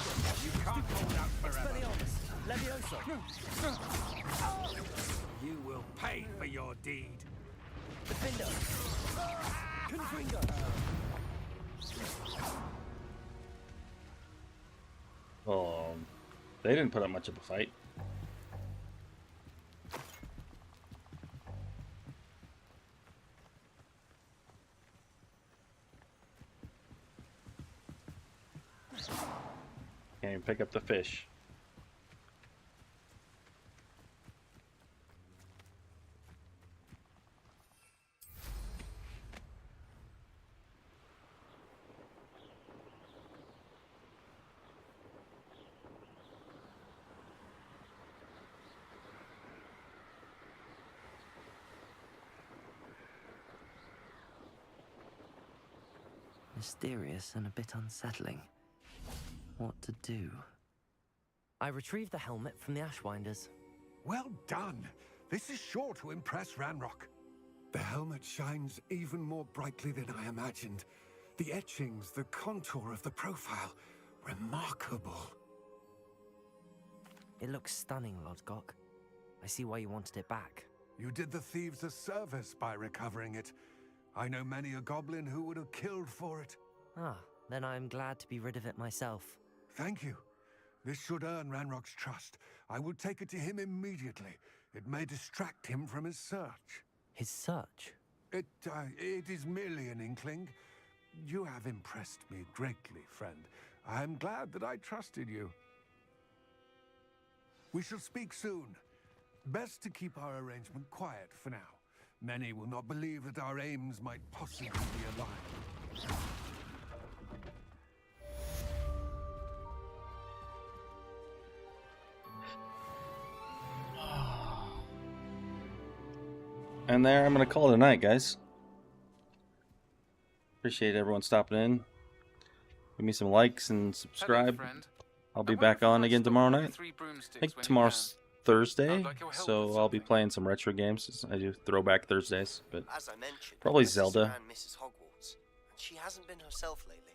You can't hold out forever. Expelliarmus. Levioso. You will pay for your deed. Defender. Confringo. They didn't put up much of a fight. Can't even pick up the fish. Mysterious and a bit unsettling. What to do? I retrieved the helmet from the Ashwinders. Well done. This is sure to impress Ranrock. The helmet shines even more brightly than I imagined. The etchings, the contour of the profile, remarkable. It looks stunning, Lodgok. I see why you wanted it back. You did the thieves a service by recovering it. I know many a goblin who would have killed for it. Ah, then I'm glad to be rid of it myself. Thank you. This should earn Ranrock's trust. I will take it to him immediately. It may distract him from his search. His search? It is merely an inkling. You have impressed me greatly, friend. I am glad that I trusted you. We shall speak soon. Best to keep our arrangement quiet for now. Many will not believe that our aims might possibly be aligned. And there, I'm going to call it a night, guys. Appreciate everyone stopping in. Give me some likes and subscribe. I'll be back on again tomorrow night. I think tomorrow's Thursday, so I'll be playing some retro games. I do throwback Thursdays, but as I mentioned, probably my sister Zelda. ran Mrs. Hogwarts, and she hasn't been herself lately.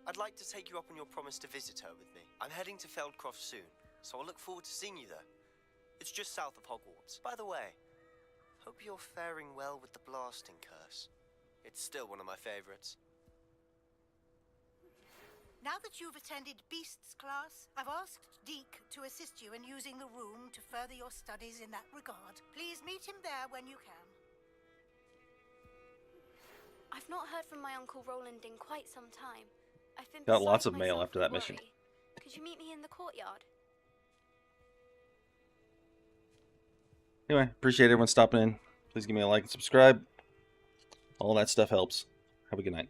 I'd like to take you up on your promise to visit her with me. I'm heading to Feldcroft soon, so I'll look forward to seeing you there. It's just south of Hogwarts. By the way, hope you're faring well with the blasting curse. It's still one of my favorites. Now that you've attended Beasts class, I've asked Deke to assist you in using the room to further your studies in that regard. Please meet him there when you can. I've not heard from my Uncle Roland in quite some time. I've been Got lots beside of mail myself after with that mission. worry. Could you meet me in the courtyard? Anyway, appreciate everyone stopping in. Please give me a like and subscribe. All that stuff helps. Have a good night.